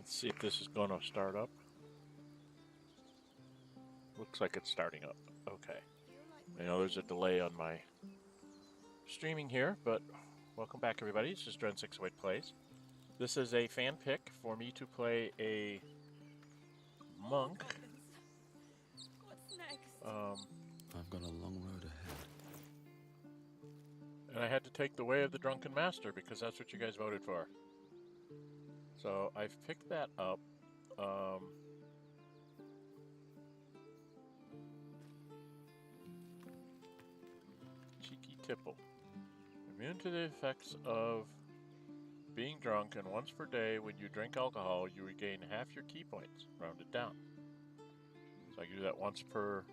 Let's see if this is going to start up. Looks like it's starting up. Okay. I know there's a delay on my streaming here, but welcome back, everybody. This is Dren608 Plays. This is a fan pick for me to play a monk. What's next? I've got a long road ahead. And I had to take the way of the Drunken Master because that's what you guys voted for. So I've picked that up. Cheeky tipple. Immune to the effects of being drunk, and once per day when you drink alcohol, you regain half your key points, rounded down. So I can do that once per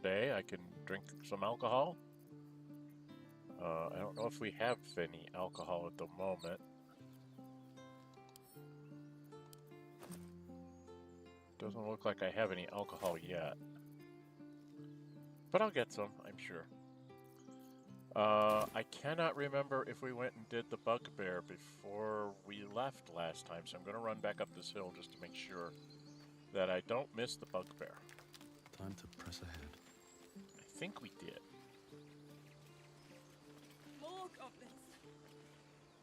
day. I can drink some alcohol. I don't know if we have any alcohol at the moment. Doesn't look like I have any alcohol yet. But I'll get some, I'm sure. I cannot remember if we went and did the bugbear before we left last time, so I'm going to run back up this hill just to make sure that I don't miss the bugbear. Time to press ahead. I think we did. More goblins.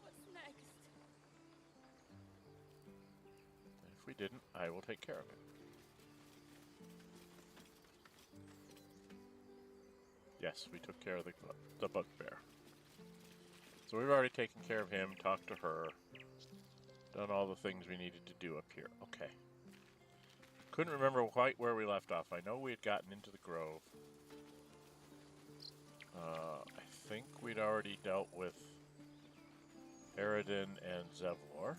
What's next? If we didn't, I will take care of it. Yes, we took care of the bugbear. So we've already taken care of him, talked to her, done all the things we needed to do up here. Okay. Couldn't remember quite where we left off. I know we had gotten into the grove. I think we'd already dealt with Aridin and Zevlor.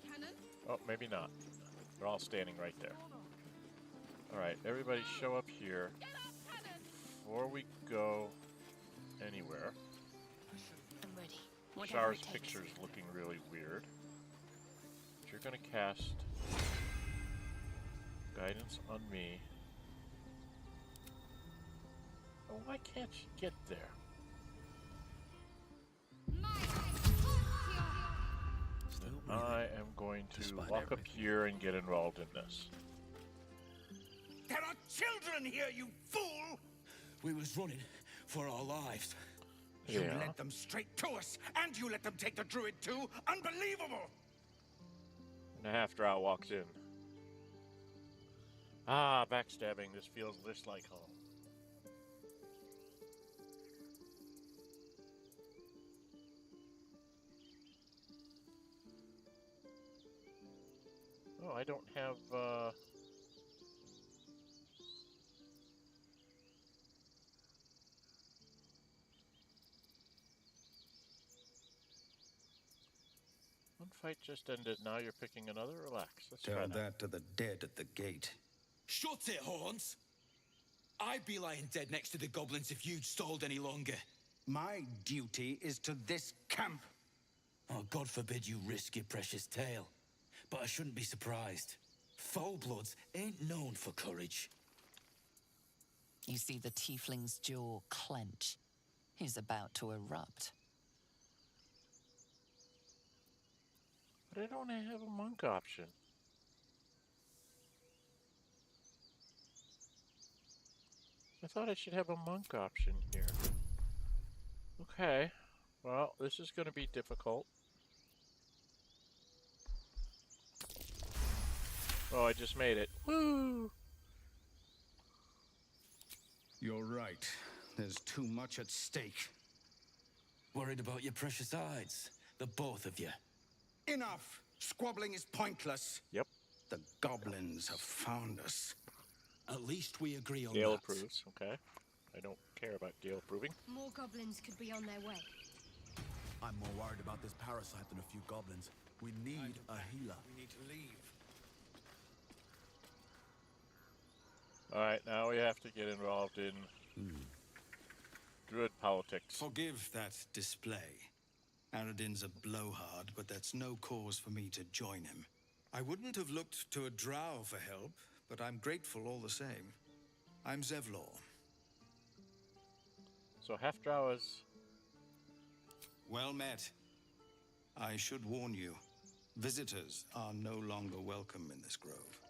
Cannon? Oh, maybe not. They're all standing right there. Alright, everybody show up here before we go anywhere. I'm ready. Shar's picture's looking really weird. But you're going to cast guidance on me. Oh, why can't you get there? I am going to walk up here and get involved in this. There are children here, you fool! We was running for our lives. You led them straight to us, and you let them take the druid too? Unbelievable! And a half-drow walks in. Ah, backstabbing. This feels just like home. Oh, I don't have, One fight just ended, now you're picking another? Relax, let's try Tell that to the dead at the gate. Shut it, Horns! I'd be lying dead next to the goblins if you'd stalled any longer. My duty is to this camp. Oh, God forbid you risk your precious tail. But I shouldn't be surprised. Foul-bloods ain't known for courage. You see the tiefling's jaw clench. He's about to erupt. But I don't have a monk option. I thought I should have a monk option here. Okay. Well, this is going to be difficult. Oh, I just made it. Woo! You're right. There's too much at stake. Worried about your precious hides, the both of you. Enough! Squabbling is pointless. Yep. The goblins have found us. At least we agree on Gale that. approves, okay. I don't care about Gale approving. More goblins could be on their way. I'm more worried about this parasite than a few goblins. We need a healer. We need to leave. Alright, now we have to get involved in druid politics. Forgive that display. Aradin's a blowhard, but that's no cause for me to join him. I wouldn't have looked to a drow for help, but I'm grateful all the same. I'm Zevlor. So half-drow is Well met. I should warn you, visitors are no longer welcome in this grove.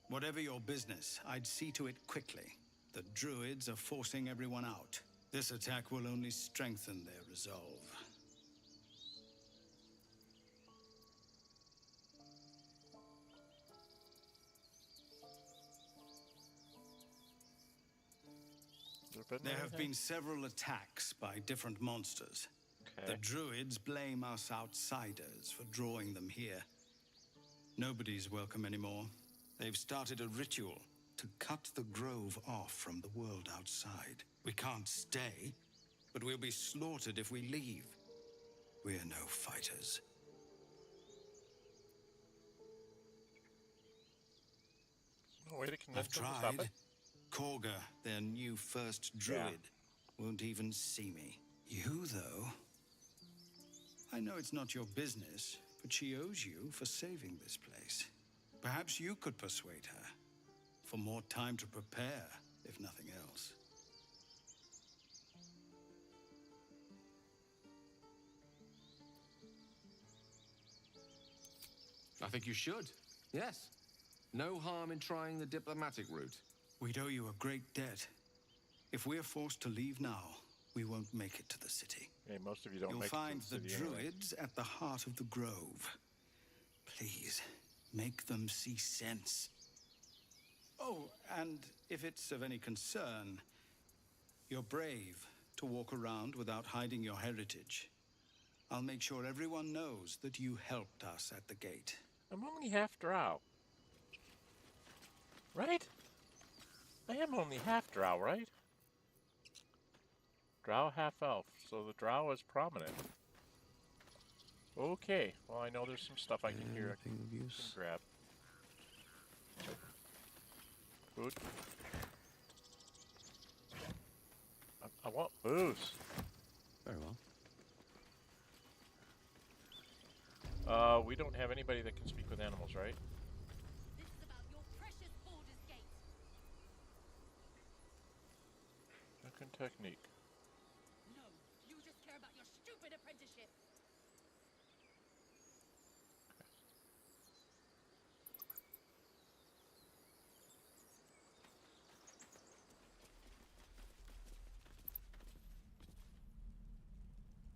Whatever your business, I'd see to it quickly. The druids are forcing everyone out. This attack will only strengthen their resolve. There have been several attacks by different monsters. Okay. The druids blame us outsiders for drawing them here. Nobody's welcome anymore. They've started a ritual to cut the grove off from the world outside. We can't stay, but we'll be slaughtered if we leave. We're no fighters. No way to I've convince them to stop tried. it. Korga, their new first druid, won't even see me. You, though... I know it's not your business, but she owes you for saving this place. Perhaps you could persuade her. For more time to prepare, if nothing else. I think you should. Yes. No harm in trying the diplomatic route. We'd owe you a great debt. If we're forced to leave now, we won't make it to the city. Hey, most of you don't You'll make it find to the the city anyway. druids at the heart of the grove. Please, make them see sense. Oh, and if it's of any concern, you're brave to walk around without hiding your heritage. I'll make sure everyone knows that you helped us at the gate. I'm only half drow. Right? I am only half drow, right? Drow half elf, so the drow is prominent. Okay, well I know there's some stuff I can hear. I can grab. Food. I want booze. Very well. We don't have anybody that can speak with animals, right? This is about your precious Baldur's Gate. Drunken technique. No, you just care about your stupid apprenticeship.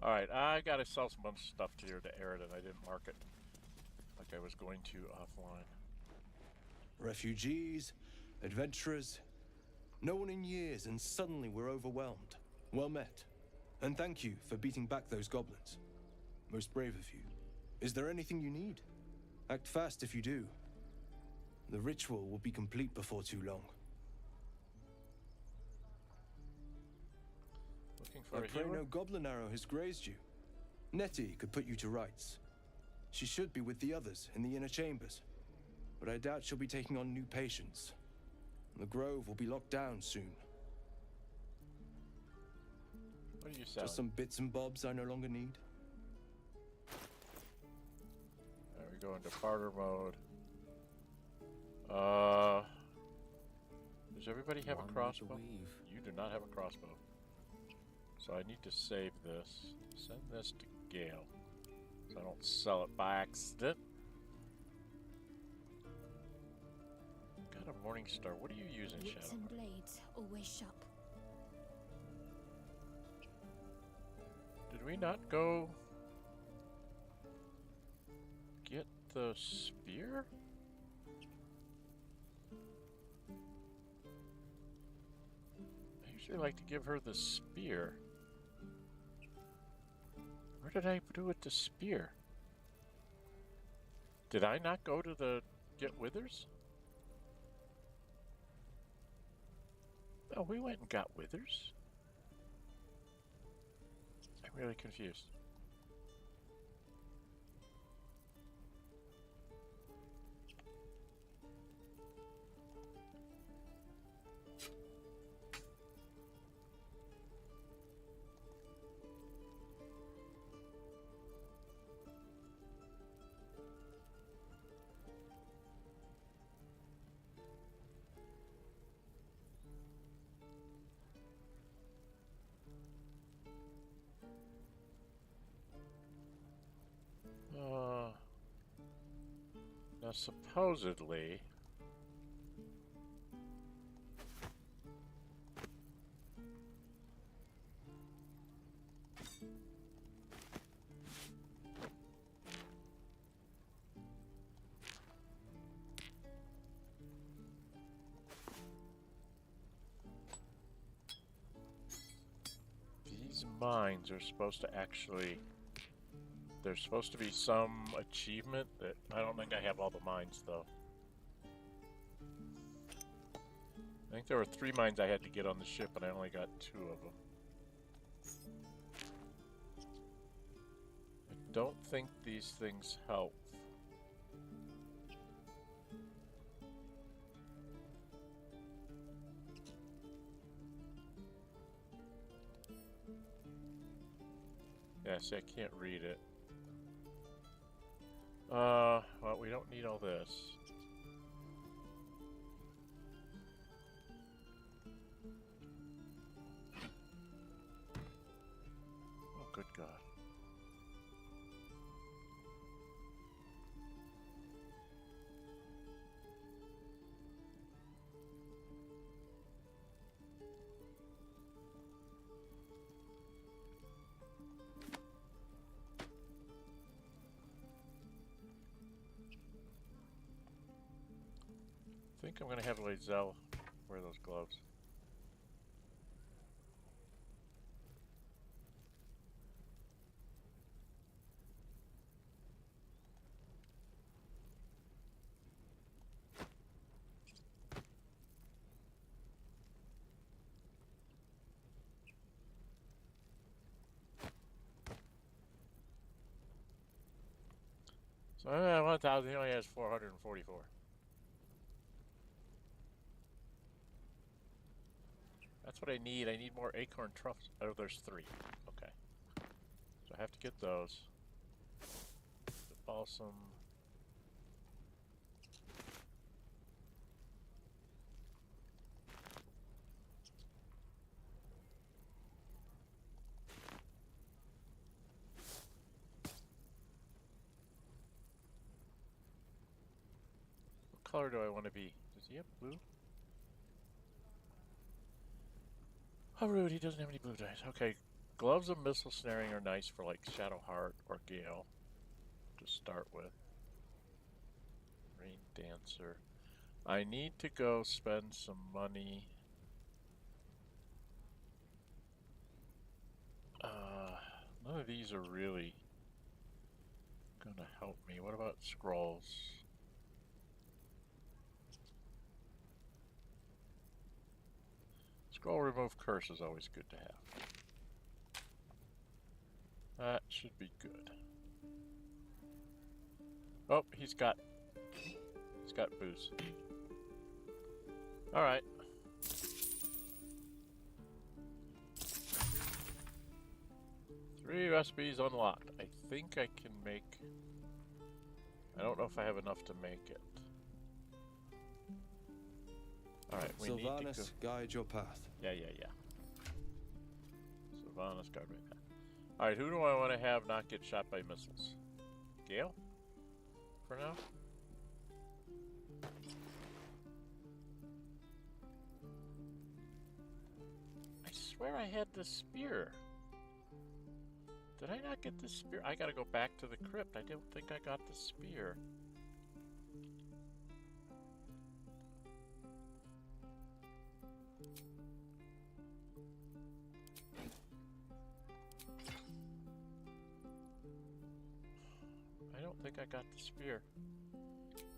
Alright, I gotta sell some bunch of stuff here to Arid, and I didn't mark it like I was going to offline. Refugees, adventurers, no one in years, and suddenly we're overwhelmed. Well met. And thank you for beating back those goblins. Most brave of you. Is there anything you need? Act fast if you do. The ritual will be complete before too long. Looking I for a pray healer? no goblin arrow has grazed you. Nettie could put you to rights. She should be with the others in the inner chambers, but I doubt she'll be taking on new patients. The grove will be locked down soon. What are you selling? Just some bits and bobs I no longer need. There we go into barter mode. Does everybody have a crossbow? You do not have a crossbow. So I need to save this. Send this to Gale. So I don't sell it by accident. Got a morning star. What are you using, Whips Shadow? and blades, always sharp. Did we not go get the spear? I usually like to give her the spear. Where did I do with the spear? Did I not go to the get withers? No, we went and got withers. I'm really confused. Supposedly... these mines are supposed to actually... There's supposed to be some achievement that... I don't think I have all the mines, though. I think there were 3 mines I had to get on the ship, and I only got 2 of them. I don't think these things help. Yeah, see, I can't read it. Well, we don't need all this. Oh, good God. I think I'm gonna have Lae'zel wear those gloves. So 1,000, he only has 444. That's what I need. I need more acorn truffles. Oh, there's 3. Okay. So I have to get those. The balsam. What color do I want to be? Does he have blue? Oh, rude, he doesn't have any blue dice. Okay, gloves of missile snaring are nice for like Shadowheart or Gale to start with. Rain Dancer. I need to go spend some money. None of these are really gonna help me. What about scrolls? Scroll remove curse is always good to have. That should be good. Oh, he's got booze. All right. Three recipes unlocked. I think I can make... I don't know if I have enough to make it. Alright, we need to go... Sylvanas, guide your path. Yeah. Sylvanas, guide my path. Alright, who do I want to have not get shot by missiles? Gale? For now? I swear I had the spear. Did I not get the spear? I gotta go back to the crypt. I don't think I got the spear. I don't think I got the spear.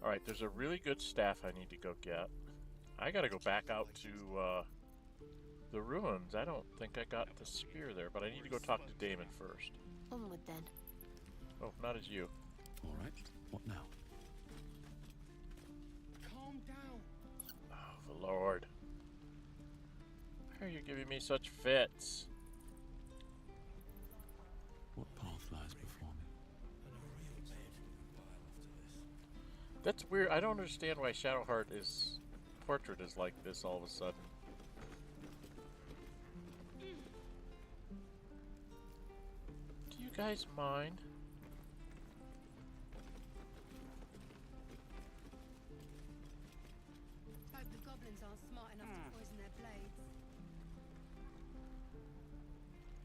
Alright, there's a really good staff I need to go get. I gotta go back out to the ruins. I don't think I got the spear there, but I need to go talk to Damon first. Onward then. Oh, not as you. All right. What now? Calm down. Oh, the Lord. Why are you giving me such fits? What path lies before me? That's weird. I don't understand why Shadowheart's portrait is like this all of a sudden. Do you guys mind? goblins aren't smart enough to poison their blades.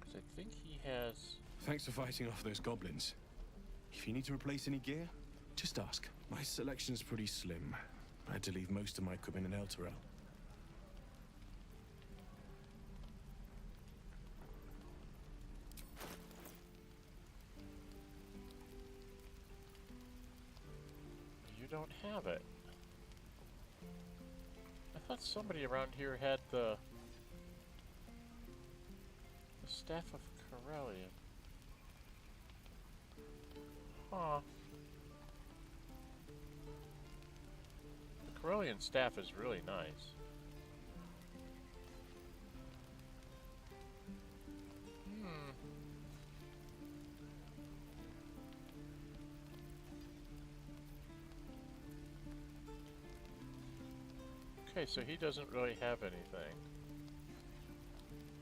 'Cause I think he has... Thanks for fighting off those goblins. If you need to replace any gear, just ask. My selection's pretty slim. I had to leave most of my equipment in Elturel. You don't have it. I thought somebody around here had the Staff of Corellian. Huh. The Corellian staff is really nice. Okay, so he doesn't really have anything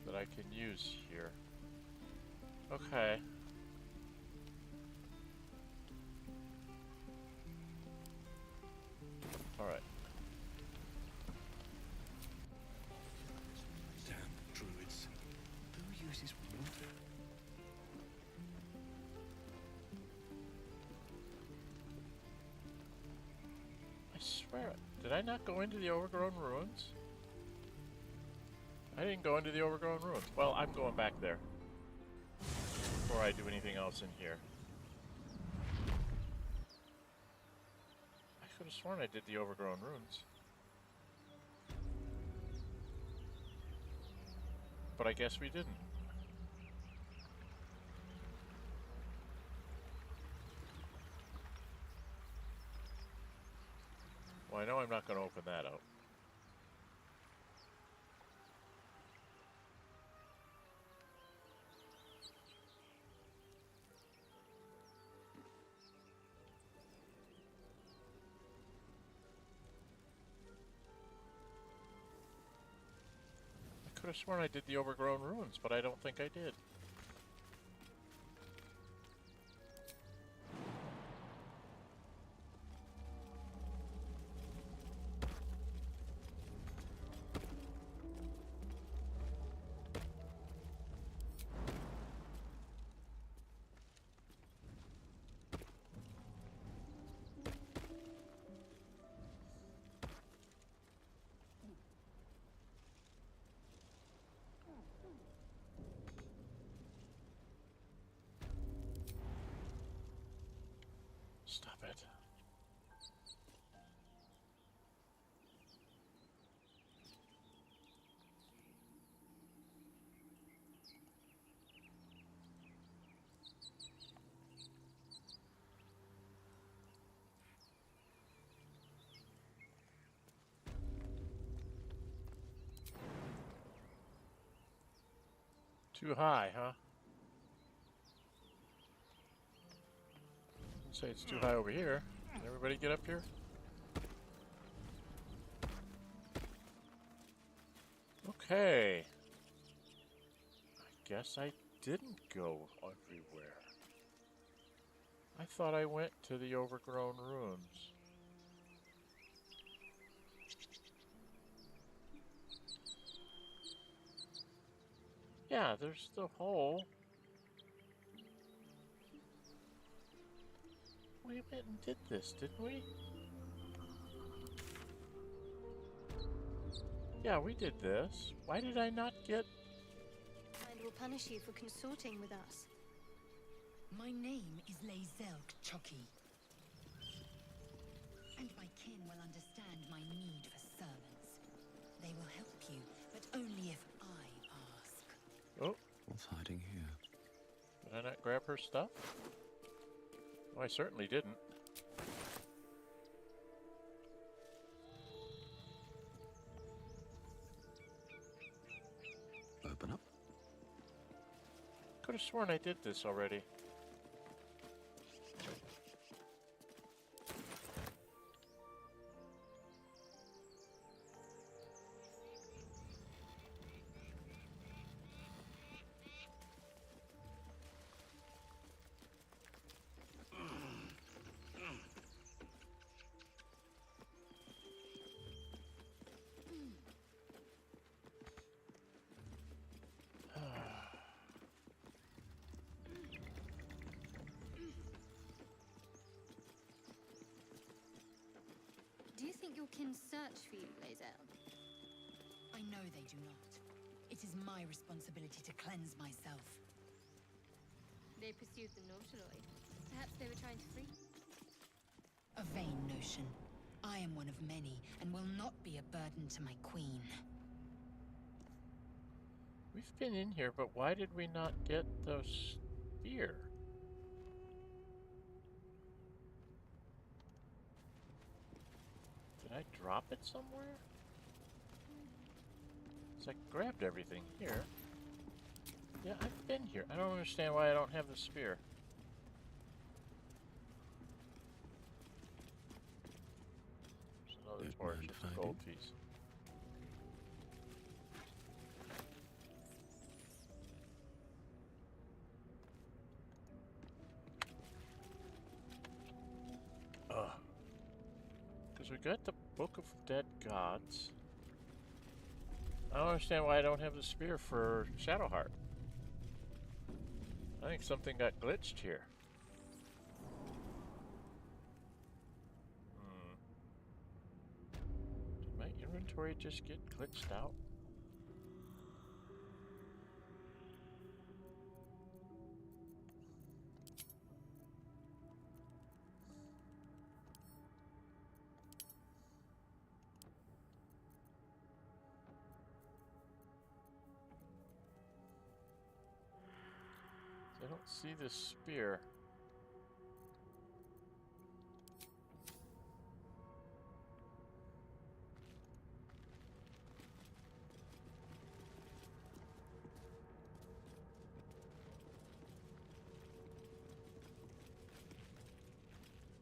that I can use here. Okay. Alright. Damn druids. Who uses wood? I swear, did I not go into the overgrown ruins? I didn't go into the overgrown ruins. Well, I'm going back there before I do anything else in here. I could have sworn I did the overgrown ruins. But I guess we didn't. Well, I know I'm not going to open that up. I could have sworn I did the overgrown ruins, but I don't think I did. Stop it. Too high, huh? Say it's too high over here. Can everybody get up here? Okay. I guess I didn't go everywhere. I thought I went to the overgrown ruins. Yeah, there's the hole. We went and did this, didn't we? Yeah, we did this. Why did I not get... And will punish you for consorting with us. My name is Lae'zel K'Choki. And my kin will understand my need for servants. They will help you, but only if I ask. Oh. What's hiding here? Did I not grab her stuff? Oh, I certainly didn't. Open up. Could have sworn I did this already. No, they do not. It is my responsibility to cleanse myself. They pursued the Nórë. Perhaps they were trying to free. A vain notion. I am one of many, and will not be a burden to my queen. We've been in here, but why did we not get the spear? Did I drop it somewhere? So I grabbed everything here. Yeah, I've been here. I don't understand why I don't have the spear. There's another torch. It's a gold piece. Because we got the Book of Dead Gods. I don't understand why I don't have the spear for Shadowheart. I think something got glitched here. Did my inventory just get glitched out? I don't see this spear.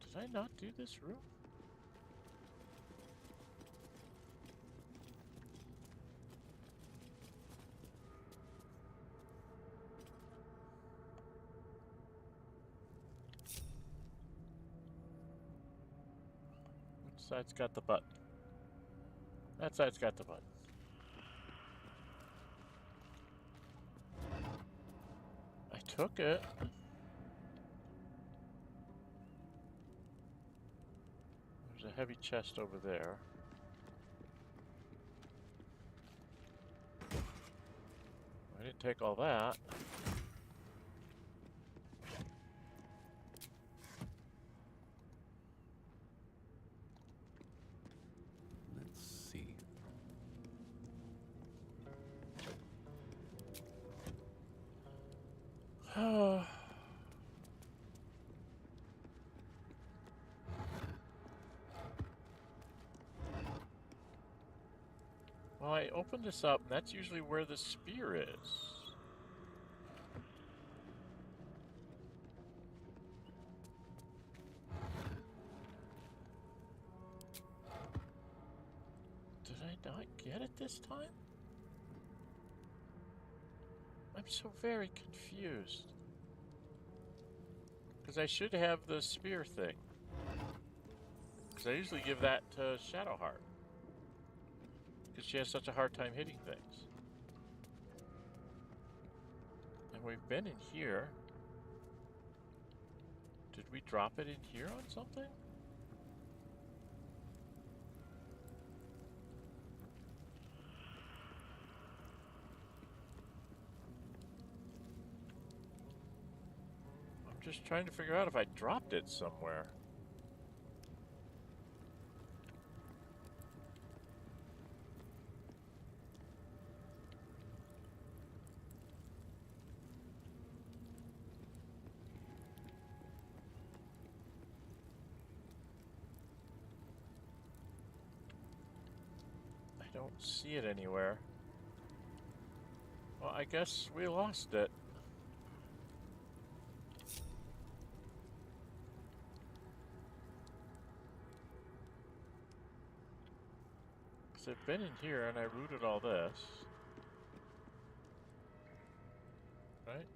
Did I not do this room? Side's got the button. That side's got the button. I took it. There's a heavy chest over there. I didn't take all that. Well, I opened this up, and that's usually where the spear is. Did I not get it this time? I'm so very confused. Because I should have the spear thing. Because I usually give that to Shadowheart. Because she has such a hard time hitting things. And we've been in here. Did we drop it in here on something? I'm just trying to figure out if I dropped it somewhere. I don't see it anywhere. Well, I guess we lost it. Because I've been in here and I rooted all this. Right?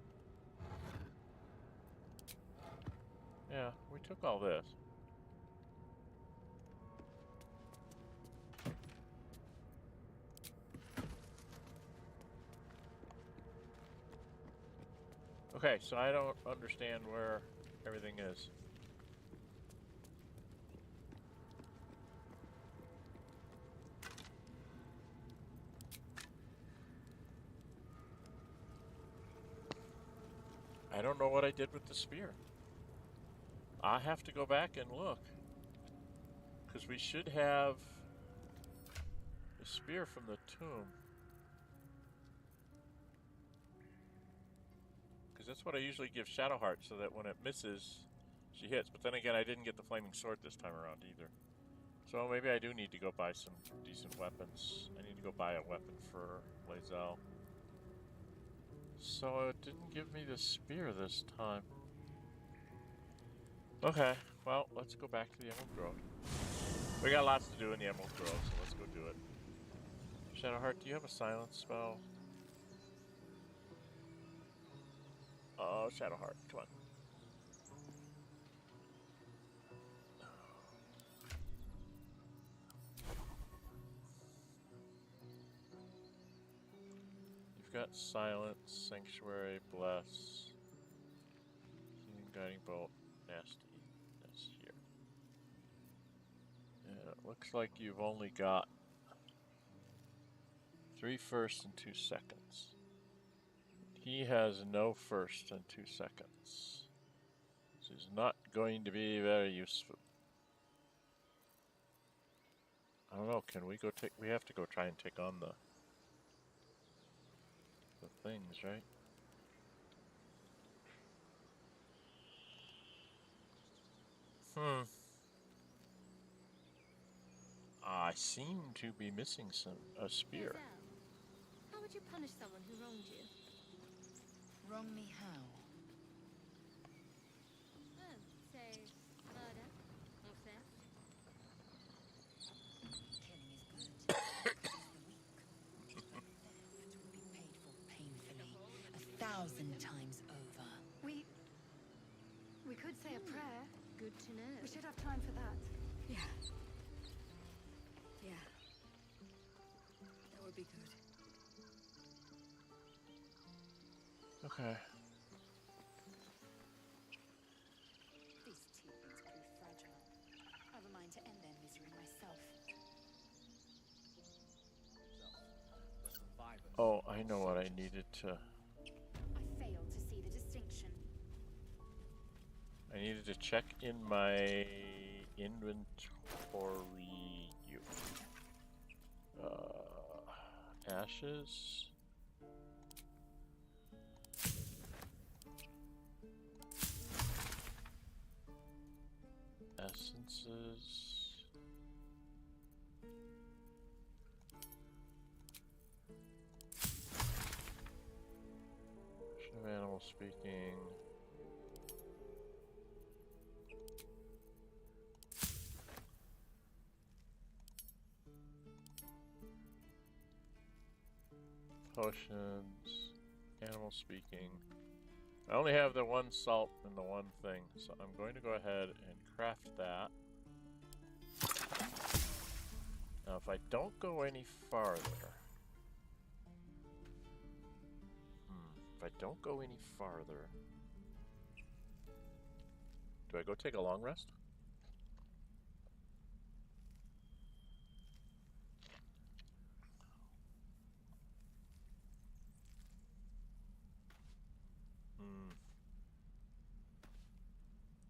Yeah, we took all this. Okay, so I don't understand where everything is. I don't know what I did with the spear. I have to go back and look. Because we should have the spear from the tomb. Because that's what I usually give Shadowheart, so that when it misses, she hits. But then again, I didn't get the flaming sword this time around either. So maybe I do need to go buy some decent weapons. I need to go buy a weapon for Lae'zel. So it didn't give me the spear this time. Okay, well, let's go back to the Emerald Grove. We got lots to do in the Emerald Grove, so let's go do it. Shadowheart, do you have a silence spell? Oh, Shadowheart, come on. You've got Silence, Sanctuary, Bless, Healing, Guiding Bolt, Nastiness here. And it looks like you've only got 3 firsts and 2 seconds. He has no first and 2 seconds. So he's not going to be very useful. I don't know, can we go take... We have to go try and take on the things, right? I seem to be missing a spear. Lae'zel, how would you punish someone who wronged you? Wrong me how? Oh, say, murder or theft? Killing is good. It is the weak. Theft will be paid for painfully, 1,000 times over. We could say a prayer. Good to know. We should have time for that. Yeah. Yeah. That would be good. Okay. These teens prove fragile. I've a mind to end their misery myself. Oh, I know what I needed to... I failed to see the distinction. I needed to check in my inventory. Ashes. Essences. Of animal speaking. Potions, animal speaking. I only have the 1 salt and the 1 thing, so I'm going to go ahead and craft that. Now, if I don't go any farther, do I go take a long rest?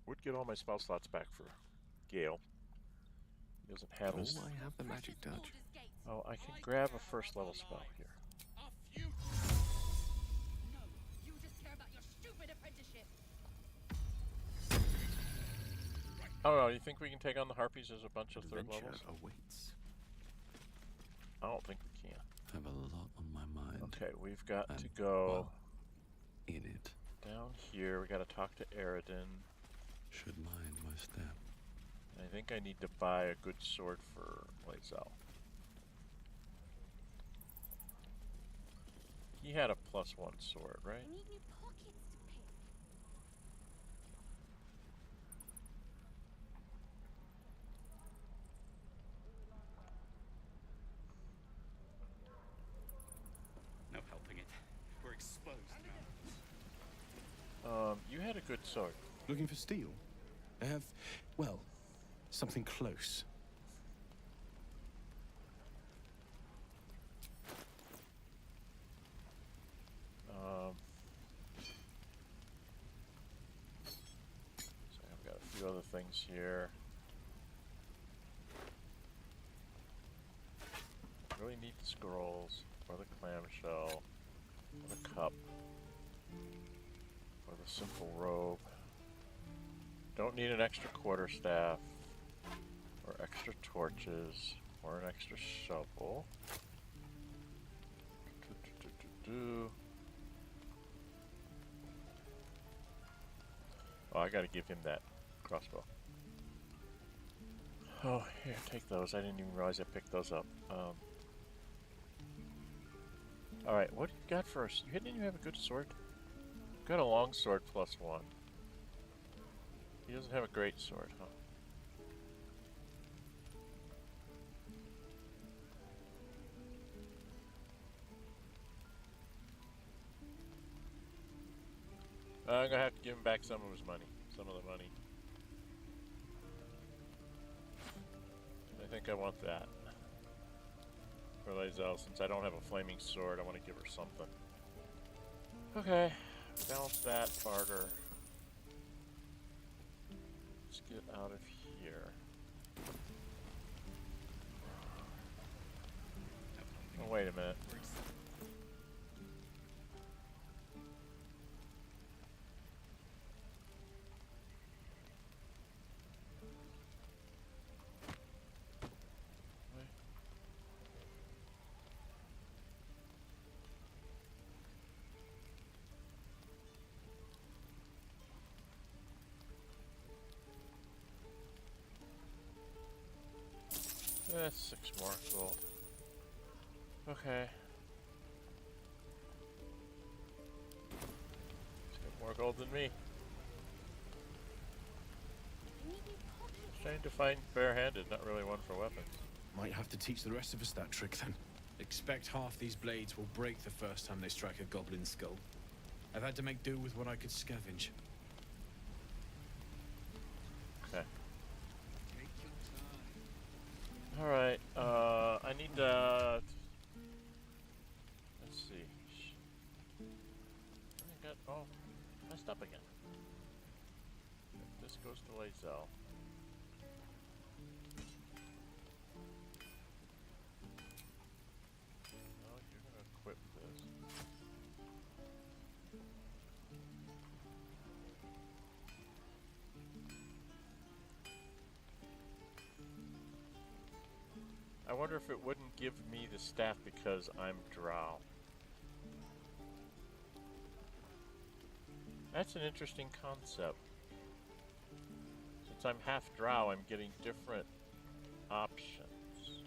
Would get all my spell slots back for Gale. He doesn't have his... Oh, I have the magic touch. Oh, I can grab a first level spell here. No, you just care about your stupid apprenticeship. Oh no, you think we can take on the Harpies as a bunch of 3rd levels? Awaits. I don't think we can. I have a lot on my mind. Okay, we've got to go... Well, in it. Down here, we gotta talk to Eredin. Should mind my step. I think I need to buy a good sword for Lae'zel. He had a +1 sword, right? I need new pockets to pick. No helping it. We're exposed now. You had a good sword. Looking for steel? I have, well, something close. things here. Really need the scrolls, or the clamshell, or the cup, or the simple robe. Don't need an extra quarterstaff, or extra torches, or an extra shovel. Oh, I gotta give him that crossbow. Oh, here, take those. I didn't even realize I picked those up. Alright, what do you got for us? You didn't even have a good sword? Got a long sword +1. He doesn't have a great sword, huh? I'm gonna have to give him back some of his money. Some of the money. I think I want that. For Lae'zel, since I don't have a flaming sword, I want to give her something. Okay. Balance that, barter. Let's get out of here. Oh, wait a minute. That's 6 more gold. Okay. He's got more gold than me. Trying to find barehanded, not really one for weapons. Might have to teach the rest of us that trick then. Expect half these blades will break the first time they strike a goblin skull. I've had to make do with what I could scavenge. Okay. Alright, I need to... Let's see. I got... Oh, messed up again. This goes to Lae'zel. Oh, you're gonna equip this. I wonder if it wouldn't give me the staff because I'm Drow. That's an interesting concept. Since I'm half Drow, I'm getting different options.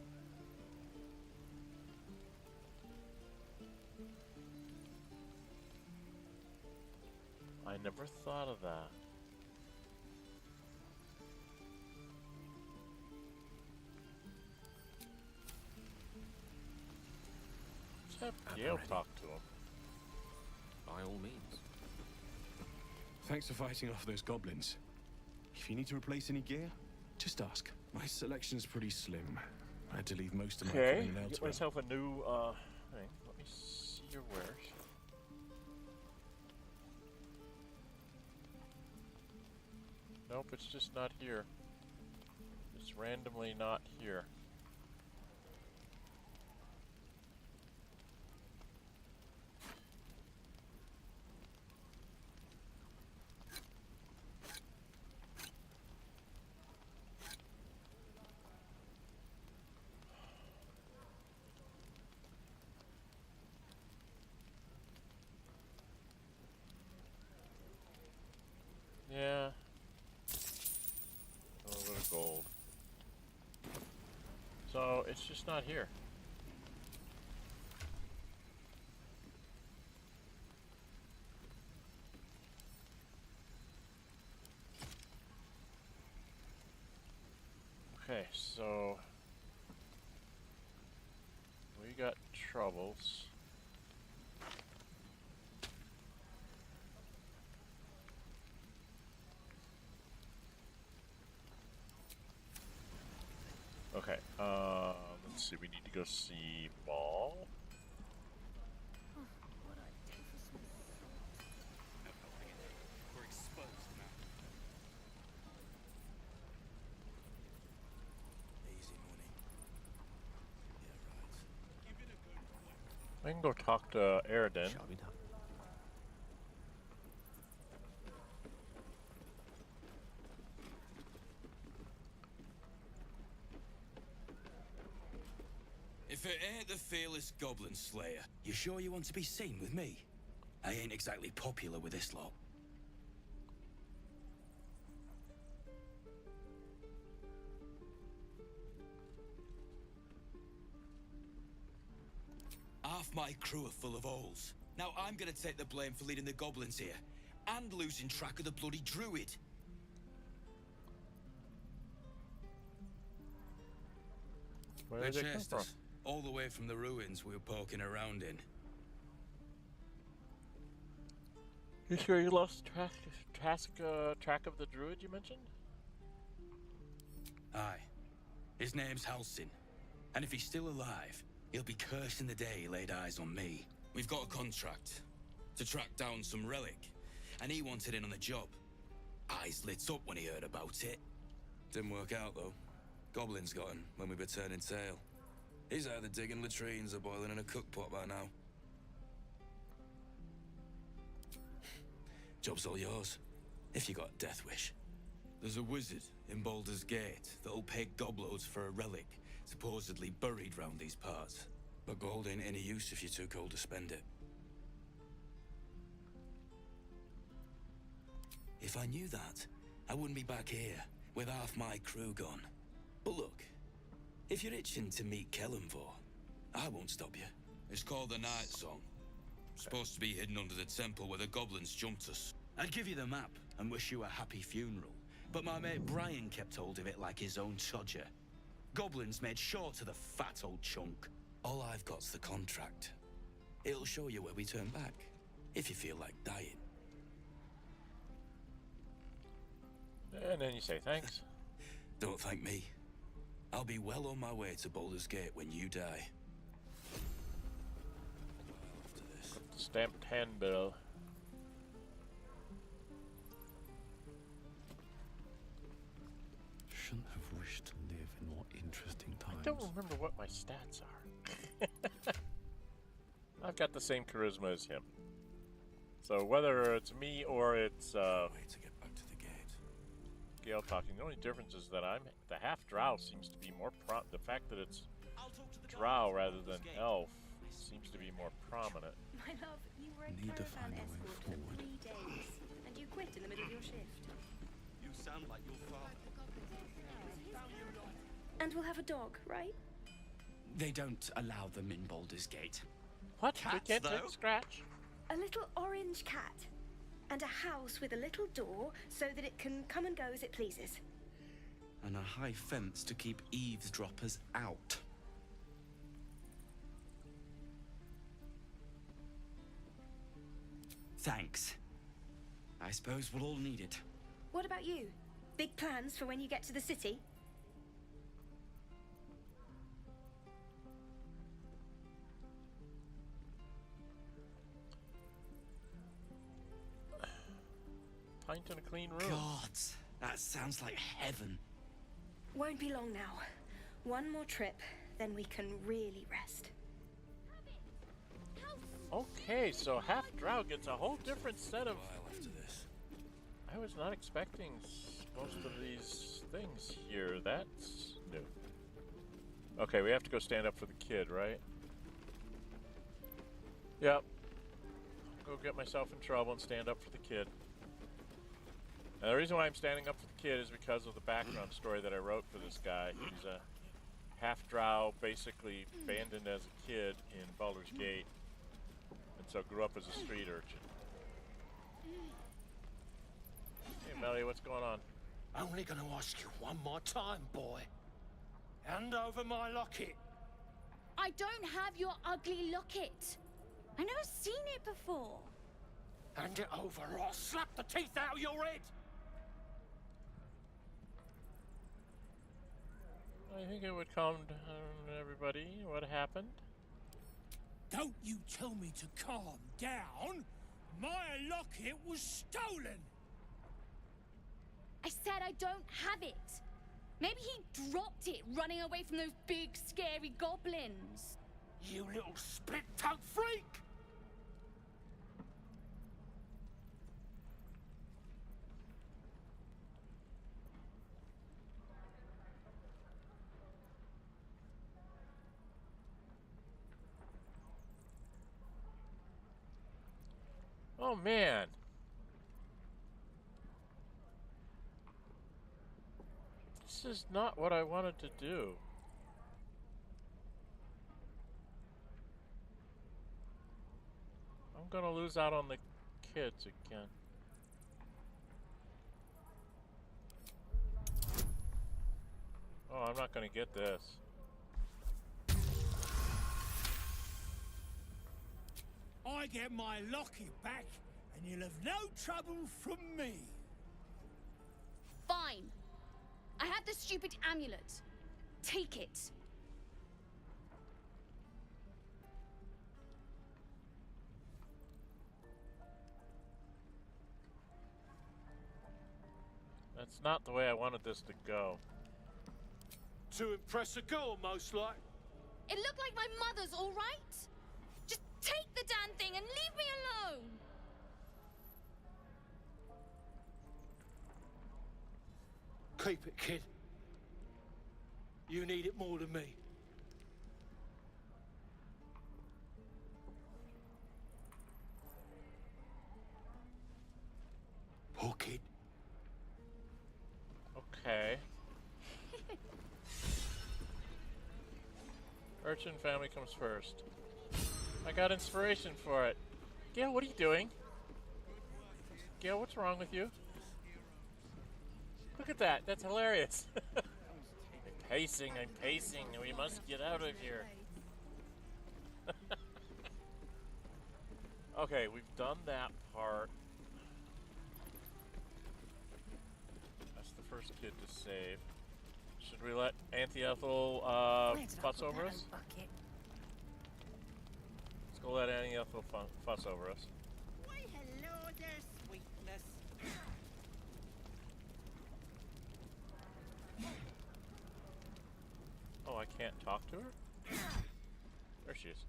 I never thought of that. Let's have Gale talk to him. By all means. Thanks for fighting off those goblins. If you need to replace any gear, just ask. My selection's pretty slim. I had to leave most of my equipment Okay, get elsewhere. myself a new thing. Let me see your wares. Nope, it's just not here. It's randomly not here. Yeah. A little bit of gold. So, it's just not here. Okay, so... we got troubles. Okay, let's see, we need to go see Ball. can go talk to Aridin. Shall be done. If it ain't the fearless Goblin Slayer, you sure you want to be seen with me? I ain't exactly popular with this lot. Half my crew are full of holes. Now I'm gonna take the blame for leading the goblins here, and losing track of the bloody druid. Where They did they come chased from? us all the way from the ruins we were poking around in. You sure you lost track of the druid you mentioned? Aye. His name's Halsin. And if he's still alive, he'll be cursing the day he laid eyes on me. We've got a contract to track down some relic, and he wanted in on the job. Eyes lit up when he heard about it. Didn't work out, though. Goblins got him when we were turning tail. He's either digging latrines or boiling in a cookpot by now. Job's all yours, if you got a death wish. There's a wizard in Baldur's Gate that'll pay gobloads for a relic, supposedly buried round these parts. But gold ain't any use if you're too cold to spend it. If I knew that, I wouldn't be back here, with half my crew gone. But look, if you're itching to meet Kellenvor, I won't stop you. It's called the Night Song. Supposed to be hidden under the temple where the goblins jumped us. I'd give you the map and wish you a happy funeral, but my mate Brian kept hold of it like his own Todger. Goblins made short of the fat old chunk. All I've got's the contract. It'll show you where we turn back, if you feel like dying. And then you say thanks. Don't thank me. I'll be well on my way to Baldur's Gate when you die. Stamped handbill. Shouldn't have wished to live in more interesting times. I don't remember what my stats are. I've got the same charisma as him. So whether it's me or it's Way to get back to the gate. Gale talking, the only difference is that the half drow seems to be more the fact that it's drow rather than elf seems to be more prominent. My love, you were a Need to caravan find a way escort for forward. 3 days, and you quit in the middle of your shift. You sound like your father. And we'll have a dog, right? They don't allow them in Baldur's Gate. What? We Cats, can't though? take Scratch? A little orange cat. And a house with a little door so that it can come and go as it pleases. And a high fence to keep eavesdroppers out. Thanks. I suppose we'll all need it. What about you? Big plans for when you get to the city? Pint in a clean room. God, that sounds like heaven. Won't be long now. One more trip, then we can really rest. Okay, so half drow gets a whole different set of. After this. I was not expecting most of these things here. That's new. Okay, we have to go stand up for the kid, right? Yep. Go get myself in trouble and stand up for the kid. And the reason why I'm standing up for the kid is because of the background story that I wrote for this guy. He's a half drow, basically abandoned as a kid in Baldur's Gate, and so grew up as a street urchin. Hey Melly, what's going on? Only gonna ask you one more time, boy. Hand over my locket. I don't have your ugly locket. I've never seen it before. Hand it over or I'll slap the teeth out of your head. I think it would calm down everybody. What happened? Don't you tell me to calm down. My locket was stolen. I said I don't have it. Maybe he dropped it running away from those big, scary goblins. You little split-tongued freak! Oh man. This is not what I wanted to do. I'm gonna lose out on the kids again. Oh, I'm not gonna get this. I get my locket back, and you'll have no trouble from me. Fine. I have the stupid amulet. Take it. That's not the way I wanted this to go. To impress a girl, most like. It looked like my mother's, all right? Just take the damn thing and leave me alone. Keep it, kid. You need it more than me. Poor kid. Okay. Urchin family comes first. I got inspiration for it. Gail, what are you doing? Gail, what's wrong with you? Look at that. That's hilarious. I'm pacing. We must get out of here. Okay, we've done that part. That's the first kid to save. Should we let Auntie Ethel fuss over us? Let's go let Auntie Ethel fuss over us. Why, hello there, sweetness. Oh, I can't talk to her? There she is.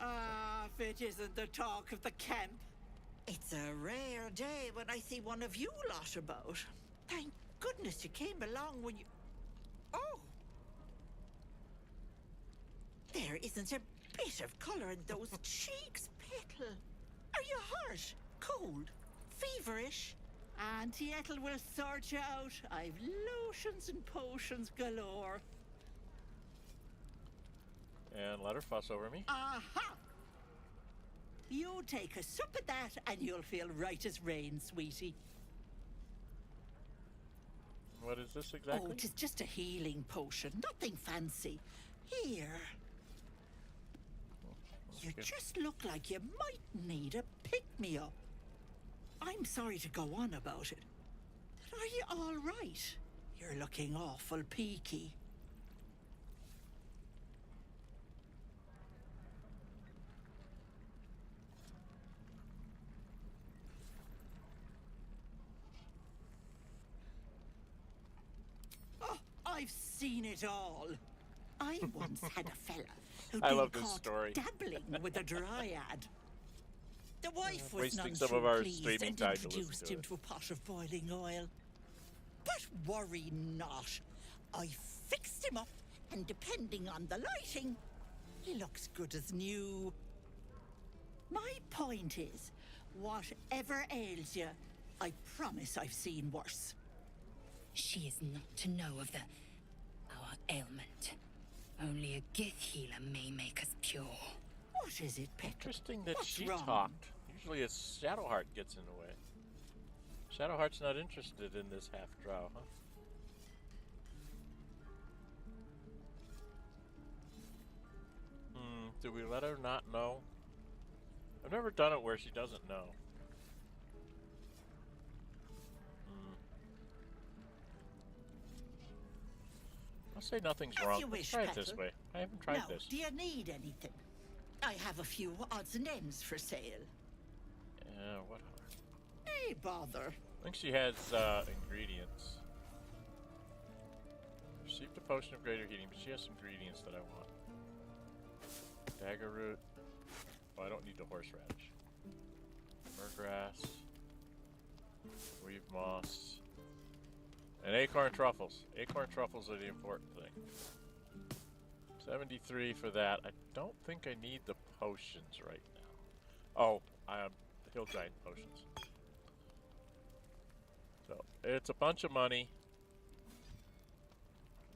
Ah, if it isn't the talk of the camp. It's a rare day when I see one of you lot about. Thank goodness you came along when you... Oh! There isn't a bit of colour in those cheeks, Petal. Are you hurt? Cold? Feverish? Auntie Ethel will sort you out. I've lotions and potions galore. And let her fuss over me. Aha! You take a sup at that and you'll feel right as rain, sweetie. What is this exactly? Oh, it is just a healing potion. Nothing fancy. Here. You just look like you might need a pick-me-up. I'm sorry to go on about it. But are you all right? You're looking awful peaky. Oh, I've seen it all. I once had a fella who'd I been love this caught story. dabbling with a dryad. The wife was Wasting none some too of our pleased streaming and time to listen introduced to him it. to a pot of boiling oil. But worry not. I fixed him up, and depending on the lighting, he looks good as new. My point is, whatever ails you, I promise I've seen worse. She is not to know of our ailment. Only a Gith healer may make us pure. What is it, Petal? Interesting that What's she wrong? talked. Usually it's Shadowheart gets in the way. Shadowheart's not interested in this half-drow, huh? Do we let her not know? I've never done it where she doesn't know. I'll say nothing's As wrong. you Let's wish, try it this Petal. way. I haven't tried Now, this. do you need anything? I have a few odds and ends for sale. Yeah, what are... Hey, bother. I think she has ingredients. Received a potion of greater healing, but she has some ingredients that I want. Dagger root. Oh, I don't need the horseradish. Murgrass. Weave moss. And acorn truffles. Acorn truffles are the important thing. 73 for that. I don't think I need the potions right now. Oh, hill giant potions. So, it's a bunch of money.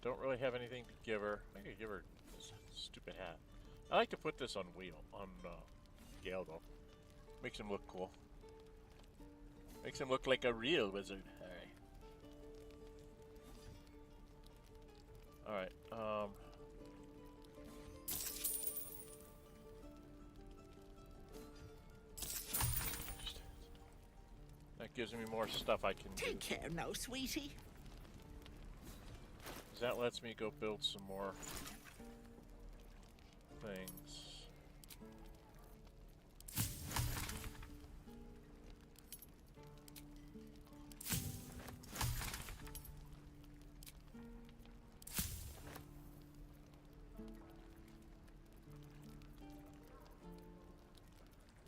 Don't really have anything to give her. I could give her this stupid hat. I like to put this on Gale though. Makes him look cool. Makes him look like a real wizard. Alright, that gives me more stuff I can do. Take care now, sweetie. That lets me go build some more things.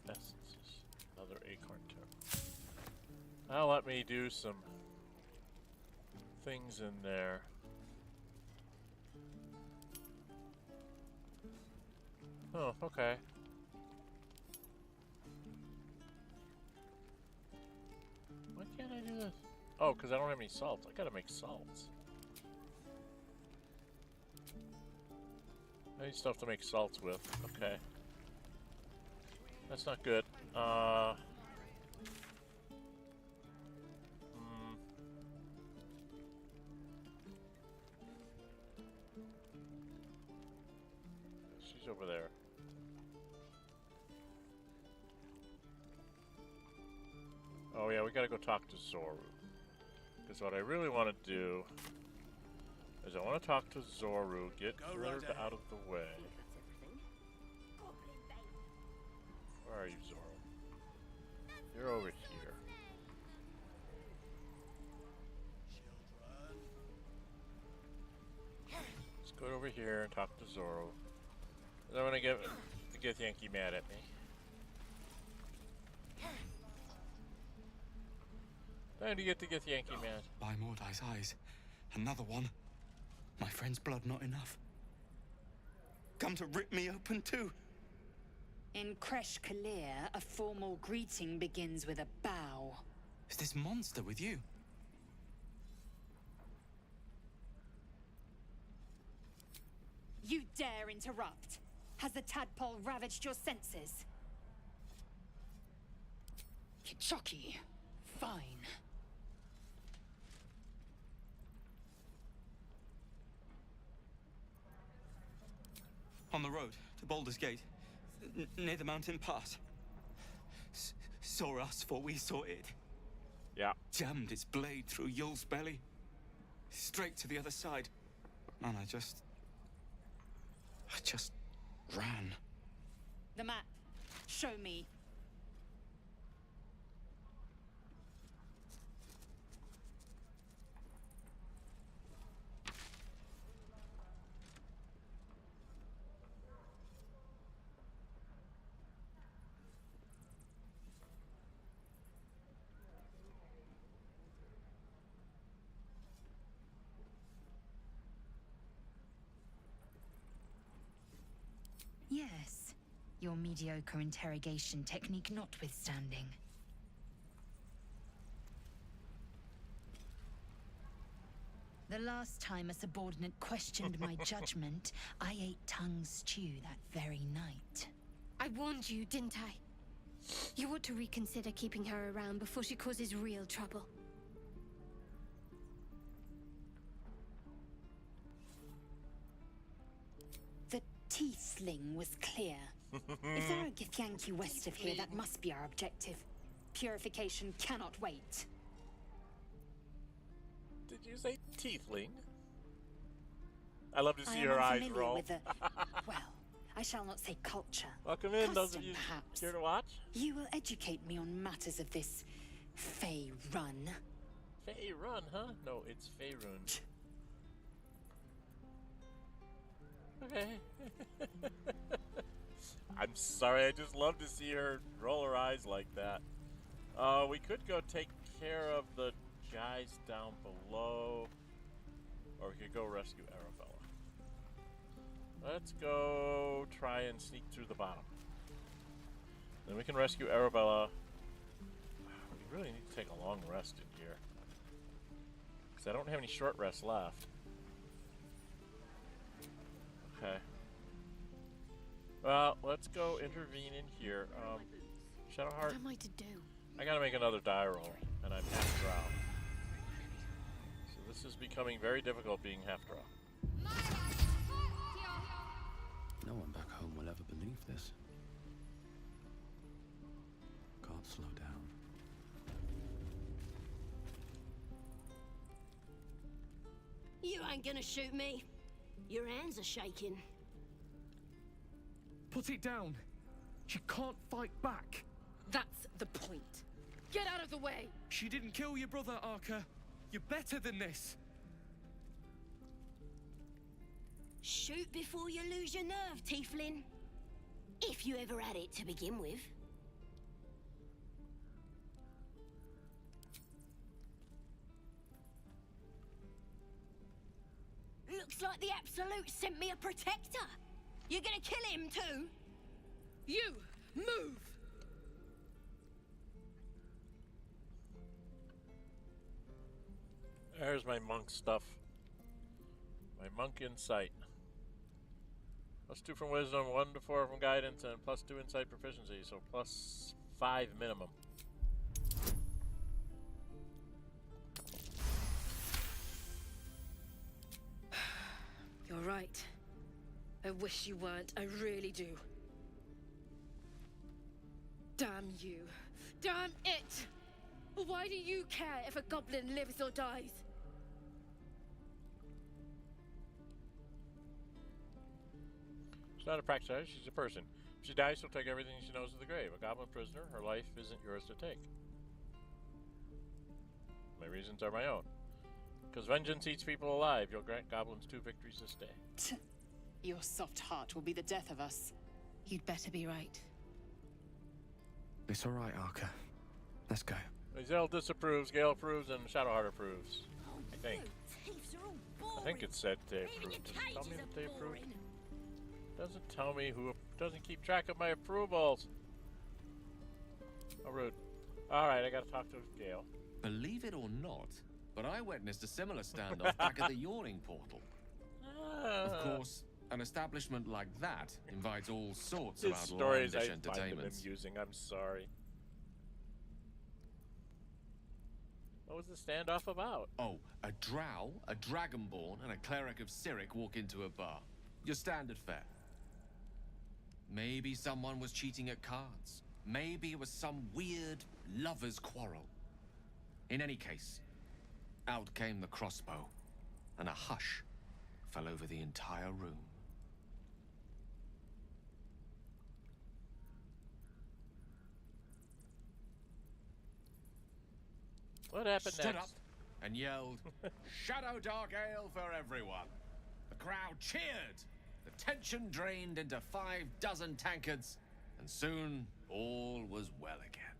Essences. Another acorn too. Now let me do some things in there. Oh, okay. Why can't I do this? Oh, because I don't have any salt. I gotta make salts. I need stuff to make salts with. Okay. That's not good. She's over there. Oh yeah, we gotta go talk to Zoru. Because what I really want to do is I want to talk to Zoru, get Zord out of the way. Where are you, Zoru? You're over here. Let's go over here and talk to Zoru. I don't want to get Yankee mad at me. Time to get Yankee mad. By Mordai's eyes, another one. My friend's blood not enough. Come to rip me open too. In Kresh Kalir, a formal greeting begins with a bow. Is this monster with you? You dare interrupt? Has the tadpole ravaged your senses? Kichoki. Fine. On the road to Baldur's Gate, near the mountain pass. Saw us, for we saw it. Yeah. Jammed its blade through Yul's belly, straight to the other side. And I just ran. The map. Show me. Yes, your mediocre interrogation technique notwithstanding. The last time a subordinate questioned my judgment, I ate tongue stew that very night. I warned you, didn't I? You ought to reconsider keeping her around before she causes real trouble. The Tiefling was clear. If there are Githyanki west of here, that must be our objective. Purification cannot wait. Did you say tiefling? I love to see I am her eyes unfamiliar roll. with the, well, I shall not say culture. Welcome in, those of Custom, you perhaps. here to watch. You will educate me on matters of this Fey run. Fey run, huh? No, it's Faerun. Okay. I'm sorry, I just love to see her roll her eyes like that. We could go take care of the guys down below. Or we could go rescue Arabella. Let's go try and sneak through the bottom. Then we can rescue Arabella. We really need to take a long rest in here. Because I don't have any short rests left. Okay. Well, let's go intervene in here. Shadowheart. What am I to do? I gotta make another die roll, and I'm half drow. So this is becoming very difficult being half drow. No one back home will ever believe this. Can't slow down. You ain't gonna shoot me. Your hands are shaking. Put it down. She can't fight back. That's the point. Get out of the way! She didn't kill your brother, Arka. You're better than this. Shoot before you lose your nerve, Tiefling. If you ever had it to begin with. Looks like the Absolute sent me a protector. You're gonna kill him too? You! Move! There's my monk stuff. My monk insight. +2 from wisdom, 1 to 4 from guidance, and +2 insight proficiency, so +5 minimum. You're right. I wish you weren't. I really do. Damn you. Damn it! Why do you care if a goblin lives or dies? She's not a practitioner, she's a person. If she dies, she'll take everything she knows to the grave. A goblin prisoner, her life isn't yours to take. My reasons are my own. Because vengeance eats people alive, you'll grant goblins 2 victories this day. Your soft heart will be the death of us. You'd better be right. It's all right, Arka. Let's go. Zell disapproves, Gale approves, and Shadowheart approves. I think. I think it said they approved. Does it tell me that they approved? Doesn't tell me who. Doesn't keep track of my approvals. How rude. Alright, I gotta talk to Gale. Believe it or not, but I witnessed a similar standoff back at the yawning portal. Of course, an establishment like that invites all sorts of outlandish entertainments. I find them amusing, I'm sorry. What was the standoff about? Oh, a drow, a dragonborn, and a cleric of Cyric walk into a bar. Your standard fare. Maybe someone was cheating at cards. Maybe it was some weird lover's quarrel. In any case, out came the crossbow, and a hush fell over the entire room. What happened Stood next? up and yelled, "Shadow Dark Ale for everyone!" The crowd cheered. The tension drained into 6 tankards, and soon all was well again.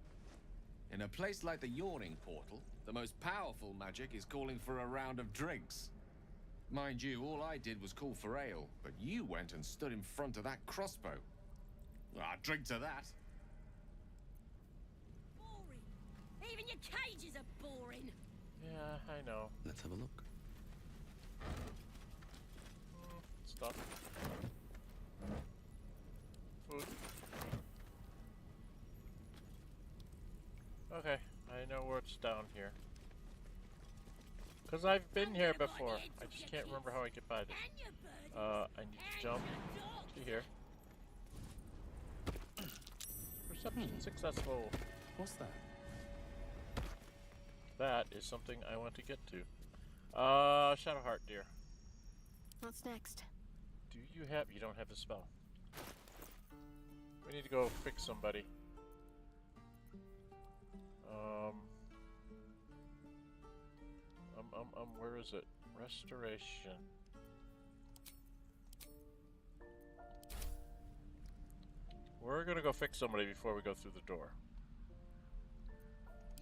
In a place like the Yawning Portal, the most powerful magic is calling for a round of drinks. Mind you, all I did was call for ale, but you went and stood in front of that crossbow. I'd drink to that. Boring. Even your cages are boring. Yeah, I know. Let's have a look. Stuff. Food. Okay, I know where it's down here. Because I've been here before. I just can't remember how I get by this. I need to jump to here. Perception successful. What's that? That is something I want to get to. Shadowheart, dear. What's next? Do you have... You don't have the spell. We need to go fix somebody. Where is it? Restoration. We're gonna go fix somebody before we go through the door.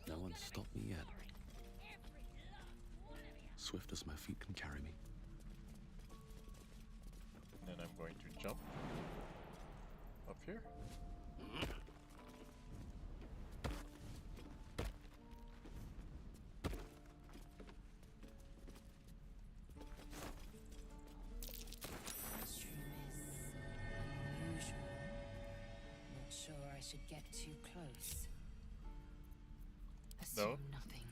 No one's stopped me yet. Swift as my feet can carry me. And then I'm going to jump up here. Not sure I should get too close. No, Assume nothing.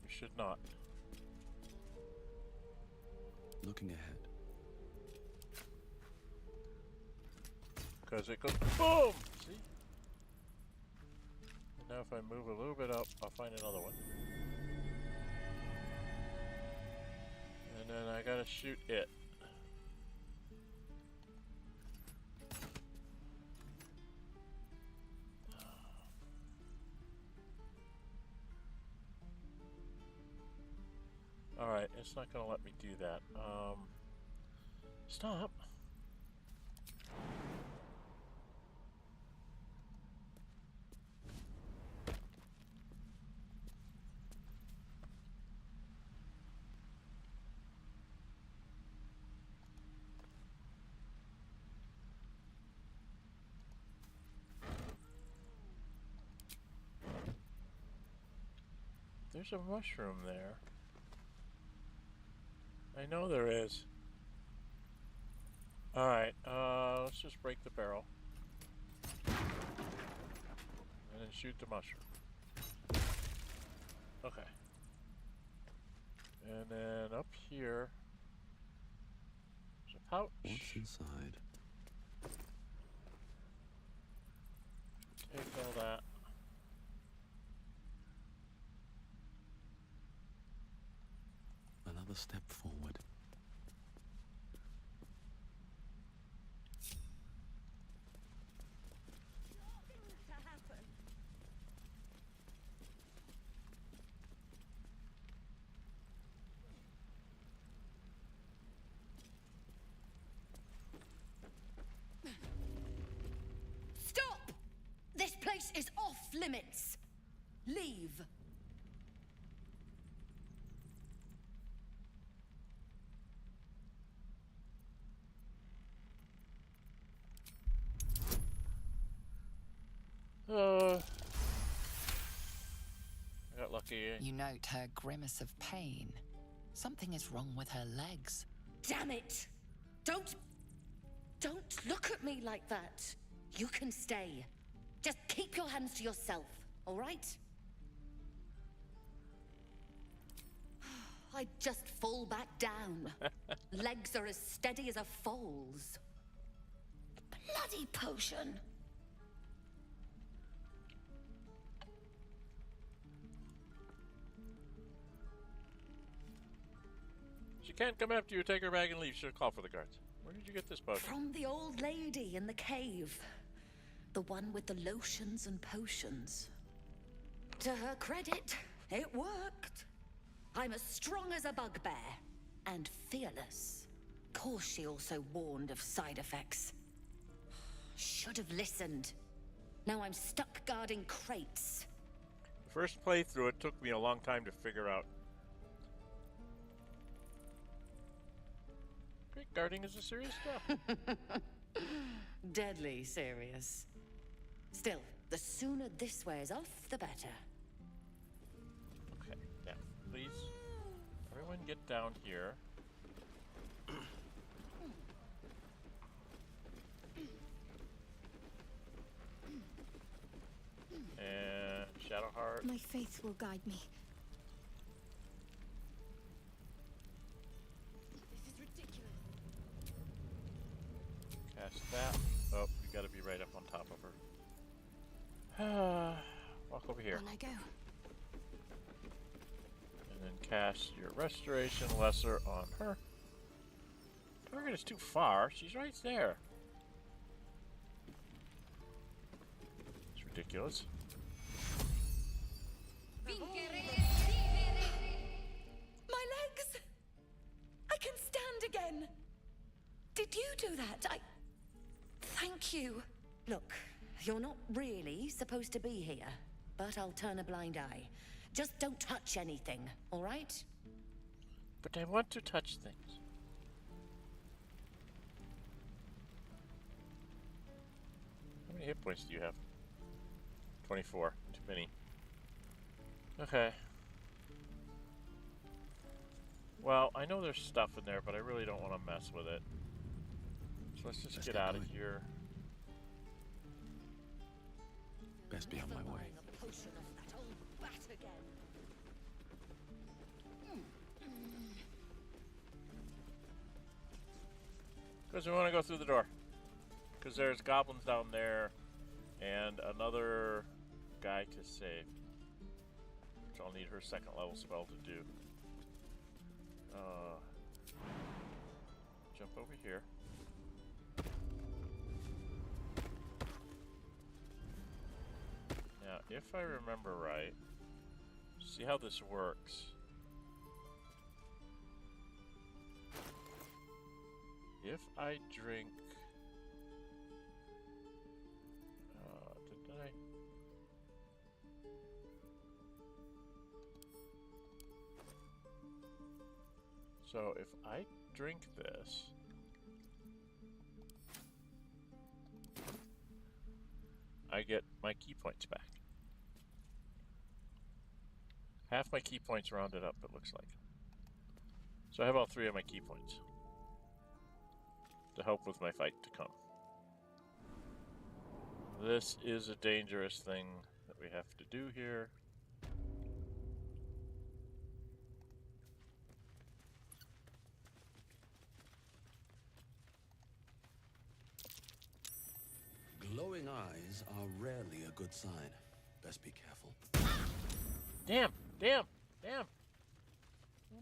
you should not. Looking ahead. Because it goes boom! See? And now if I move a little bit up, I'll find another one. And then I gotta shoot it. Alright, it's not gonna let me do that. Stop. There's a mushroom there. I know there is. Alright, let's just break the barrel. And then shoot the mushroom. Okay. And then up here, there's a pouch. What's inside? Take all that. Another step forward. Stop! This place is off limits. Leave. I got lucky. You note her grimace of pain. Something is wrong with her legs. Damn it! Don't look at me like that. You can stay. Just keep your hands to yourself, all right? I just fall back down. Legs are as steady as a foal's. Bloody potion. She can't come after you, take her bag and leave. She'll call for the guards. Where did you get this potion? From the old lady in the cave. The one with the lotions and potions. To her credit, it worked. I'm as strong as a bugbear. And fearless. Of course she also warned of side effects. Should have listened. Now I'm stuck guarding crates. The first playthrough, it took me a long time to figure out. Crate guarding is a serious job. Deadly serious. Still, the sooner this wears off, the better. Okay, now, please, everyone get down here. And Shadowheart. My faith will guide me. This is ridiculous. Cast that. Oh, we gotta be right up on top of her. Walk over here. On I go. And then cast your Restoration Lesser on her. Target is too far. She's right there. It's ridiculous. My legs! I can stand again! Did you do that? Thank you. Look, You're not really supposed to be here, but I'll turn a blind eye. Just don't touch anything, all right? But I want to touch things. How many hit points do you have? 24. Too many. Okay. Well, I know there's stuff in there, but I really don't want to mess with it. So let's just get out of here. Best be on my way. Because we want to go through the door. Because there's goblins down there and another guy to save. Which I'll need her second level spell to do. Jump over here. Now, if I remember right, see how this works. If I drink... did I? So if I drink this... I get my key points back. Half my key points rounded up, it looks like. So I have all 3 of my key points to help with my fight to come. This is a dangerous thing that we have to do here. Glowing eyes are rarely a good sign. Best be careful. Damn! Damn! Damn!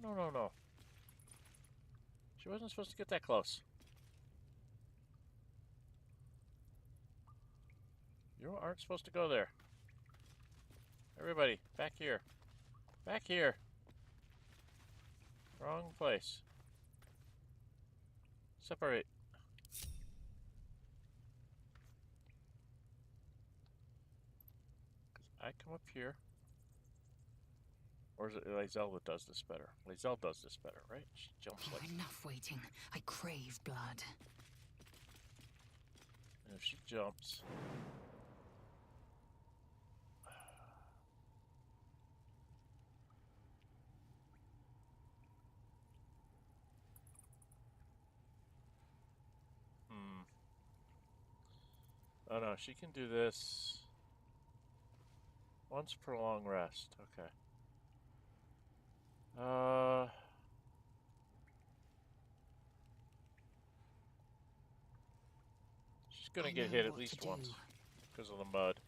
No, no, no, no. She wasn't supposed to get that close. You aren't supposed to go there. Everybody, back here. Back here. Wrong place. Separate. I come up here. Or is it Lae'zel that does this better? Lae'zel does this better, right? She jumps like... Enough waiting. I crave blood. And if she jumps... Oh no, she can do this once per long rest. Okay. She's gonna get hit at least once because of the mud.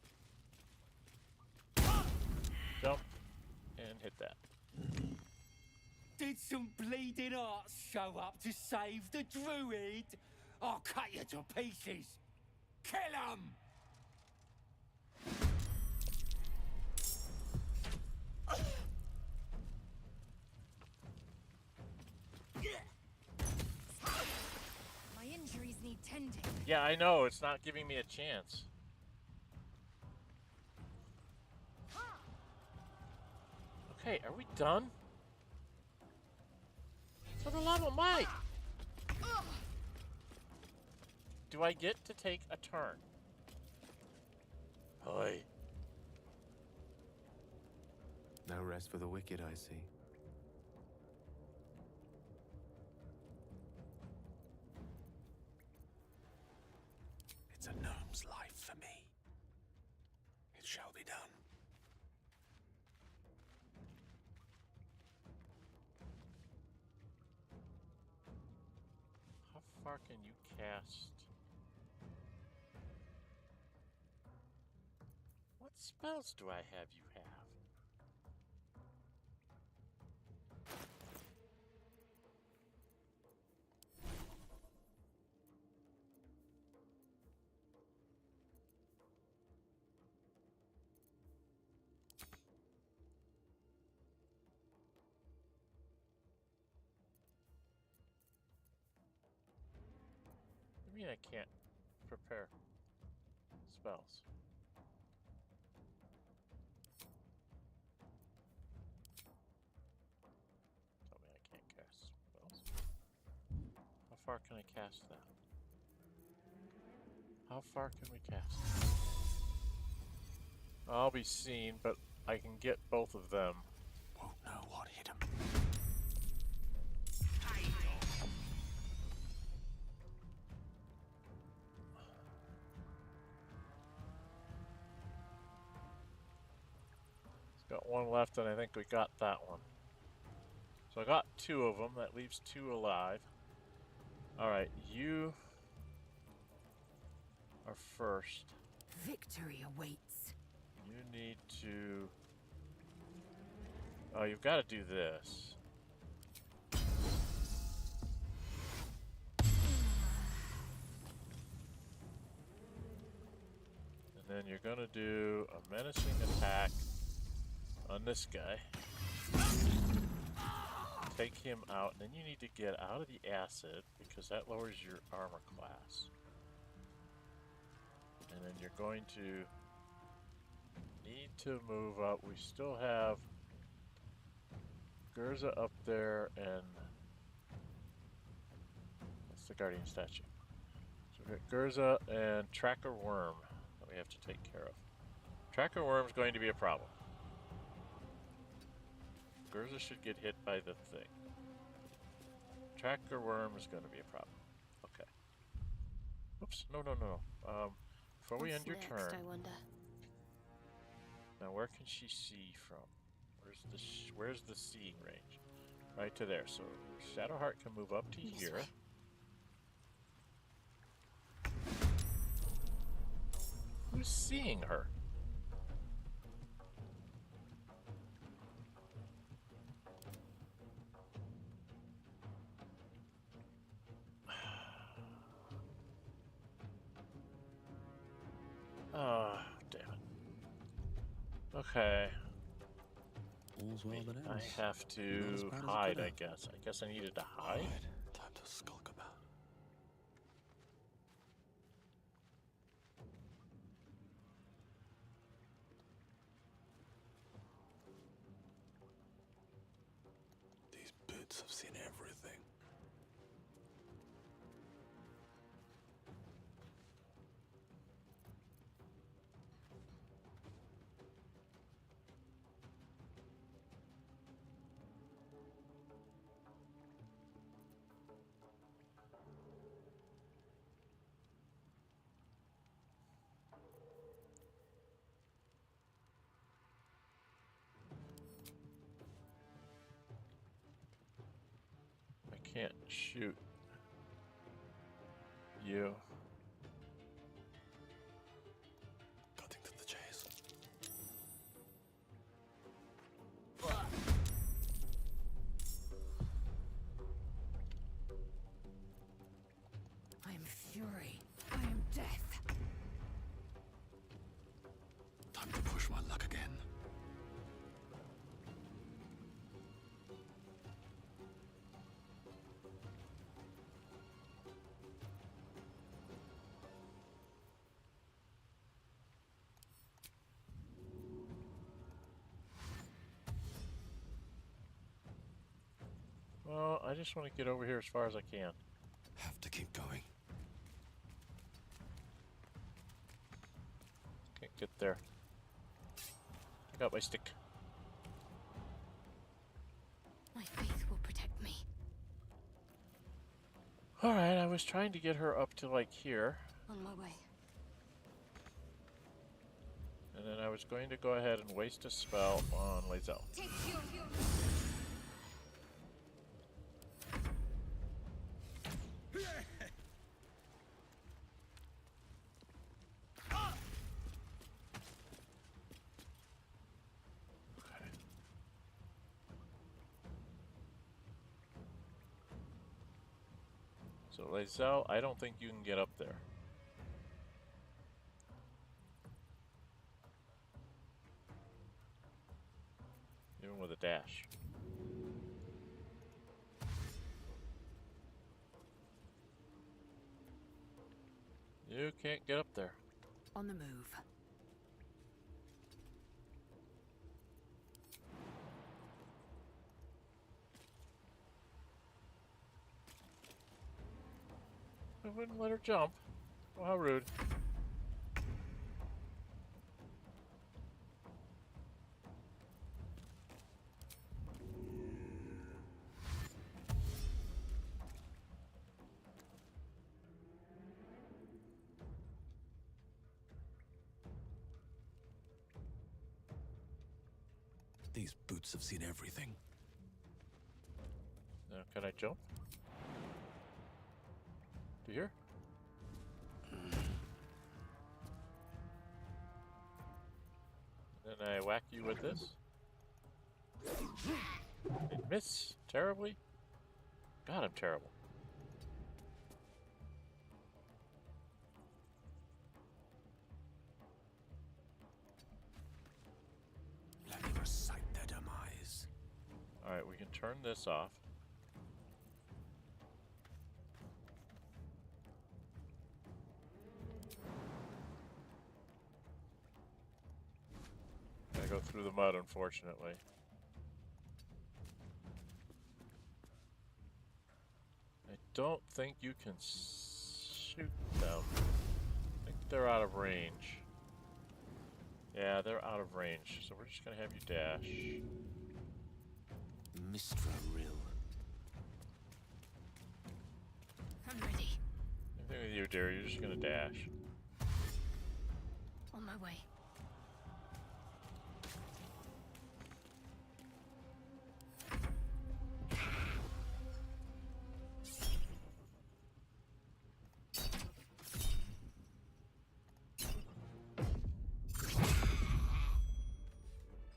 Jump and hit that. Did some bleeding arts show up to save the druid? I'll cut you to pieces. Kill him! My injuries need tending. Yeah, I know. It's not giving me a chance. Okay, are we done? For the love of Mike! Do I get to take a turn? Hi. No rest for the wicked, I see. It's a gnome's life for me. It shall be done. How far can you cast? What spells do I have you have? I mean, I can't prepare spells. Tell me I can't cast spells. How far can I cast that? How far can we cast? I'll be seen, but I can get both of them. Won't know what hit him. It's got one left, and I think we got that one. So I got two of them. That leaves two alive. Alright, you are first. Victory awaits. You need to... Oh, you've got to do this. And then you're going to do a menacing attack on this guy. Take him out, and then you need to get out of the acid because that lowers your armor class. And then you're going to need to move up. We still have Gerza up there, and that's the guardian statue. So we've got Gerza and Tracker Worm that we have to take care of. Tracker Worm's going to be a problem. Gerza should get hit by the thing. Tracker Worm is going to be a problem. Okay. Oops. No. Before we end your turn. I wonder. Now, where can she see from? Where's the seeing range? Right to there. So Shadowheart can move up to here. Who's seeing her? Oh, damn it. Okay. All's well that ends. I have to hide, I guess. I guess I needed to hide. Time to skulk about. These boots have seen everything. Can't shoot you. Cutting to the chase. I am fury. I am death. Time to push my luck again. Well, I just want to get over here as far as I can. Have to keep going. Can't get there. I got my stick. My faith will protect me. Alright, I was trying to get her up to like here. On my way. And then I was going to go ahead and waste a spell on Lae'zel. So Lae'zel, I don't think you can get up there. Even with a dash. You can't get up there. On the move. I wouldn't let her jump. Oh, how rude. These boots have seen everything. Now, can I jump? Do you hear? Then I whack you with this. It miss terribly. God, I'm terrible. Let me recite their demise. Alright, we can turn this off. Gotta go through the mud, unfortunately. I don't think you can shoot them. I think they're out of range. Yeah, they're out of range, so we're just gonna have you dash. Mistra Rill. I'm ready. Same thing with you, dear. You're just gonna dash. On my way.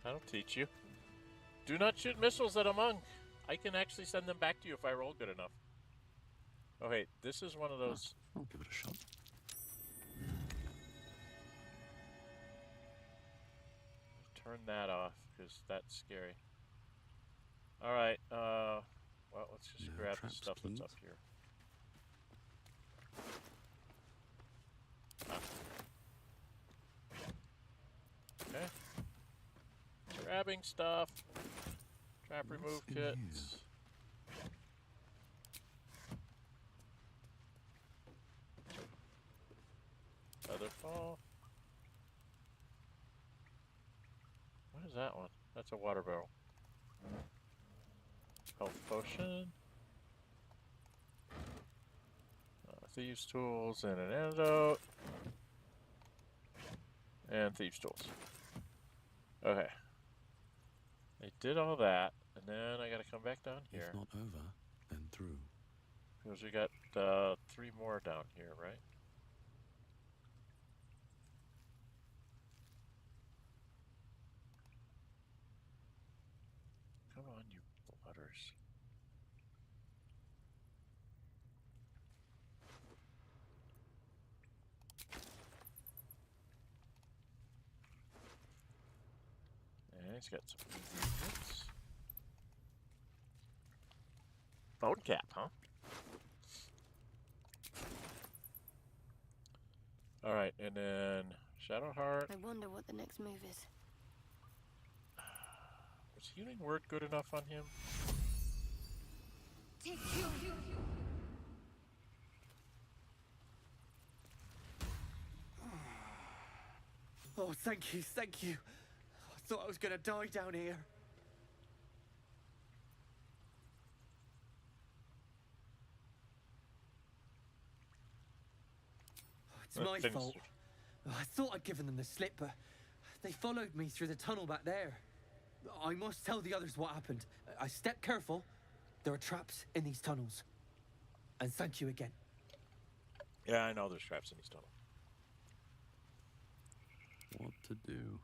I'll teach you. Do not shoot missiles at a monk. I can actually send them back to you if I roll good enough. Oh, hey, this is one of those. I'll give it a shot. Turn that off, because that's scary. Alright, well, let's just No grab the traps, stuff please. that's up here. Ah. Okay. Grabbing stuff. Trap remove kits. Feather fall. What is that one? That's a water barrel. Health potion. Thieves' tools and an antidote. And thieves' tools. Okay. I did all that, and then I gotta come back down here. If not over, then through. Because we got 3 more down here, right? Come on, you blooders. And he's got some ingredients. Bone cap, huh? Alright, and then Shadowheart. I wonder what the next move is. Was healing word good enough on him? Oh, thank you, thank you. I thought I was gonna die down here. Oh, it's my fault. I thought I'd given them the slip, but they followed me through the tunnel back there. I must tell the others what happened. I stepped careful. There are traps in these tunnels. And thank you again. Yeah, I know there's traps in these tunnels. What to do?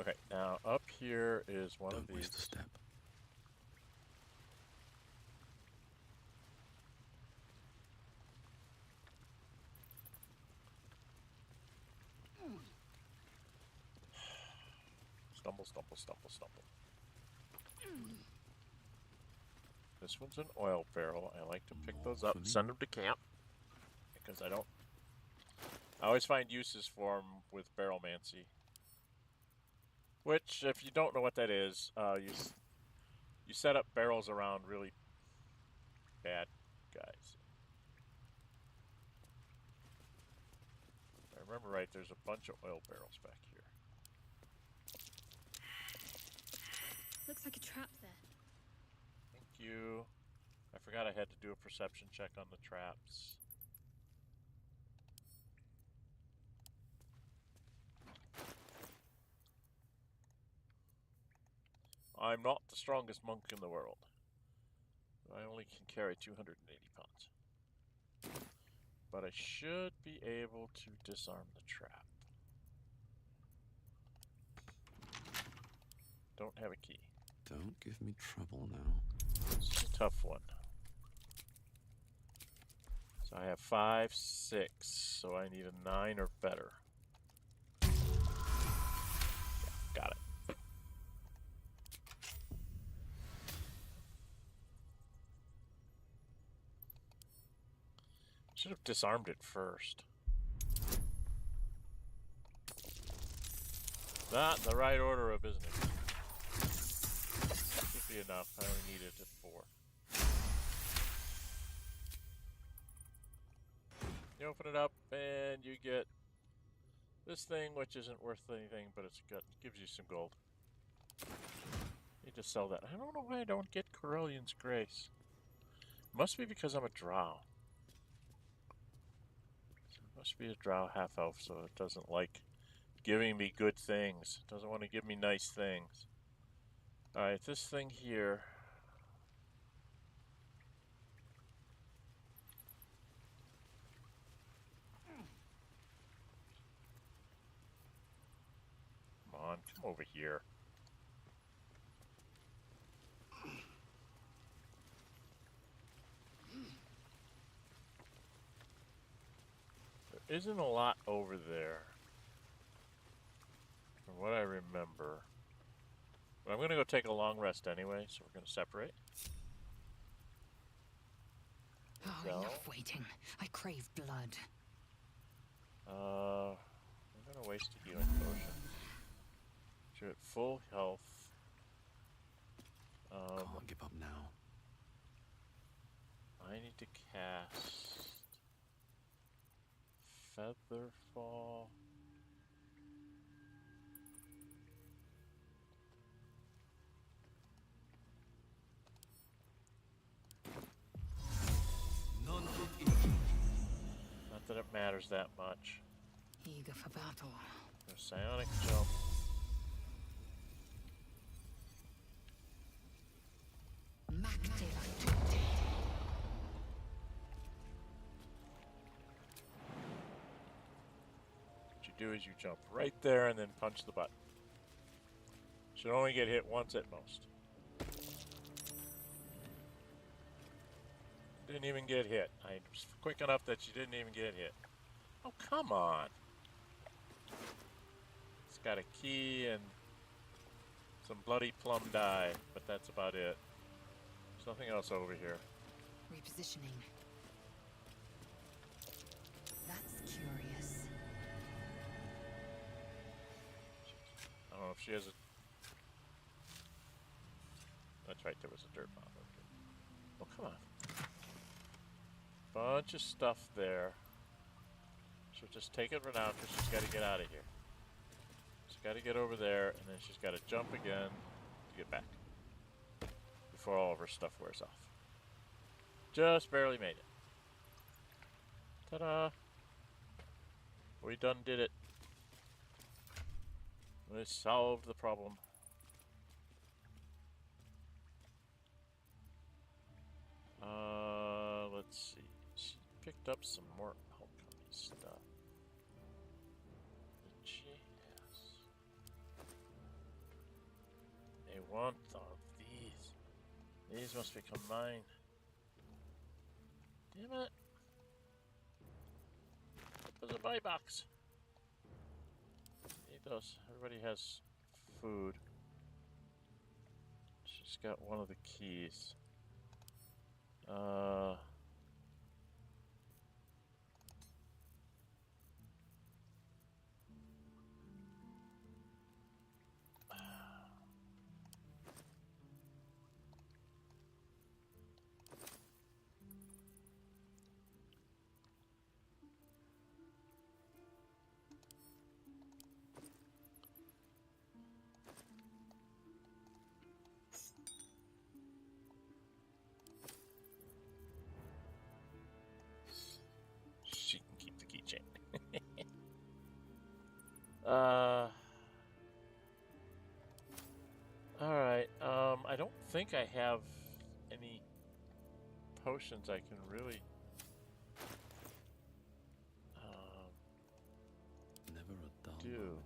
Okay, now up here is one of these. Waste a step. Stumble, stumble, stumble, stumble. This one's an oil barrel. I like to pick those up and send them to camp. Because I always find uses for them with barrelmancy. Which, if you don't know what that is, you set up barrels around really bad guys. If I remember right, there's a bunch of oil barrels back here. Looks like a trap there. Thank you. I forgot I had to do a perception check on the traps. I'm not the strongest monk in the world. I only can carry 280 pounds. But I should be able to disarm the trap. Don't have a key. Don't give me trouble now. This is a tough one. So I have 5, 6, so I need a 9 or better. Yeah, got it. Should have disarmed it first. Not in the right order of business. Should be enough. I only needed it 4. You open it up and you get this thing, which isn't worth anything, but it gives you some gold. You just sell that. I don't know why I don't get Corellian's Grace. Must be because I'm a drow. Must be a Drow Half Elf, so it doesn't like giving me good things. It doesn't want to give me nice things. Alright, this thing here. Come on, come over here. Isn't a lot over there, from what I remember. But I'm going to go take a long rest anyway, so we're going to separate. Oh, enough waiting. I crave blood. I'm going to waste a healing potion. You're at full health. Can't give up now. I need to cast Featherfall. Not that it matters that much. Eager for battle. No psionic jump. What you do is you jump right there and then punch the button. Should only get hit once at most. Didn't even get hit. I was quick enough that she didn't even get hit. Oh, come on. It's got a key and some bloody plum dye, but that's about it. There's nothing else over here. Repositioning. That's curious. I don't know if she has a... That's right, there was a dirt bomb over here. Oh, come on. Bunch of stuff there. She'll just take it for now because she's got to get out of here. She's got to get over there, and then she's got to jump again to get back before all of her stuff wears off. Just barely made it. Ta-da! We done did it. We solved the problem. Let's see. She picked up some more alchemy stuff. Did she? Yes. They want all of these. These must become mine. Damn it. There's a buy box. Need those. Everybody has food. She's got one of the keys. She can keep the keychain. Alright, I don't think I have any potions I can really Never a dull do. moment.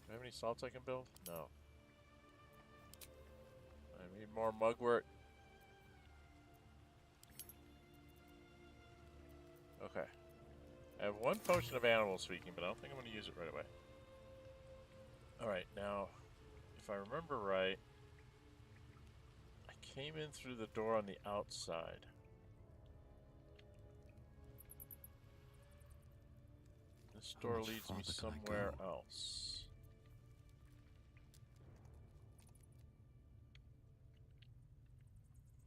Do I have any salts I can build? No. I need more mugwort. Okay. I have one potion of animal speaking, but I don't think I'm going to use it right away. Alright, now, if I remember right, I came in through the door on the outside. This door leads me somewhere else.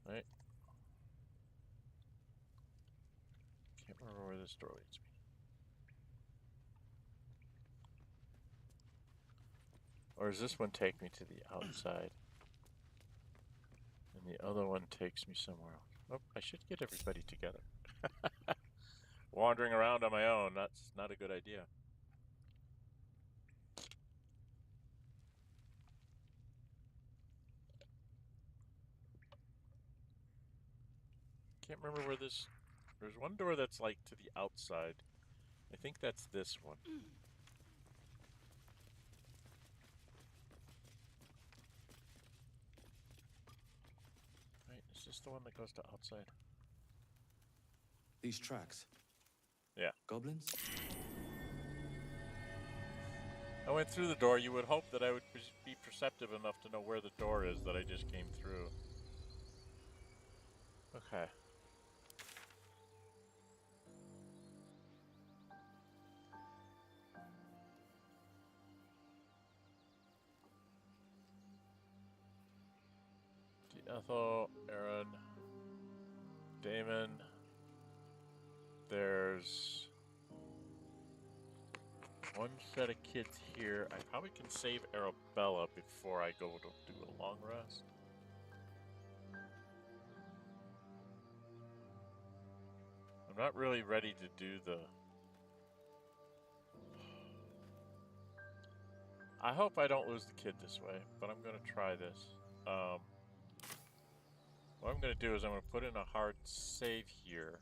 Right? Can't remember where this door leads me. Or does this one take me to the outside? And the other one takes me somewhere else. Oh, I should get everybody together. Wandering around on my own, that's not a good idea. Can't remember where this... There's one door that's like to the outside. I think that's this one. Right, is this the one that goes to outside? These tracks. Yeah. Goblins? I went through the door. You would hope that I would be perceptive enough to know where the door is that I just came through. Okay. Ethel, Aaron, Damon. There's one set of kids here. I probably can save Arabella before I go to do a long rest. I'm not really ready to do the... I hope I don't lose the kid this way, but I'm going to try this. What I'm going to do is I'm going to put in a hard save here.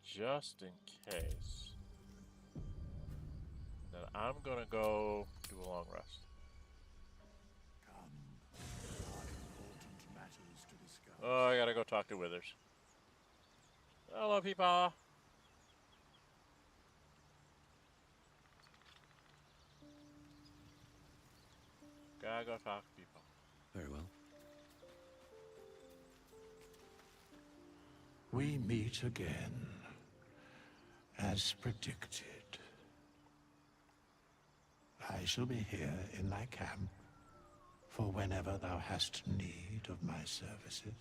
Just in case. Then I'm going to go do a long rest. Oh, I got to go talk to Withers. Hello, people. Gotta go talk to people. Very well. We meet again, as predicted. I shall be here in thy camp for whenever thou hast need of my services.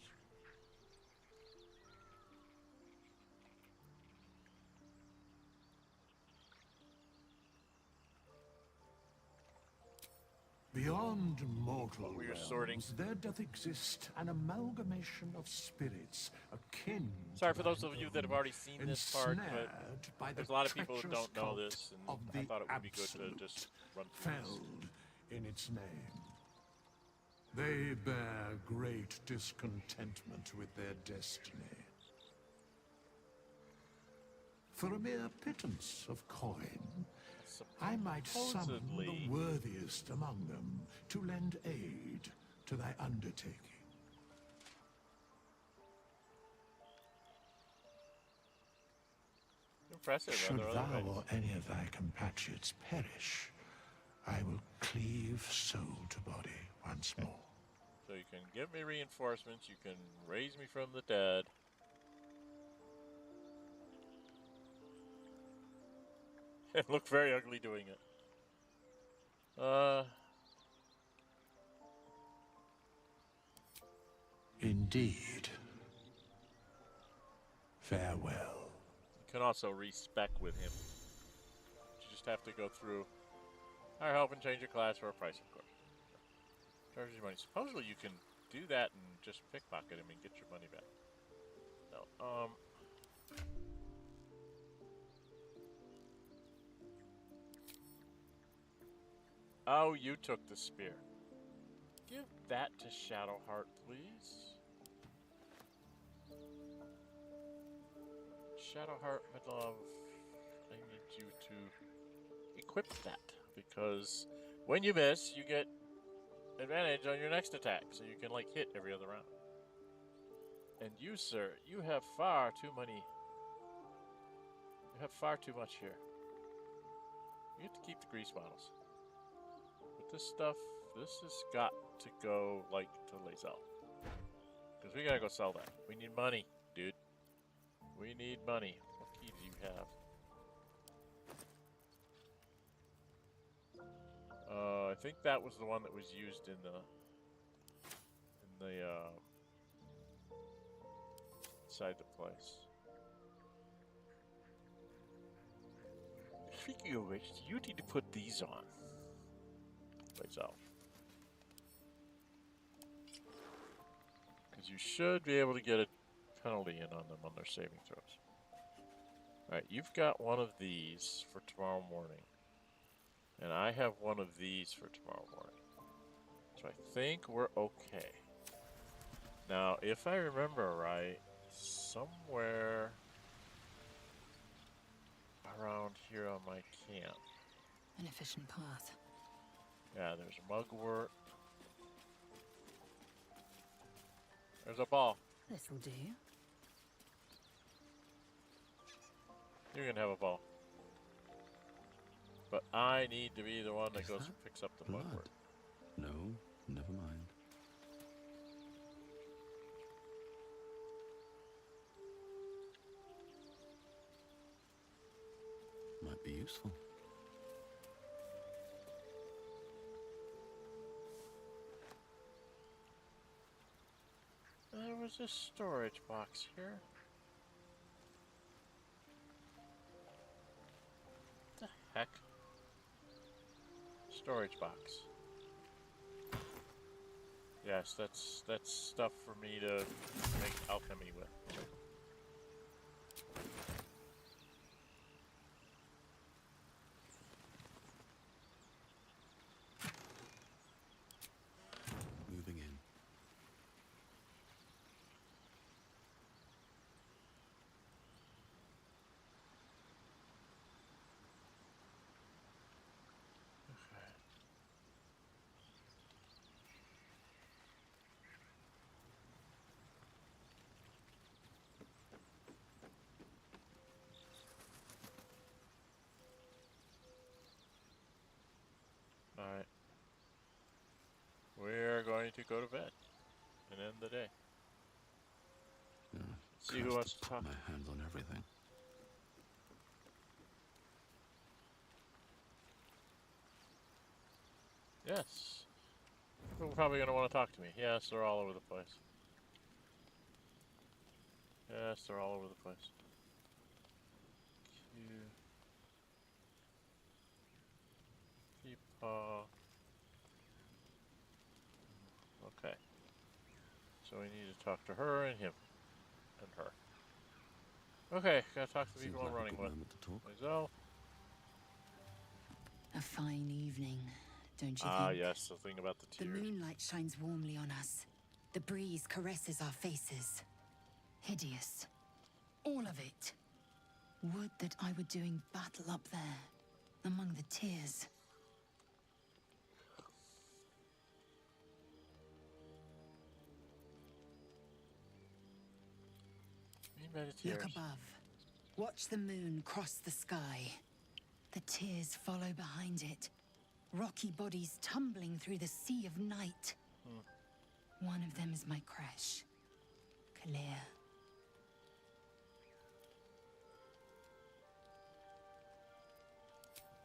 Beyond mortal realms, there doth exist an amalgamation of spirits akin. Sorry for those of you that have already seen this part, but there's a lot of people that don't know this, and I thought it would be good to just run through this. Felled in its name. They bear great discontentment with their destiny. For a mere pittance of coin, I might summon the worthiest among them to lend aid to thy undertaking. Impressive. Should thou or any of thy compatriots perish, I will cleave soul to body once more. So you can give me reinforcements, you can raise me from the dead. And look very ugly doing it. Indeed. Farewell. You can also respec with him. You just have to go through our help and change your class for a price, of course. Charge you money. Supposedly you can do that and just pickpocket him and get your money back. No, Oh, you took the spear. Give that to Shadowheart, please. Shadowheart, my love, I need you to equip that, because when you miss, you get advantage on your next attack, so you can, like, hit every other round. And you, sir, you have far too many... You have far too much here. You get to keep the grease bottles. But this stuff, this has got to go, like, to Lazel. Because we gotta go sell that. We need money, dude. We need money. What key do you have? I think that was the one that was used in the inside the place. Speaking of which, you need to put these on. Myself. Because you should be able to get a penalty in on them on their saving throws. Alright, you've got one of these for tomorrow morning. And I have one of these for tomorrow morning. So I think we're okay. Now, if I remember right, somewhere around here on my camp. An efficient path. Yeah, there's mugwort. There's a ball. This'll do. You can have a ball. But I need to be the one that goes and picks up the mugwort. No, never mind. Might be useful. There was a storage box here. What the heck? Storage box. Yes, that's stuff for me to make alchemy with. Moving in. Alright. We're going to go to bed and end the day. See who wants to talk. My hands on everything. Yes. People are probably going to want to talk to me. Yes, they're all over the place. Yes, they're all over the place. Okay. So we need to talk to her and him. And her. Okay, gotta talk to the people I'm running with. Lazel. A fine evening, don't you think? Ah, yes, the thing about the The tears. moonlight shines warmly on us. The breeze caresses our faces. Hideous. All of it. Would that I were doing battle up there, among the tears. Look above. Watch the moon cross the sky. The tears follow behind it. Rocky bodies tumbling through the sea of night. One of them is my crush, Kalir.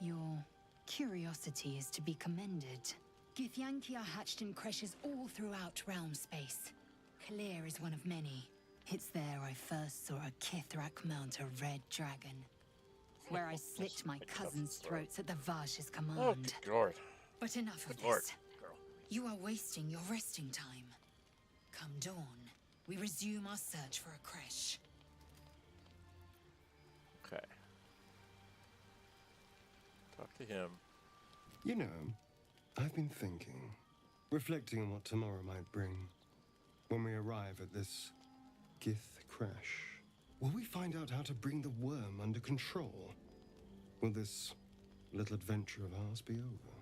Your curiosity is to be commended. Githyanki are hatched in creches all throughout realm space. Kalir is one of many. It's there I first saw a Kithrak mount a red dragon, where I slit my cousin's throats at the Vaj's command. Oh, good lord. But enough of Good lord, this. girl. You are wasting your resting time. Come dawn, we resume our search for a creche. Okay. Talk to him. You know, I've been thinking, reflecting on what tomorrow might bring. When we arrive at this Gith crash, will we find out how to bring the worm under control? Will this little adventure of ours be over?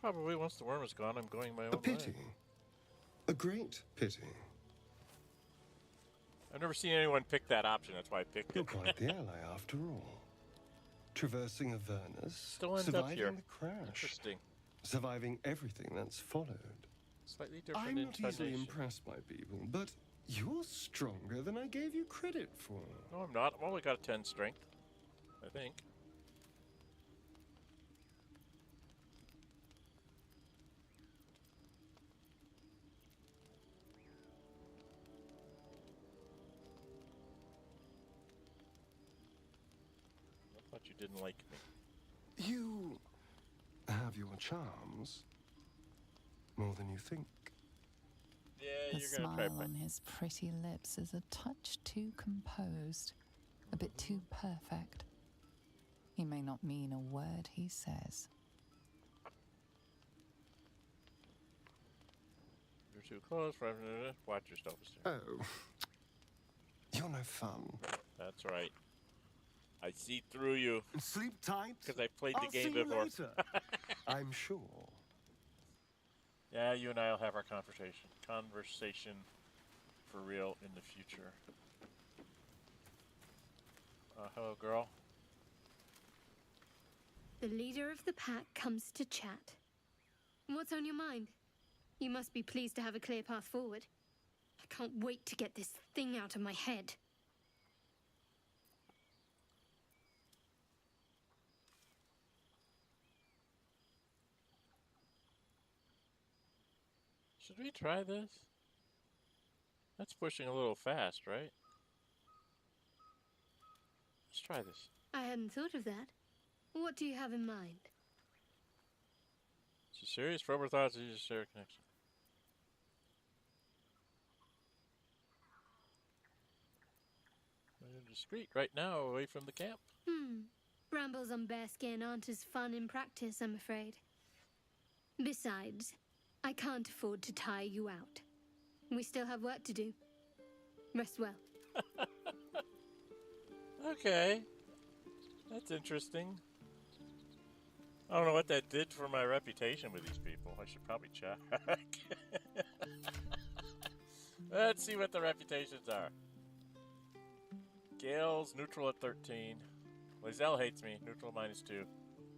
Probably once the worm is gone, I'm going my own A pity. way. A great pity. I've never seen anyone pick that option, that's why I picked You're it. quite the ally after all. Traversing Avernus, Still end up surviving here. the crash, Interesting. surviving everything that's followed. Slightly different I'm not easily intonation. impressed by people, but you're stronger than I gave you credit for. No, I'm not. I've only got a 10 strength, I think. I thought you didn't like me. You have your charms more than you think. Yeah, The you're gonna try smile on his pretty lips is a touch too composed, a bit too perfect. He may not mean a word he says. You're too close. Watch yourself. Oh, you're no fun. That's right. I see through you. Sleep tight. Because I played I'll the game see you before. later. I'm sure. Yeah, you and I will have our conversation for real in the future. Hello, girl. The leader of the pack comes to chat. What's on your mind? You must be pleased to have a clear path forward. I can't wait to get this thing out of my head. Should we try this? That's pushing a little fast, right? Let's try this. I hadn't thought of that. What do you have in mind? Is she serious? Rubber thoughts is just share a connection. We're discreet right now, away from the camp. Brambles on bearskin aren't as fun in practice, I'm afraid. Besides, I can't afford to tire you out. We still have work to do. Rest well. Okay. That's interesting. I don't know what that did for my reputation with these people. I should probably check. Let's see what the reputations are. Gale's neutral at 13. Lizelle hates me, neutral -2.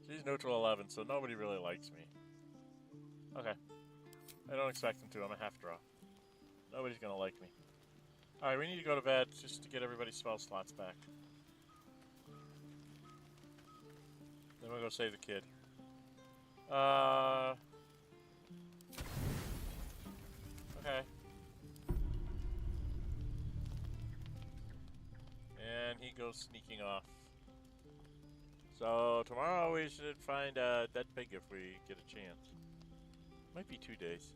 She's neutral 11, so nobody really likes me. Okay. I don't expect them to. I'm a half draw. Nobody's gonna like me. Alright, we need to go to bed just to get everybody's spell slots back. Then we'll go save the kid. Okay. And he goes sneaking off. So tomorrow we should find a dead pig if we get a chance. Might be 2 days.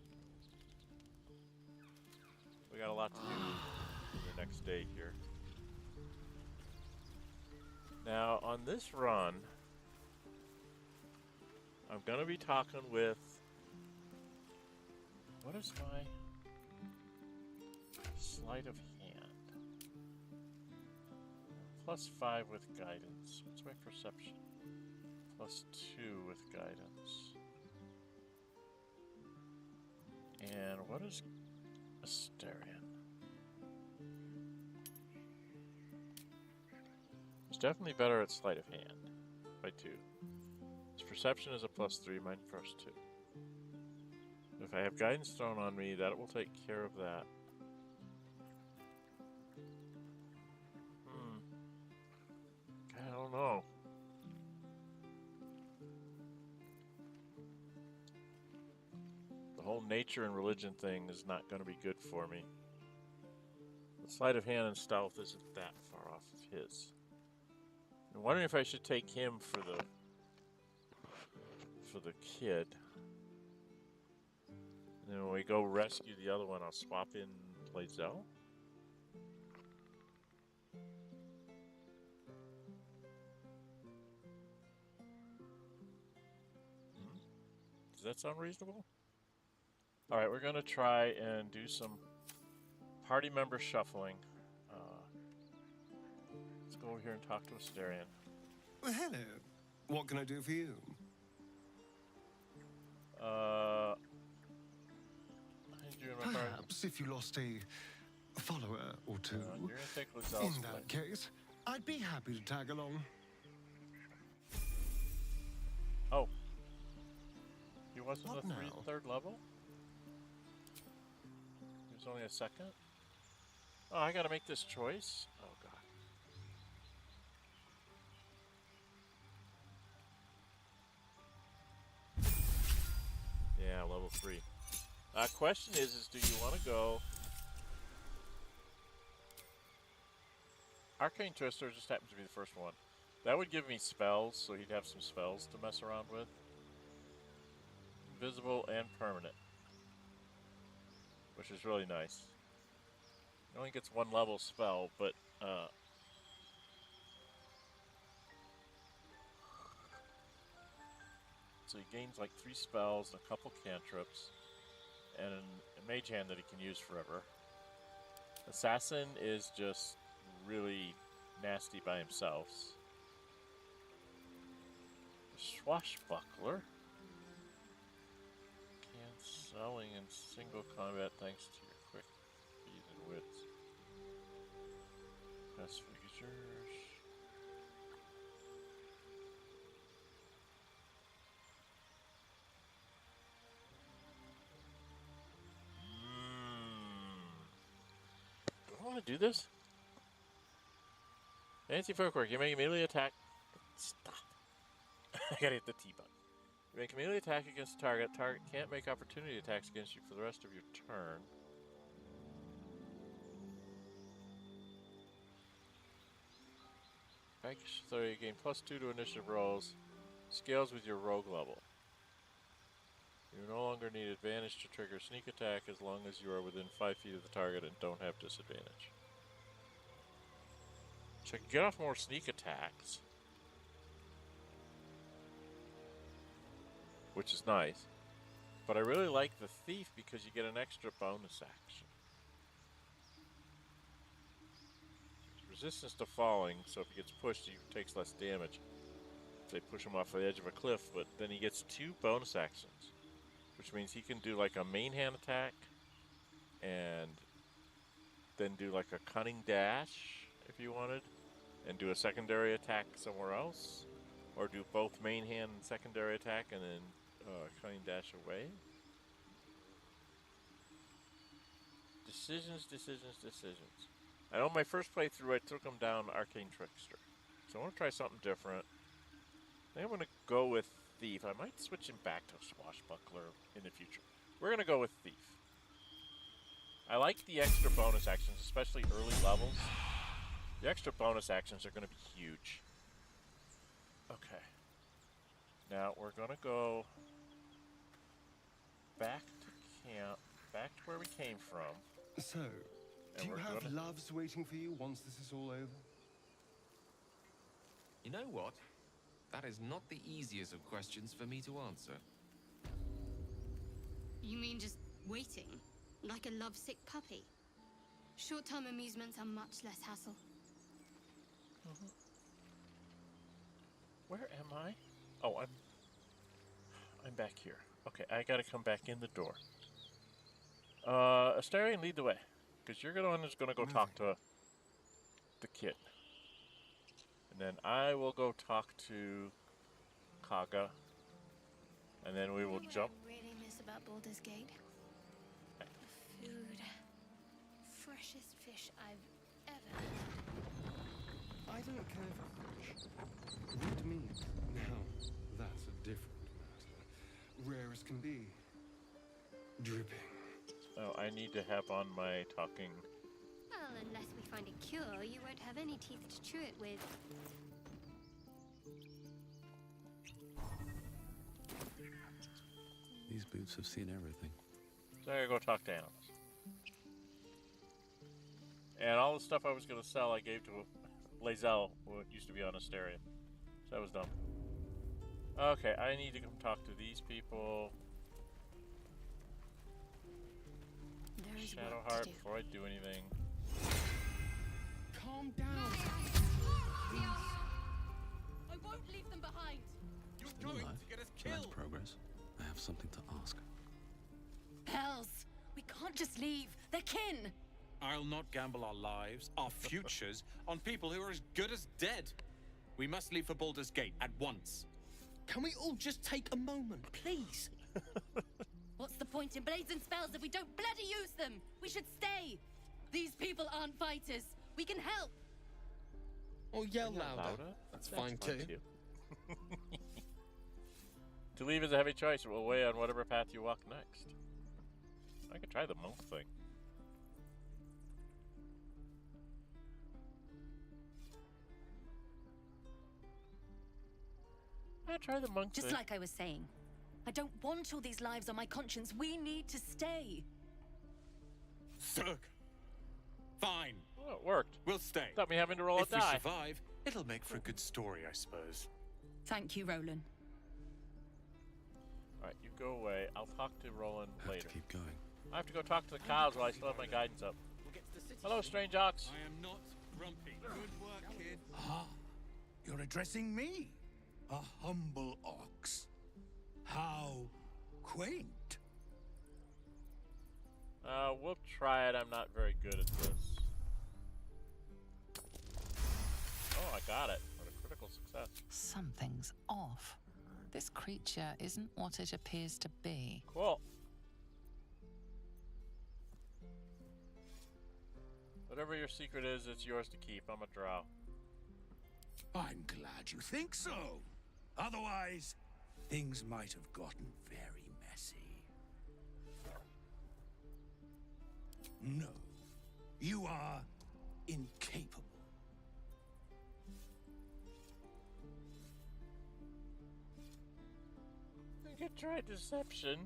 We got a lot to do for the next day here. Now on this run, I'm gonna be talking with. What is my sleight of hand? +5 with guidance. What's my perception? +2 with guidance. And what is Asterion? It's definitely better at sleight of hand by 2. His perception is a +3, mine +2. If I have guidance thrown on me, that will take care of that. I don't know. The whole nature and religion thing is not going to be good for me. The sleight of hand and stealth isn't that far off of his. I'm wondering if I should take him for the kid. And then when we go rescue the other one, I'll swap in play Zell. Does that sound reasonable? Alright, we're going to try and do some party member shuffling. Let's go over here and talk to Astarion. Well, hello. What can I do for you? Perhaps if you lost a follower or two. You're gonna take in that case, I'd be happy to tag along. Oh. He wasn't a third level? He was only a second? Oh, I gotta make this choice? Oh, God. Yeah, level 3. Question is do you want to go Arcane Twister? Just happens to be the first one. That would give me spells, so he'd have some spells to mess around with. Invisible and permanent, which is really nice. He only gets 1 level spell, but so he gains like 3 spells and a couple cantrips, and a mage hand that he can use forever. Assassin is just really nasty by himself. Swashbuckler. Canceling in single combat thanks to your quick speed and wits. Best figures. Do I want to do this? Fancy footwork. You make a melee attack. Stop. I gotta hit the T button. You make a melee attack against the target. Target can't make opportunity attacks against you for the rest of your turn. So you gain +2 to initiative rolls. Scales with your rogue level. You no longer need advantage to trigger sneak attack as long as you are within 5 feet of the target and don't have disadvantage. So I can get off more sneak attacks, which is nice. But I really like the thief because you get an extra bonus action. Resistance to falling, so if he gets pushed, he takes less damage. If they push him off the edge of a cliff, but then he gets 2 bonus actions, which means he can do like a main hand attack and then do like a cunning dash if you wanted, and do a secondary attack somewhere else, or do both main hand and secondary attack and then cunning dash away. Decisions. I know my first playthrough I took him down Arcane Trickster, so I want to try something different. I think I'm going to go with Thief. I might switch him back to Swashbuckler in the future. We're going to go with Thief. I like the extra bonus actions, especially early levels. The extra bonus actions are going to be huge. Okay. Now we're going to go back to camp, back to where we came from. So, do you have loves waiting for you once this is all over? You know what? That is not the easiest of questions for me to answer. You mean just waiting? Like a lovesick puppy? Short-term amusements are much less hassle. Where am I? Oh, I'm back here. Okay, I gotta come back in the door. Astarion, lead the way. Because you're the one who's gonna go talk to the kid. And then I will go talk to Kaga. And then we will jump. What I really miss about Baldur's Gate? The food. Freshest fish I've ever had. I don't care for fish. Red meat, now, that's a different matter. Rare as can be. Dripping. Oh, I need to have on my talking. Well, unless we find a cure, you won't have any teeth to chew it with. These boots have seen everything. So I gotta go talk to animals. And all the stuff I was gonna sell, I gave to Lae'zel, who used to be on Asteria. So that was dumb. Okay, I need to come talk to these people. Shadowheart before I do anything. Calm down. I won't leave them behind. You're going to get us That's killed. progress. I have something to ask. Hells, we can't just leave. They're kin. I'll not gamble our lives, our futures, on people who are as good as dead. We must leave for Baldur's Gate at once. Can we all just take a moment, please? What's the point in blades and spells if we don't bloody use them? We should stay. These people aren't fighters. We can help. Or yell louder. That's fine too. To leave is a heavy choice. It will weigh on whatever path you walk next. I could try the monk thing. I'll try the monk Just thing. like I was saying, I don't want all these lives on my conscience. We need to stay. Zerg. Fine. Well, it worked. We'll stay. Without me having to roll if a die. If we survive, it'll make for a good story, I suppose. Thank you, Roland. Alright, you go away. I'll talk to Roland later. To keep going. I have to go talk to the cows while I still have my guidance up. Hello, strange ox. I am not grumpy. Good work, kid. Ah, you're addressing me, a humble ox. How quaint. We'll try it. I'm not very good at this. Oh, I got it. What a critical success. Something's off. This creature isn't what it appears to be. Cool. Whatever your secret is, it's yours to keep. I'm a drow. I'm glad you think so. Otherwise, things might have gotten very messy. No, you are incapable. I could try deception.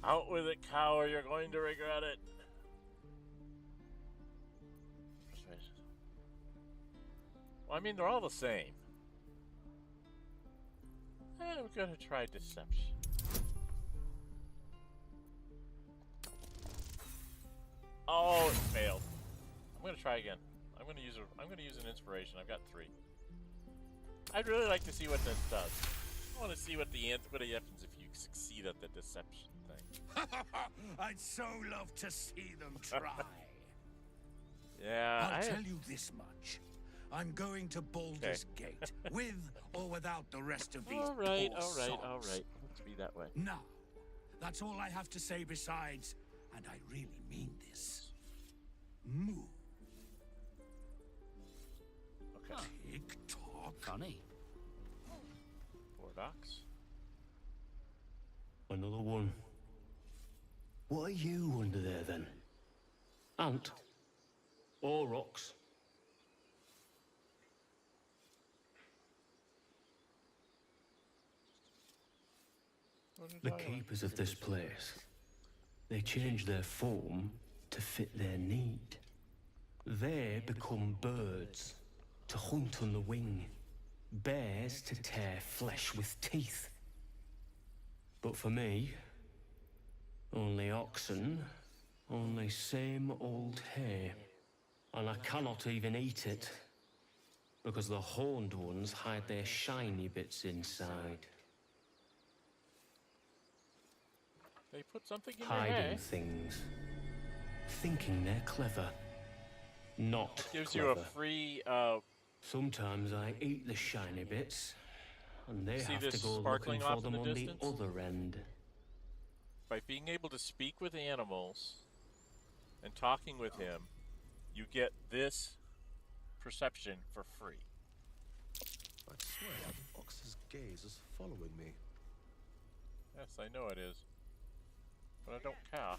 Out with it, cow, or you're going to regret it. Persuasion. Well, I mean, they're all the same. I'm gonna try deception. Oh, it failed. I'm gonna try again. I'm gonna use an inspiration. I've got 3. I'd really like to see what this does. I want to see what happens if you succeed at the deception thing. I'd so love to see them try. Yeah, I'll tell you this much. I'm going to Baldur's Gate, with or without the rest of these all right. sods. Let's be that way. Now, that's all I have to say besides, and I really mean this. Move. Okay. Tick-tock. Funny. 4 docs. Another one. What are you under there, then? Ant? Or rocks? The keepers of this place, they change their form to fit their need. They become birds to hunt on the wing, bears to tear flesh with teeth. But for me, only oxen, only same old hay. And I cannot even eat it, because the horned ones hide their shiny bits inside. They put something in your Hiding hay. things, thinking they're clever. Not Gives clever. you a free, Sometimes I eat the shiny bits, and they See have this to go sparkling looking off for in them the on distance? the other end. by being able to speak with animals and talking with him, you get this perception for free. I swear that fox's gaze is following me. Yes, I know it is. But I don't care.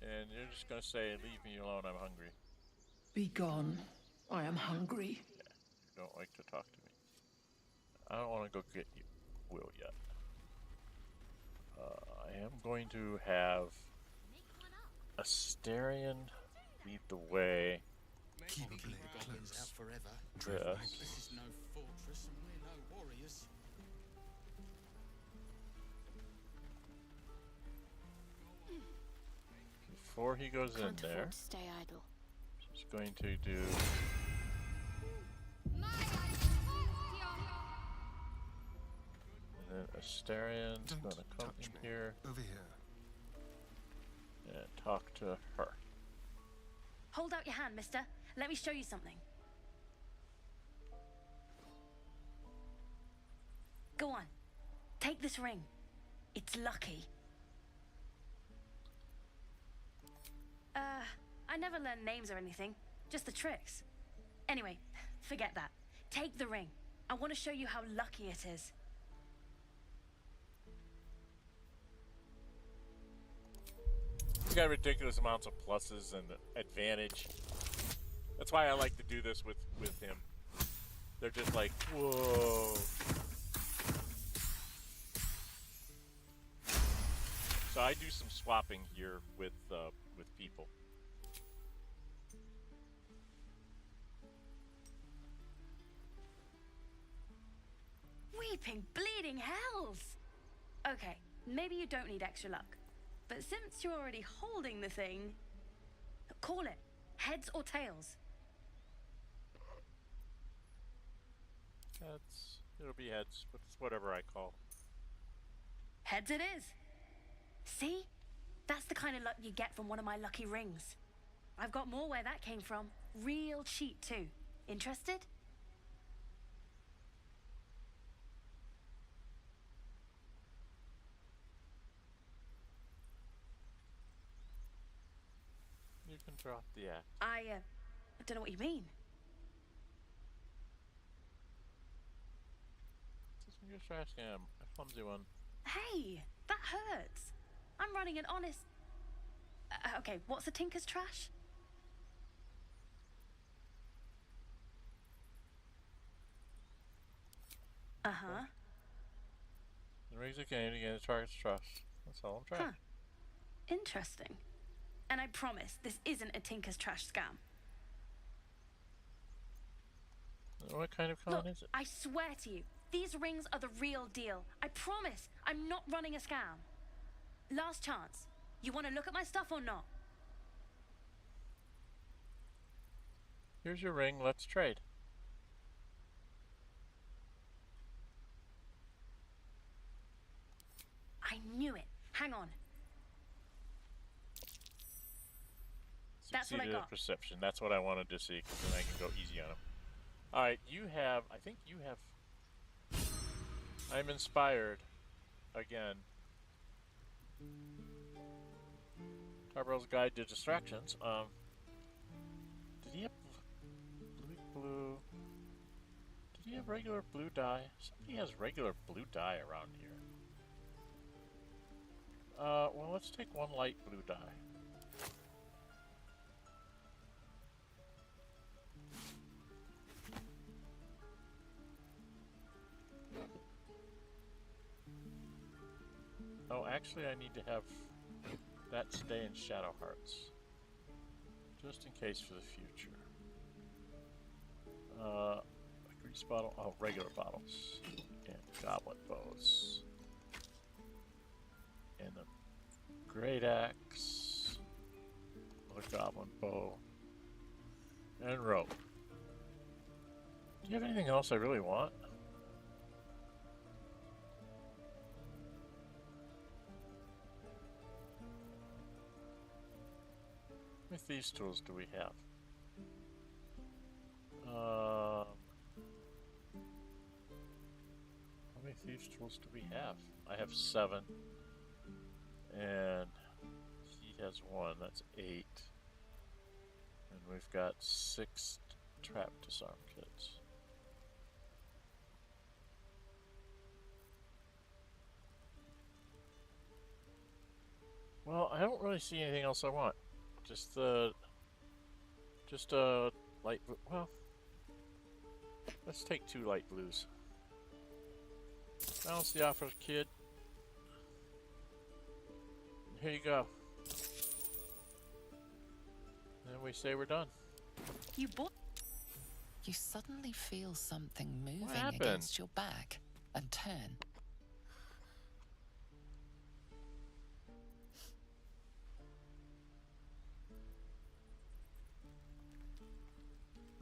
And you're just gonna say, leave me alone, I'm hungry. Be gone. I am hungry. Yeah, you don't like to talk to me. I don't want to go get you, Will, yet. I am going to have Asterion lead the way. Keep the goblins out forever. Yes. This is no fortress and we're no warriors. Before he goes in there, Stay idle. he's going to do. And then Asterian's going to come in here. Over here. And talk to her. Hold out your hand, mister. Let me show you something. Go on. Take this ring. It's lucky. I never learned names or anything. Just the tricks. Anyway, forget that. Take the ring. I want to show you how lucky it is. He's got ridiculous amounts of pluses and advantage. That's why I like to do this with him. They're just like, whoa. So I do some swapping here with people. Weeping, bleeding hells! Okay, maybe you don't need extra luck. But since you're already holding the thing, call it. Heads or tails? Heads. It'll be heads, but it's whatever I call. Heads it is. See? That's the kind of luck you get from one of my lucky rings. I've got more where that came from. Real cheap too. Interested? You can drop the axe. I don't know what you mean. I'm just asking him. A clumsy one. Hey, that hurts. I'm running an honest... okay, what's a tinker's trash? Uh-huh. The rings are gained against target's trust. That's all I'm trying. Huh. Interesting. And I promise, this isn't a tinker's trash scam. What kind of con Look, is it? I swear to you, these rings are the real deal. I promise, I'm not running a scam. Last chance. You want to look at my stuff or not? Here's your ring. Let's trade. I knew it. Hang on. That's what I Succeeded at got. perception. That's what I wanted to see, because then I can go easy on him. Alright, you have... I think you have... I'm inspired. Again. Tarbarrel's Guide to Distractions. Did he have blue? Did he have regular blue dye? Somebody has regular blue dye around here. Well, let's take one light blue dye. Oh, actually, I need to have that stay in Shadow Hearts. Just in case for the future. A grease bottle. Oh, regular bottles. And goblet bows. And the great axe. Another goblin bow. And rope. Do you have anything else I really want? many thieves' tools do we have? How many thieves' tools do we have? I have 7. And he has 1. That's 8. And we've got 6 trap disarm kits. Well, I don't really see anything else I want. Just light blue. Well, let's take 2 light blues. Balance the offer, kid. And here you go. And then we say we're done. You suddenly feel something moving happened? against your back and turn.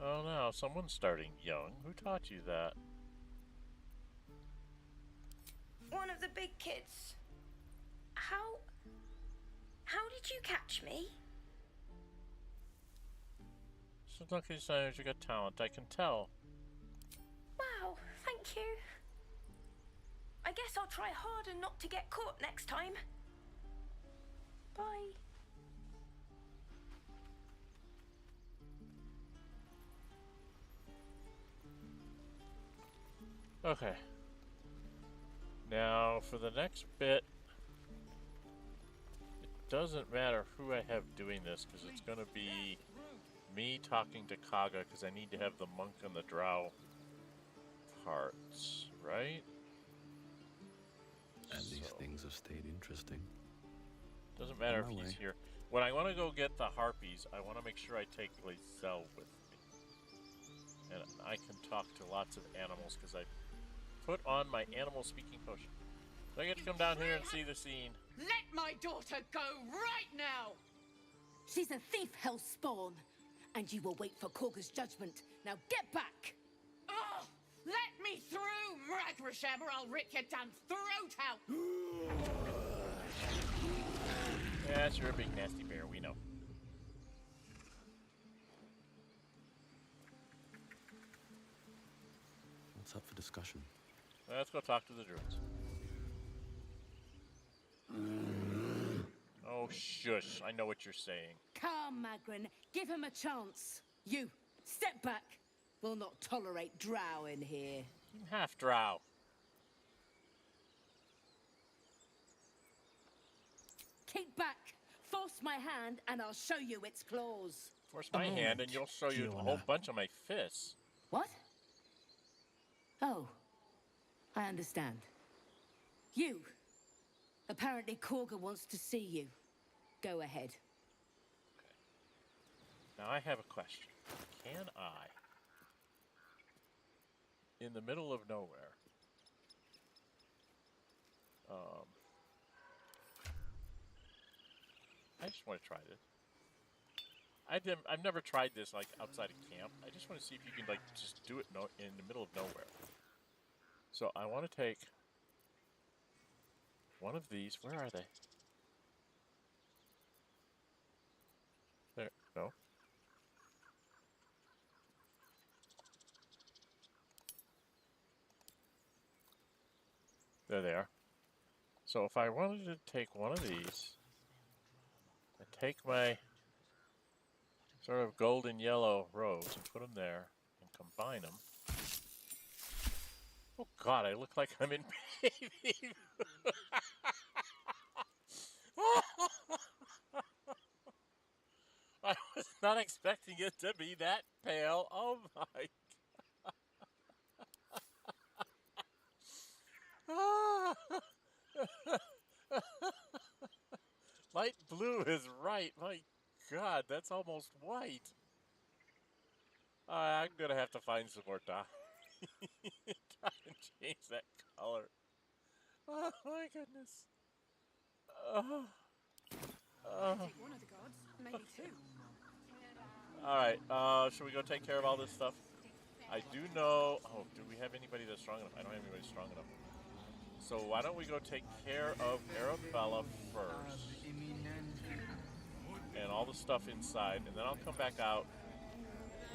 Oh no, someone's starting young. Who taught you that? One of the big kids. How did you catch me? So lucky signs you got talent, I can tell. Wow, thank you. I guess I'll try harder not to get caught next time. Bye. Okay. Now, for the next bit, it doesn't matter who I have doing this, because it's going to be me talking to Kaga, because I need to have the monk and the drow parts, right? And these things have stayed interesting. Doesn't matter if he's here. When I want to go get the harpies, I want to make sure I take Lacelle with me. And I can talk to lots of animals, because I put on my animal speaking potion. So I get to come down here and see the scene. Let my daughter go right now! She's a thief, hellspawn, and you will wait for Korga's judgment. Now get back! Oh, let me through, Mragrasham, or I'll rip your damn throat out! Yes, you're a big nasty bear, we know. What's up for discussion? Let's go talk to the druids. Oh, shush. I know what you're saying. Come, Magrin, give him a chance. You, step back. We'll not tolerate drow in here. I'm half drow. Keep back. Force my hand and I'll show you its claws. Force my hand and you'll show you a whole bunch of my fists. What? Oh, I understand. You. Apparently Korga wants to see you. Go ahead. Okay. Now I have a question. Can I, in the middle of nowhere, I just want to try this. I've never tried this like outside of camp. I just want to see if you can like just do it in the middle of nowhere. So I want to take one of these. Where are they? There. No. There they are. So if I wanted to take one of these and take my sort of golden yellow robes and put them there and combine them. Oh god, I look like I'm in bathing. I was not expecting it to be that pale. Oh my god. Light blue is right. My god, that's almost white. I'm gonna have to find some more dye. Try and change that color. Oh my goodness. Take one of the gods, maybe 2. Alright, should we go take care of all this stuff? I do know... Oh, do we have anybody that's strong enough? I don't have anybody strong enough. So why don't we go take care of Arabella first? and all the stuff inside, and then I'll come back out,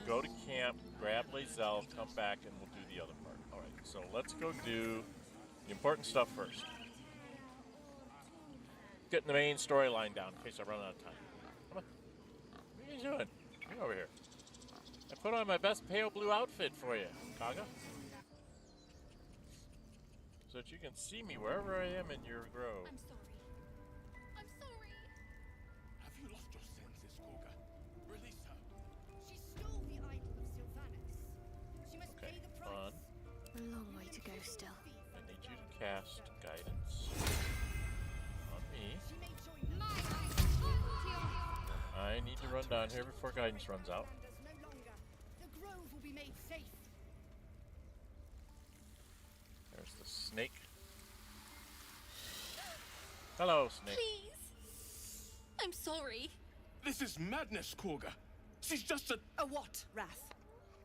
go to camp, grab Lazelle, come back, and we'll do the other part. All right, so let's go do the important stuff first. Getting the main storyline down in case I run out of time. Come on. What are you doing? Come over here. I put on my best pale blue outfit for you, Kaga. So that you can see me wherever I am in your grove. I'm sorry. I'm sorry. Have you lost your senses, Koga? Release her. She stole the idol of Sylvanas. She must Okay, pay the fun. price. A long way to go still. I need you to cast guidance on me. I need to run down here before guidance runs out. The grove will be made safe. There's the snake. Hello, snake. Please. I'm sorry. This is madness, Koga. She's just a what, Wrath?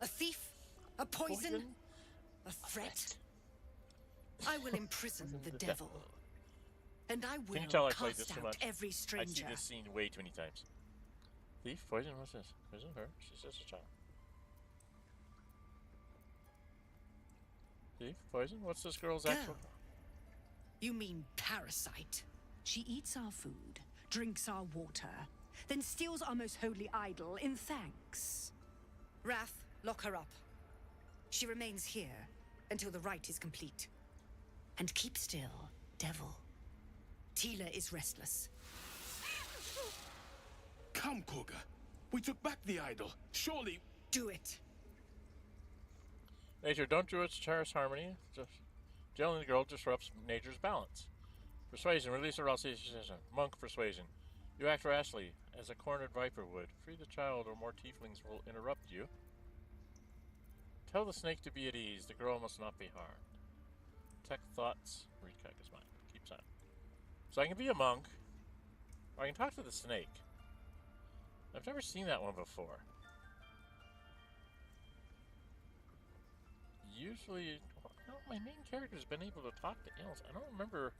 A thief? A poison? A threat? I will imprison the devil. And I will Can you tell I played this cast too out much? every I see stranger. this scene way too many times. Thief, poison, what's this? Poison her? She's just a child. Thief, poison, what's this girl's actual? You mean parasite? She eats our food, drinks our water, then steals our most holy idol in thanks. Wrath, lock her up. She remains here until the rite is complete. And keep still, devil. Tila is restless. Come, Koga. We took back the idol. Surely... Do it. Nature, don't druids cherish harmony? Jailing the girl disrupts nature's balance. Persuasion, release her else. Monk persuasion. You act rashly, as a cornered viper would. Free the child or more tieflings will interrupt you. Tell the snake to be at ease. The girl must not be harmed. Detect thoughts. Read Kaga's mind. Keep silent. So I can be a monk, or I can talk to the snake. I've never seen that one before. Usually, well, my main character's been able to talk to elves. I don't remember.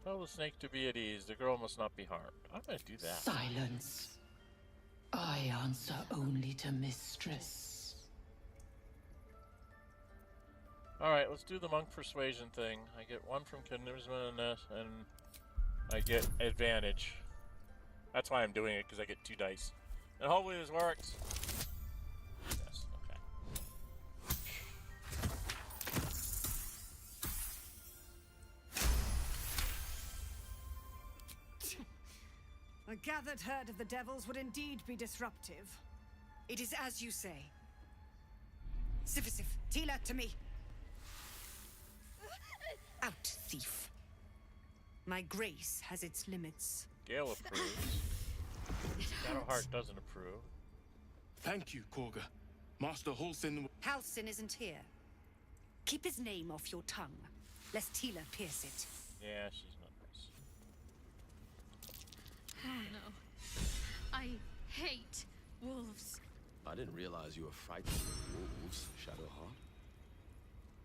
Tell the snake to be at ease. The girl must not be harmed. I'm gonna do that. Silence. I answer only to mistress. Alright, let's do the monk persuasion thing. I get one from charisma and I get advantage. That's why I'm doing it, because I get 2 dice. And hopefully this works. Yes, okay. A gathered herd of the devils would indeed be disruptive. It is as you say. Sifisif, Tila, to me. Out, thief. My grace has its limits. Gale approves. Shadowheart doesn't approve. Thank you, Koga. Master Halsin... Halsin isn't here. Keep his name off your tongue, lest Tila pierce it. Yeah, she's not nice. No. I hate wolves. I didn't realize you were frightened of wolves, Shadowheart.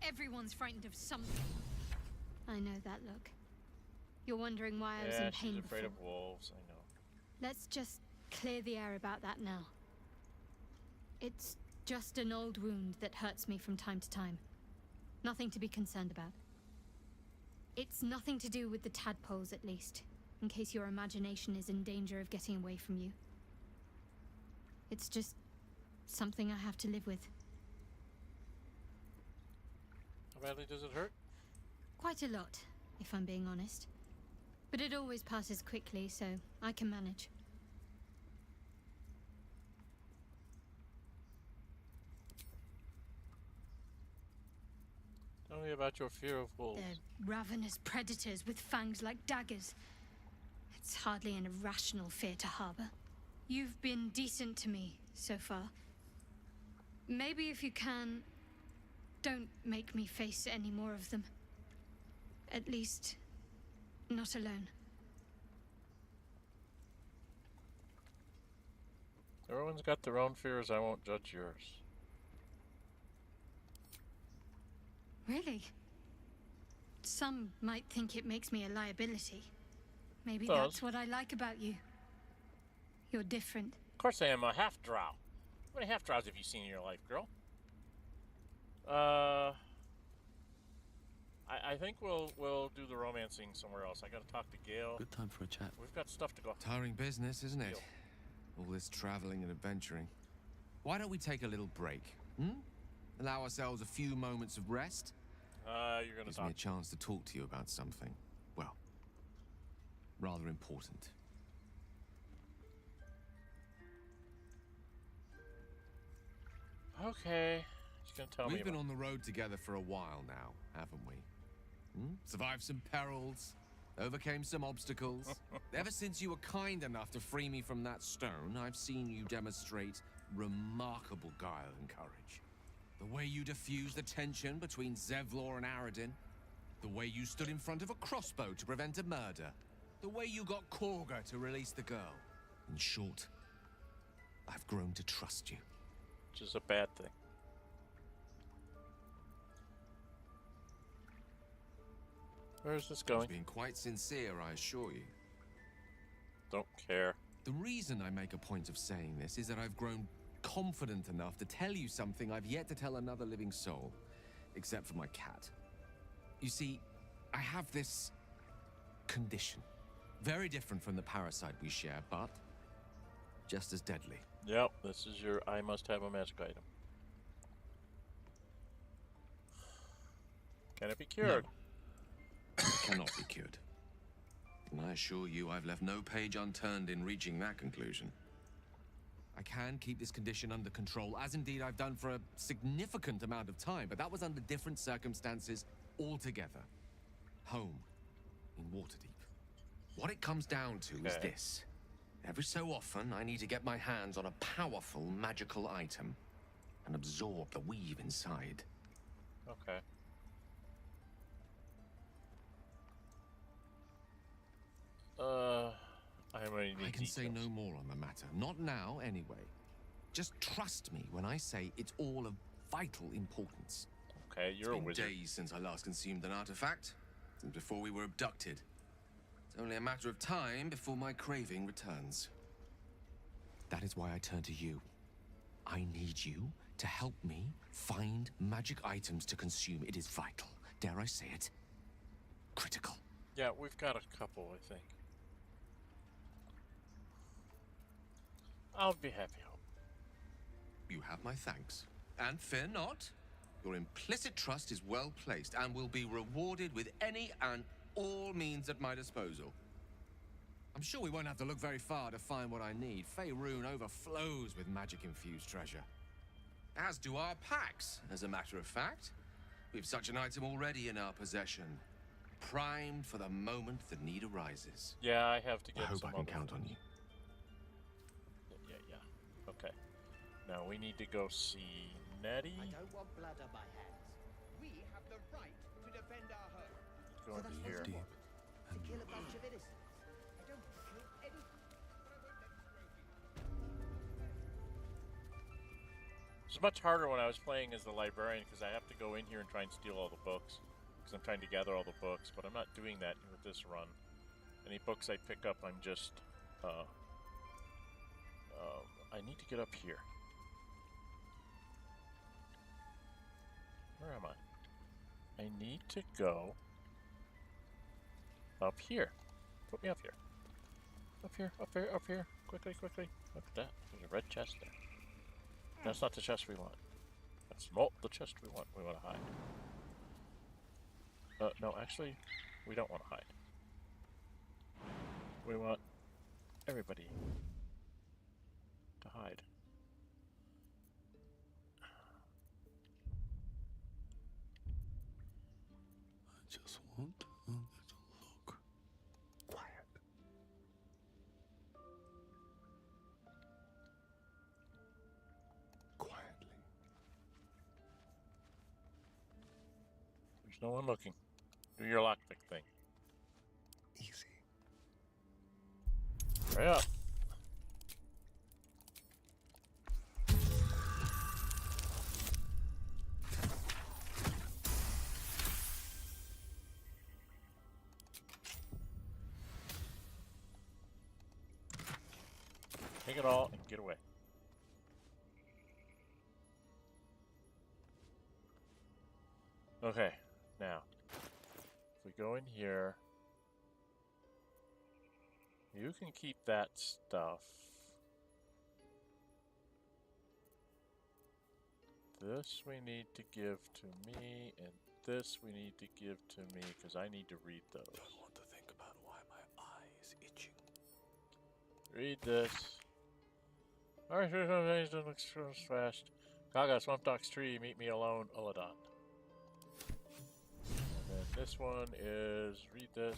Everyone's frightened of something. I know that look. You're wondering why I was in pain she's afraid before. of wolves, I know. Let's just clear the air about that now. It's just an old wound that hurts me from time to time. Nothing to be concerned about. It's nothing to do with the tadpoles, at least, in case your imagination is in danger of getting away from you. It's just something I have to live with. How badly does it hurt? Quite a lot, if I'm being honest. But it always passes quickly, so I can manage. Tell me about your fear of wolves. They're ravenous predators with fangs like daggers. It's hardly an irrational fear to harbor. You've been decent to me so far. Maybe if you can, don't make me face any more of them. At least, not alone. Everyone's got their own fears. I won't judge yours. Really? Some might think it makes me a liability. Maybe that's what I like about you. You're different. Of course I am a half-drow. How many half-drows have you seen in your life, girl? I think we'll do the romancing somewhere else. I gotta talk to Gale. Good time for a chat. We've got stuff to go. Tiring business, isn't it? All this traveling and adventuring. Why don't we take a little break? Allow ourselves a few moments of rest? You're gonna Gives talk. me a chance to talk to you about something. Well, rather important. Okay. She's gonna tell me. We've been on the road together for a while now, haven't we? Survived some perils, overcame some obstacles. Ever since you were kind enough to free me from that stone, I've seen you demonstrate remarkable guile and courage. The way you diffused the tension between Zevlor and Aradin. The way you stood in front of a crossbow to prevent a murder. The way you got Korga to release the girl. In short, I've grown to trust you. Which is a bad thing. Where is this going? He's being quite sincere, I assure you. Don't care. The reason I make a point of saying this is that I've grown confident enough to tell you something I've yet to tell another living soul, except for my cat. You see, I have this condition. Very different from the parasite we share, but just as deadly. Yep, this is your I must have a magic item. Can it be cured? No. It cannot be cured. And I assure you I've left no page unturned in reaching that conclusion. I can keep this condition under control, as indeed I've done for a significant amount of time, but that was under different circumstances altogether. Home, in Waterdeep. What it comes down to is this. Every so often, I need to get my hands on a powerful magical item and absorb the weave inside. Okay. I can say no more on the matter. Not now, anyway. Just trust me when I say it's all of vital importance. Okay, you're a wizard. It's been days since I last consumed an artifact. Since before we were abducted. It's only a matter of time before my craving returns. That is why I turn to you. I need you to help me find magic items to consume. It is vital. Dare I say it? Critical. Yeah, we've got a couple, I think. I'll be happy. You have my thanks. And fear not. Your implicit trust is well placed and will be rewarded with any and all means at my disposal. I'm sure we won't have to look very far to find what I need. Faerun overflows with magic-infused treasure. As do our packs, as a matter of fact. We've such an item already in our possession. Primed for the moment the need arises. Yeah, I have to get I hope some I can count on you. Yeah. Okay. Now we need to go see Nettie. I don't want blood on my hands. We have the right to defend our home. Go into here. To kill a bunch of innocents. I don't kill any. It's much harder when I was playing as the librarian because I have to go in here and try and steal all the books. Because I'm trying to gather all the books, but I'm not doing that with this run. Any books I pick up, I'm just... I need to get up here. Where am I? I need to go up here. Put me up here. Up here, up here, up here. Quickly, quickly. Look at that. There's a red chest there. That's not the chest we want. That's not the chest we want. We want to hide. No, actually, we don't want to hide. We want everybody to hide. I just want a little look. Quiet. Quietly. There's no one looking. Do your lockpick thing. Easy. Hurry up. Take it all and get away. Okay, now, if we go in here, you can keep that stuff. This we need to give to me, and this we need to give to me, because I need to read those. Don't want to think about why my eye is itching. Read this. Alright, looks fast. Gaga, Swamp Dock's tree, meet me alone, Uladon. And then this one is, read this.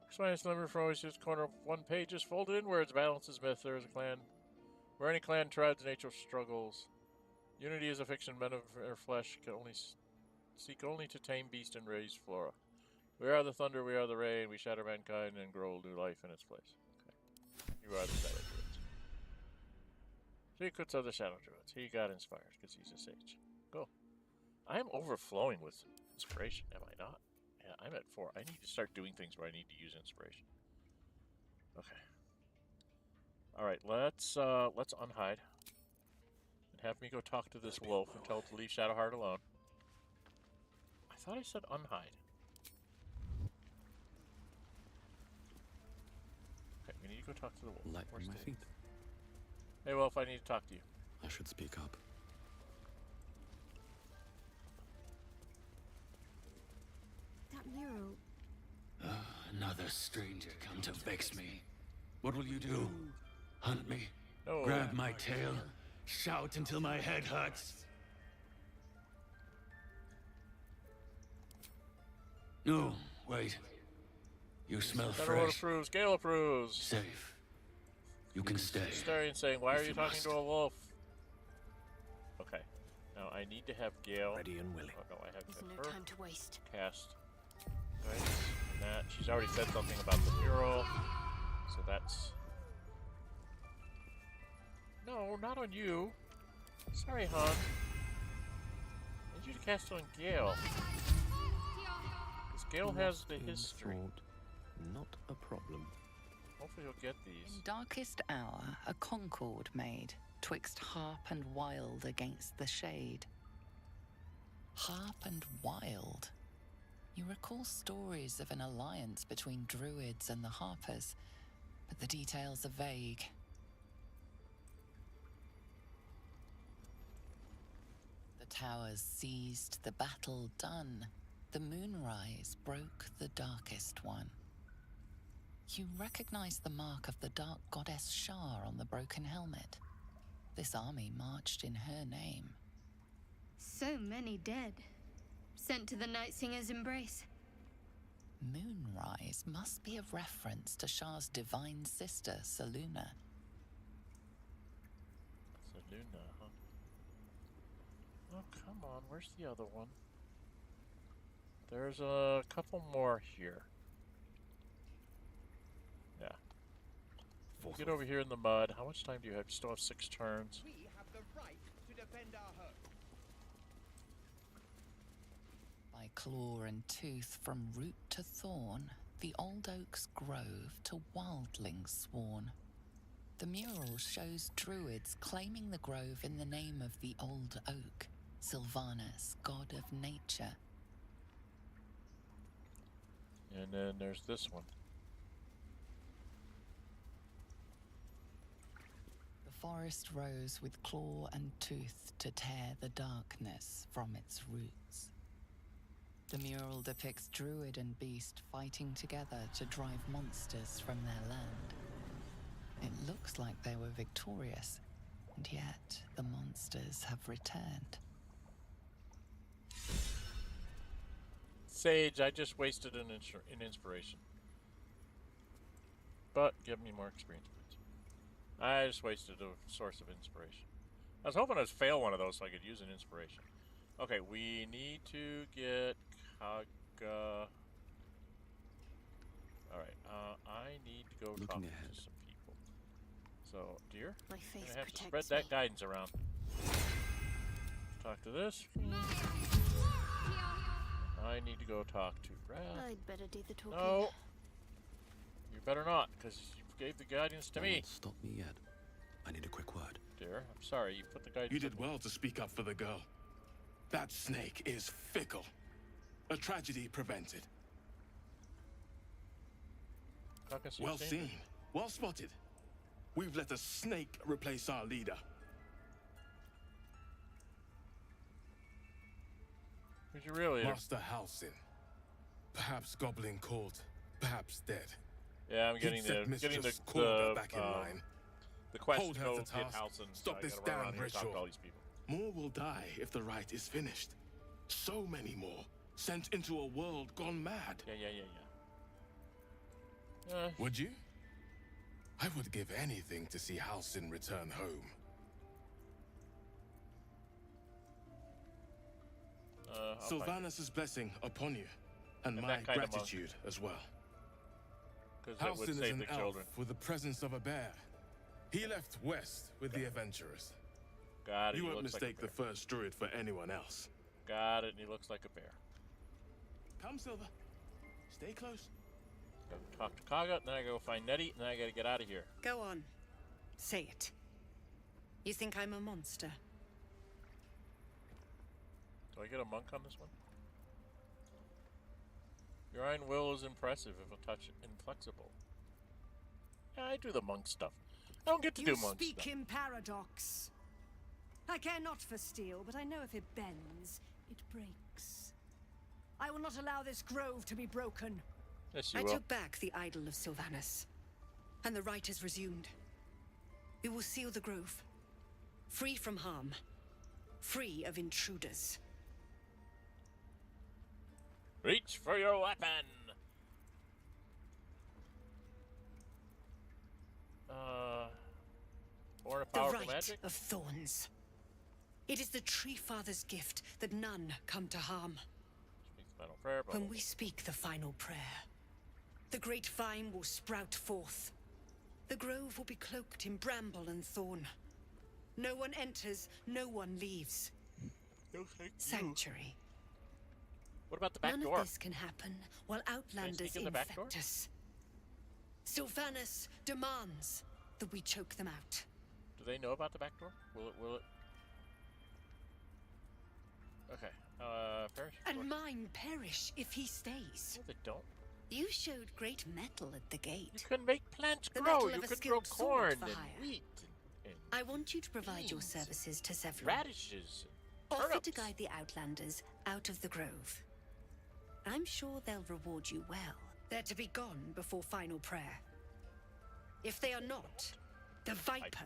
Explains the number for always use corner of one page is folded inwards. Balance is myth. There is a clan. Where any clan treads, nature struggles. Unity is a fiction. Men of our flesh can only seek only to tame beast and raise flora. We are the thunder, we are the rain. We shatter mankind and grow new life in its place. Okay. You are the shadow druids. Secrets of the shadow druids. He got inspired because he's a sage. Go. I am overflowing with inspiration, am I not? Yeah, I'm at 4. I need to start doing things where I need to use inspiration. Okay. Alright, let's unhide. And have me go talk to this wolf and tell it to leave Shadowheart alone. I thought I said unhide. Okay, we need to go talk to the wolf. Light on my feet. Hey wolf, I need to talk to you. I should speak up. That mural. Another stranger come to vex me. What will you do? Hunt me? No. Grab my tail? Shout until my head hurts? No, wait. You smell Everyone fresh. approves. Gale approves. Safe. You can stay. Starion saying, why are If you you talking must. to a wolf? Okay. Now I need to have Gale. Ready and willing. Oh no, I have to There's have no her time to waste. cast. Right. And that. She's already said something about the mural. So that's... No, not on you. Sorry, hon. I need you to cast on Gale. Because Gale has the history. Not a problem. Hopefully you'll get these. In darkest hour, a concord made, twixt harp and wild against the shade. Harp and wild. You recall stories of an alliance between druids and the harpers, but the details are vague. The towers seized, the battle done. The moonrise broke the darkest one. You recognize the mark of the dark goddess Shar on the broken helmet. This army marched in her name. So many dead. Sent to the Night Singer's embrace. Moonrise must be a reference to Shar's divine sister, Selûne. Selûne, huh? Oh, come on. Where's the other one? There's a couple more here. Yeah. Get over here in the mud. How much time do you have? You still have 6 turns. We have the right to defend our home. By claw and tooth from root to thorn, the old oak's grove to wildlings sworn. The mural shows druids claiming the grove in the name of the old oak, Sylvanas, god of nature. And then there's this one. The forest rose with claw and tooth to tear the darkness from its roots. The mural depicts druid and beast fighting together to drive monsters from their land. It looks like they were victorious, and yet the monsters have returned. Sage, I just wasted an inspiration. But give me more experience points. I just wasted a source of inspiration. I was hoping I'd fail one of those so I could use an inspiration. Okay, we need to get Kaga. Alright, I need to go talk to some people. So, dear, My I'm faith gonna have to protects spread me. that guidance around. Talk to this. I need to go talk to Wrath. I'd better do the talking. No. You better not, because you've gave the guidance to me. Don't stop me yet. I need a quick word. Dear, I'm sorry, you put the guidance. You did well to speak up for the girl. That snake is fickle. A tragedy prevented. Well seen. Well spotted. We've let a snake replace our leader. Who's your real leader? Master Halsin. Perhaps goblin called, perhaps dead. Yeah, I'm getting the back in line. The quest Hold to her go to get task. Halsin. Stop I this gotta run damn around here and talk to all these people. More will die if the rite is finished. So many more sent into a world gone mad. Yeah. Would you? I would give anything to see Halsin return home. Sylvanus' blessing upon you, and my gratitude as well. Halsin is an elf with the presence of a bear. He left west with the adventurers. Got it. You won't mistake the first druid for anyone else. Got it, and he looks like a bear. Come, Silver. Stay close. Go talk to Kaga, then I go find Nettie, and then I gotta get out of here. Go on. Say it. You think I'm a monster? Do I get a monk on this one? Your iron will is impressive if a touch inflexible. Yeah, I do the monk stuff. I don't get to do monk You speak stuff. in paradox. I care not for steel, but I know if it bends, it breaks. I will not allow this grove to be broken. Yes, you I will. took back the idol of Sylvanus, and the rite is resumed. We will seal the grove, free from harm, free of intruders. Reach for your weapon! Born of The powerful rite magic? of thorns. It is the Tree Father's gift that none come to harm. Speak the final prayer, When we speak the final prayer, the great vine will sprout forth. The grove will be cloaked in bramble and thorn. No one enters, no one leaves. No, thank you. Sanctuary. What about the back None door? of this can happen while Outlanders sneak in the back door? infect us. Sylvanus demands that we choke them out. Do they know about the back door? Will it? Okay, perish. And mine perish if he stays. No, they don't. You showed great mettle at the gate. You can make plants The grow. mettle You of a can grow skilled sword corn for and hire. wheat and I want you to provide your beans services to Severin. radishes. Offer turnips. to guide the Outlanders out of the grove. I'm sure they'll reward you well. They're to be gone before final prayer. If they are not, the Viper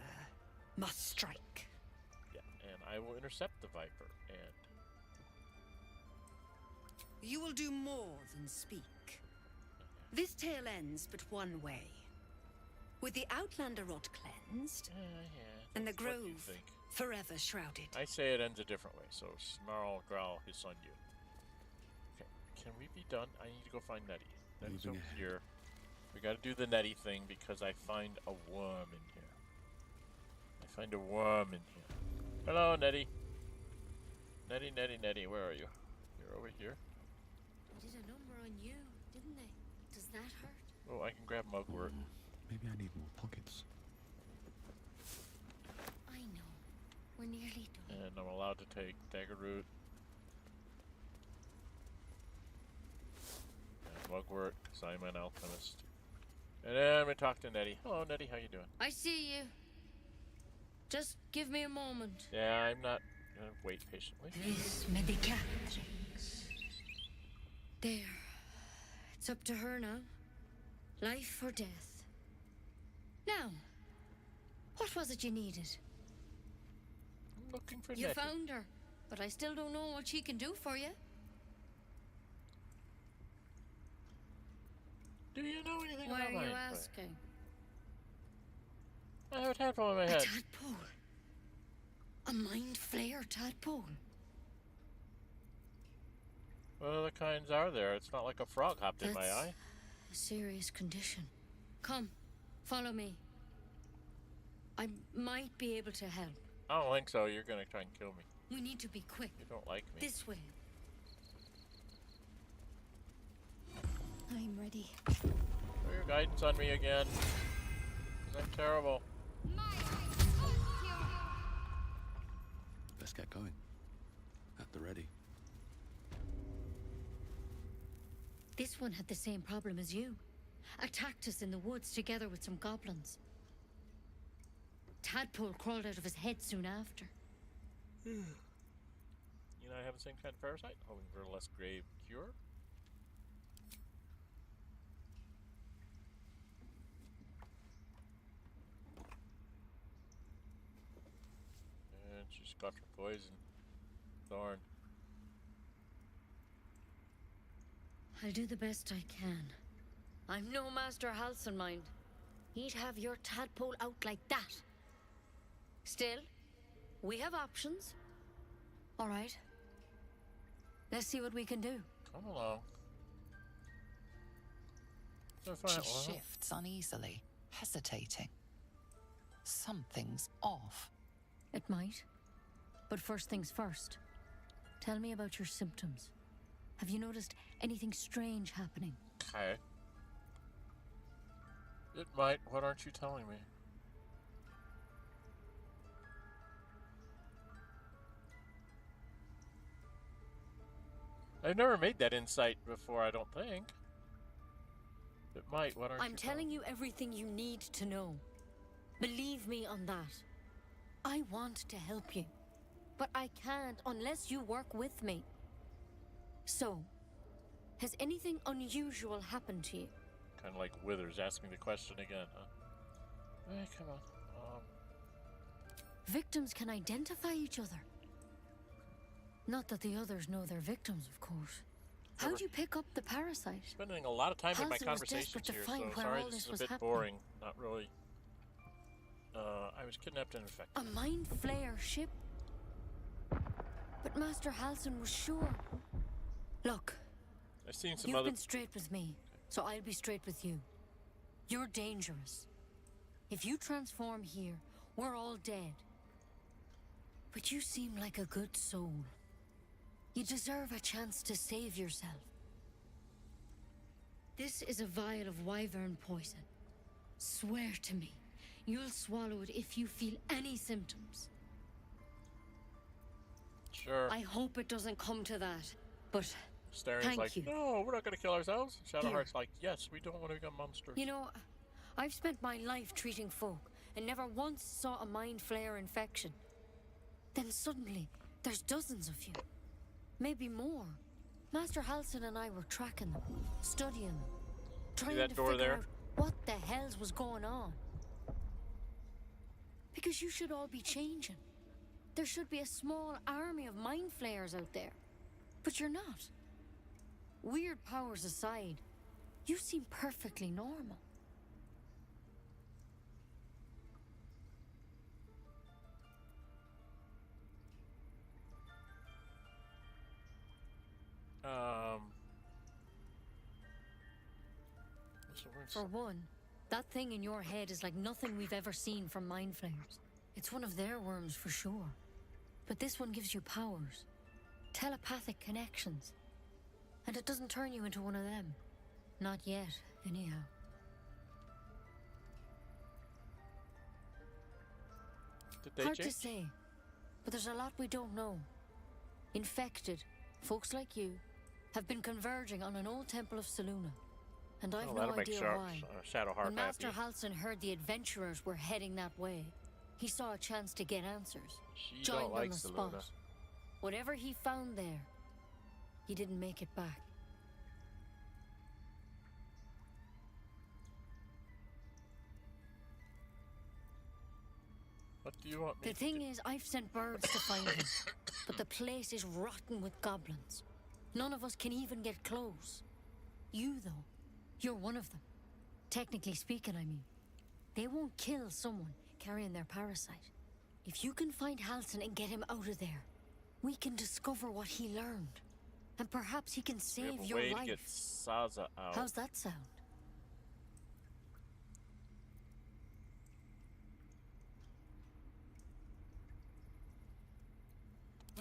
must strike. Yeah, and I will intercept the Viper, and You will do more than speak. This tale ends but one way. With the Outlander rot cleansed, and the that's what you grove think. forever shrouded. I say it ends a different way, so snarl, growl, hiss on you. Okay, can we be done? I need to go find Nettie. Nettie's over here. We gotta do the Nettie thing because I find a worm in here. I find a worm in here. Hello, Nettie. Nettie, where are you? You're over here. Did a number on you, didn't they? Does that hurt? Oh, I can grab mugwort. Maybe I need more pockets. I know. We're nearly done. And I'm allowed to take dagger root. And mugwort, because I'm an alchemist. And then we talk to Nettie. Hello, Nettie, how you doing? I see you. Just give me a moment. Yeah, I'm not gonna wait patiently. This medicatrix. There. It's up to her now. Life or death. Now, what was it you needed? I'm looking for You Nettie. found her, but I still don't know what she can do for you. Do you know anything Why about are you mind flayer? asking? I have a tadpole in my A head. tadpole? A mind flayer tadpole? What other kinds are there? It's not like a frog hopped in my That's eye. a serious condition. Come, follow me. I might be able to help. I don't think so. You're gonna try and kill me. We need to be quick. You don't like me. This way. I'm ready. Throw your guidance on me again. They're terrible. Let's get going. At the ready. This one had the same problem as you. Attacked us in the woods together with some goblins. Tadpole crawled out of his head soon after. You know, I have the same kind of parasite, hoping for a less grave cure. And she's got her poison. Thorn. I'll do the best I can. I'm no Master Halsin, mind. He'd have your tadpole out like that. Still, we have options. All right. Let's see what we can do. Come along. She shifts uneasily, hesitating. Something's off. It might. But first things first. Tell me about your symptoms. Have you noticed anything strange happening? Okay. It might. What aren't you telling me? I've never made that insight before, I don't think. It might. What aren't you I'm telling you everything you need to know. Believe me on that. I want to help you, but I can't unless you work with me. So, has anything unusual happened to you? Kind of like Withers asking the question again, huh? Hey, come on. Victims can identify each other. Not that the others know they're victims, of course. How'd you pick up the parasite? Spending a lot of time in my Halsin was conversations desperate to here, find so where sorry all this this is a was bit happening. boring. Not really. I was kidnapped and infected. A mind flayer ship? But Master Halsin was sure. Look, I've seen some you've other... been straight with me, so I'll be straight with you. You're dangerous. If you transform here, we're all dead. But you seem like a good soul. You deserve a chance to save yourself. This is a vial of wyvern poison. Swear to me, you'll swallow it if you feel any symptoms. Sure. I hope it doesn't come to that, but Staring's thank like, you. no, we're not going to kill ourselves. Shadowheart's Here. like, yes, we don't want to become monsters. You know, I've spent my life treating folk and never once saw a mind flayer infection. Then suddenly, there's dozens of you. Maybe more. Master Halsin and I were tracking them, studying them, trying that to door figure there? out what the hells was going on. Because you should all be changing. There should be a small army of mind flayers out there. But you're not. Weird powers aside, you seem perfectly normal. For one, that thing in your head is like nothing we've ever seen from mind flayers. It's one of their worms for sure. But this one gives you powers. Telepathic connections. And it doesn't turn you into one of them. Not yet, anyhow. Did they Hard change? to say, but there's a lot we don't know. Infected, folks like you, have been converging on an old temple of Selûne. And I've no idea why. Shadowheart When Master happy. Halsin heard the adventurers were heading that way, he saw a chance to get answers. She Joined don't like on the Selûne. spot. Whatever he found there, he didn't make it back. What do you want me The to thing do? is, I've sent birds to find him, but the place is rotten with goblins. None of us can even get close. You, though, you're one of them. Technically speaking, I mean. They won't kill someone carrying their parasite. If you can find Halsin and get him out of there, we can discover what he learned. And perhaps he can We save have a your way life. to get Saza out. How's that sound?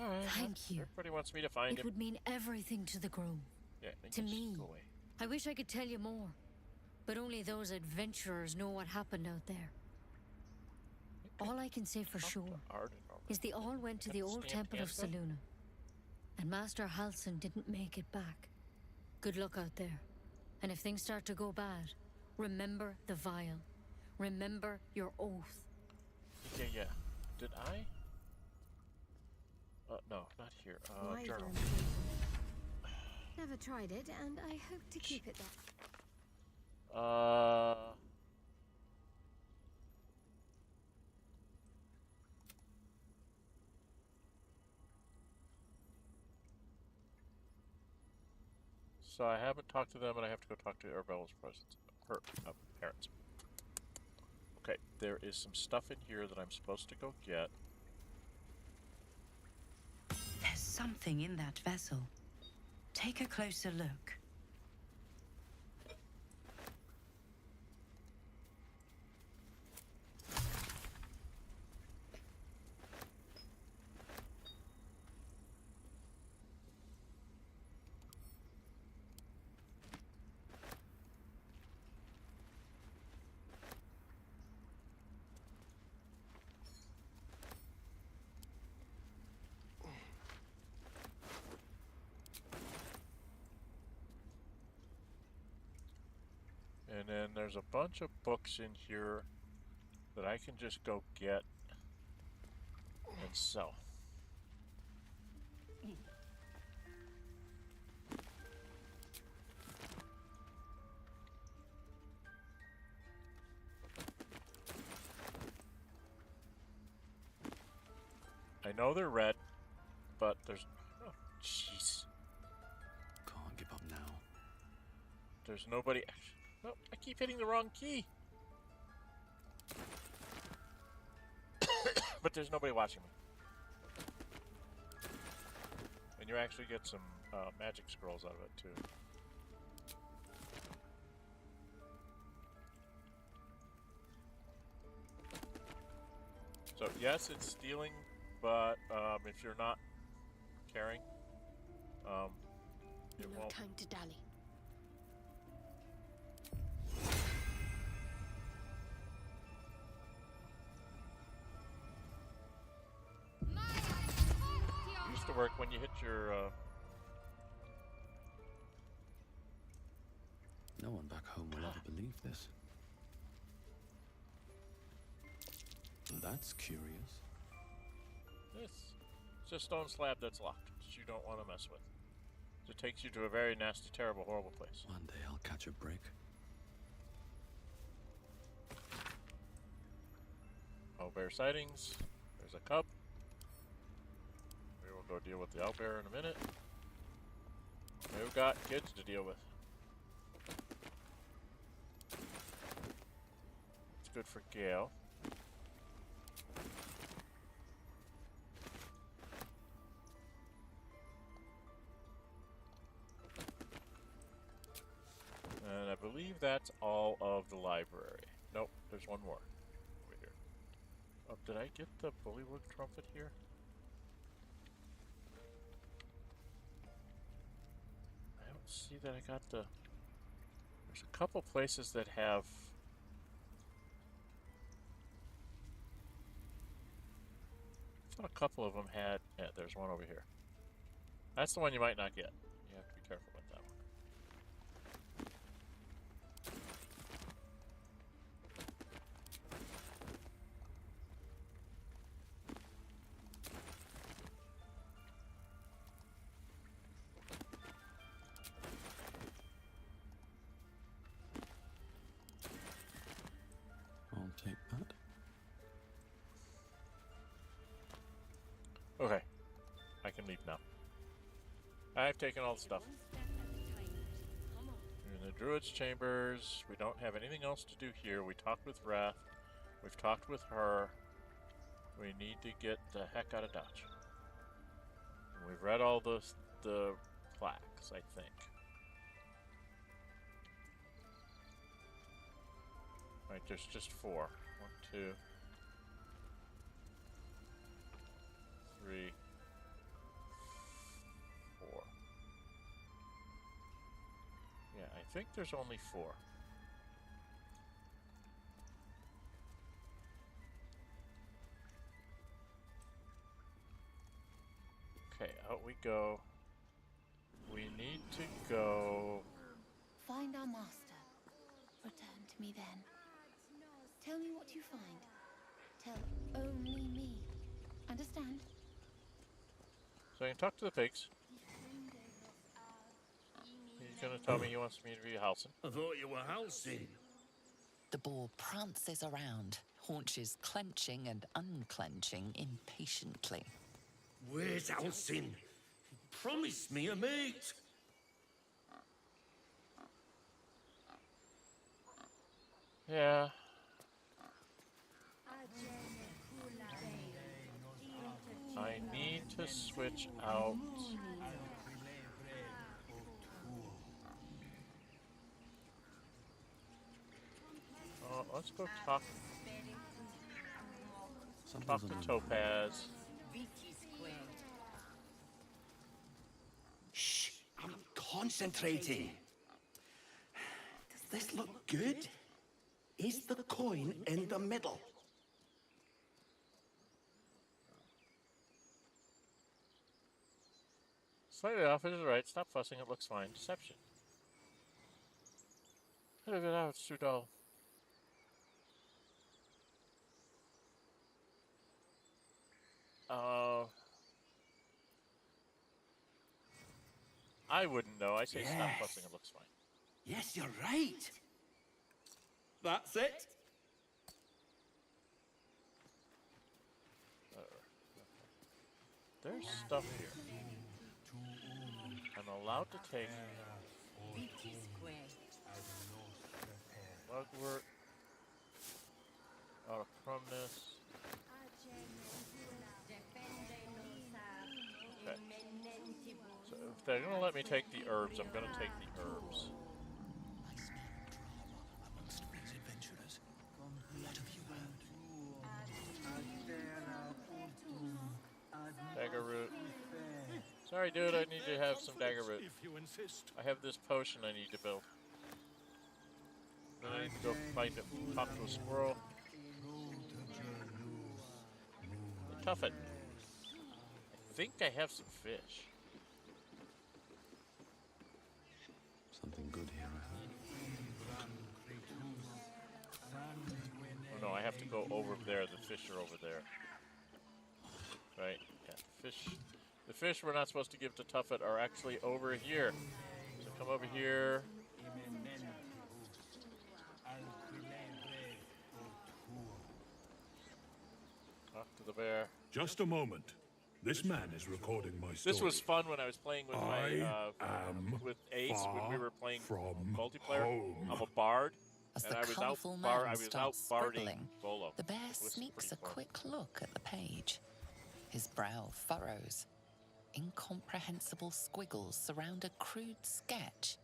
All right, Thank you. Everybody wants me to find It him. would mean everything to the Grove. Yeah, they To can just me. go away. I wish I could tell you more, but only those adventurers know what happened out there. All I can say for sure is they all went to the old temple of Selûne. And Master Halsin didn't make it back. Good luck out there. And if things start to go bad, remember the vial. Remember your oath. Yeah. Did I? No, not here. Journal. Never tried it, and I hope to keep it there. So I haven't talked to them, and I have to go talk to Arabella's parents. Okay, there is some stuff in here that I'm supposed to go get. There's something in that vessel. Take a closer look. And then there's a bunch of books in here that I can just go get and sell. I know they're red, but there's... Oh, jeez. Can't give up now. There's nobody... No, I keep hitting the wrong key. But there's nobody watching me. And you actually get some magic scrolls out of it, too. So, yes, it's stealing, but if you're not caring, it won't. No time to dally. Used to work when you hit your No one back home will ever believe this. That's curious. This. It's a stone slab that's locked, that you don't want to mess with. It takes you to a very nasty, terrible, horrible place. One day I'll catch a break. Owlbear sightings. There's a cub. We will go deal with the owlbear in a minute. We've got kids to deal with. It's good for Gale. And I believe that's all of the library. Nope, there's one more over here. Oh, did I get the Bullywug trumpet here? I don't see that I got the... There's a couple places that have... I thought a couple of them had... Yeah, there's one over here. That's the one you might not get. You have to be careful with that one. I'll take that. Okay. I can leave now. I've taken all the stuff. We're in the Druid's chambers. We don't have anything else to do here. We talked with Wrath. We've talked with her. We need to get the heck out of Dodge. And we've read all the plaques, I think. Right, there's just 4. 1, 2, 3, 4. Yeah, I think there's only 4. go. We need to go. Find our master. Return to me then. Tell me what you find. Tell only me. Understand? So I can talk to the pigs. He's gonna tell me he wants me to be Halsin. I thought you were Halsin. The boar prances around, haunches clenching and unclenching impatiently. Where's Halsin? Promise me a mate. Yeah. I need to switch out. Let's go talk to Topaz. Shh, I'm concentrating. Does this look good? Is the coin in the middle? Slightly off, it is right. Stop fussing, it looks fine. Deception. Look at that, it's too dull. I wouldn't know. I say stop fussing, it looks fine. Yes, you're right. That's it. There's stuff here. I'm allowed to take Mugwort out of Prumnus. Okay. So if they're gonna let me take the herbs, I'm gonna take the herbs. Amongst these adventurers, what have you heard? Dagger root. Sorry, dude, I need to have some dagger root. If you insist. I have this potion I need to build. Then I need to go find it. Talk to a squirrel. Tuff it. I think I have some fish. Something good here, I hope. Oh no, I have to go over there. The fish are over there. Right? Yeah, fish. The fish we're not supposed to give to Tuffet are actually over here. So come over here. Talk to the bear. Just a moment. This man is recording my story. This was fun when I was playing with with Ace when we were playing multiplayer. Home. I'm a bard, As and the I was out colourful man starts barding scribbling, Volo. the bear sneaks a quick look at the page. His brow furrows. Incomprehensible squiggles surround a crude sketch.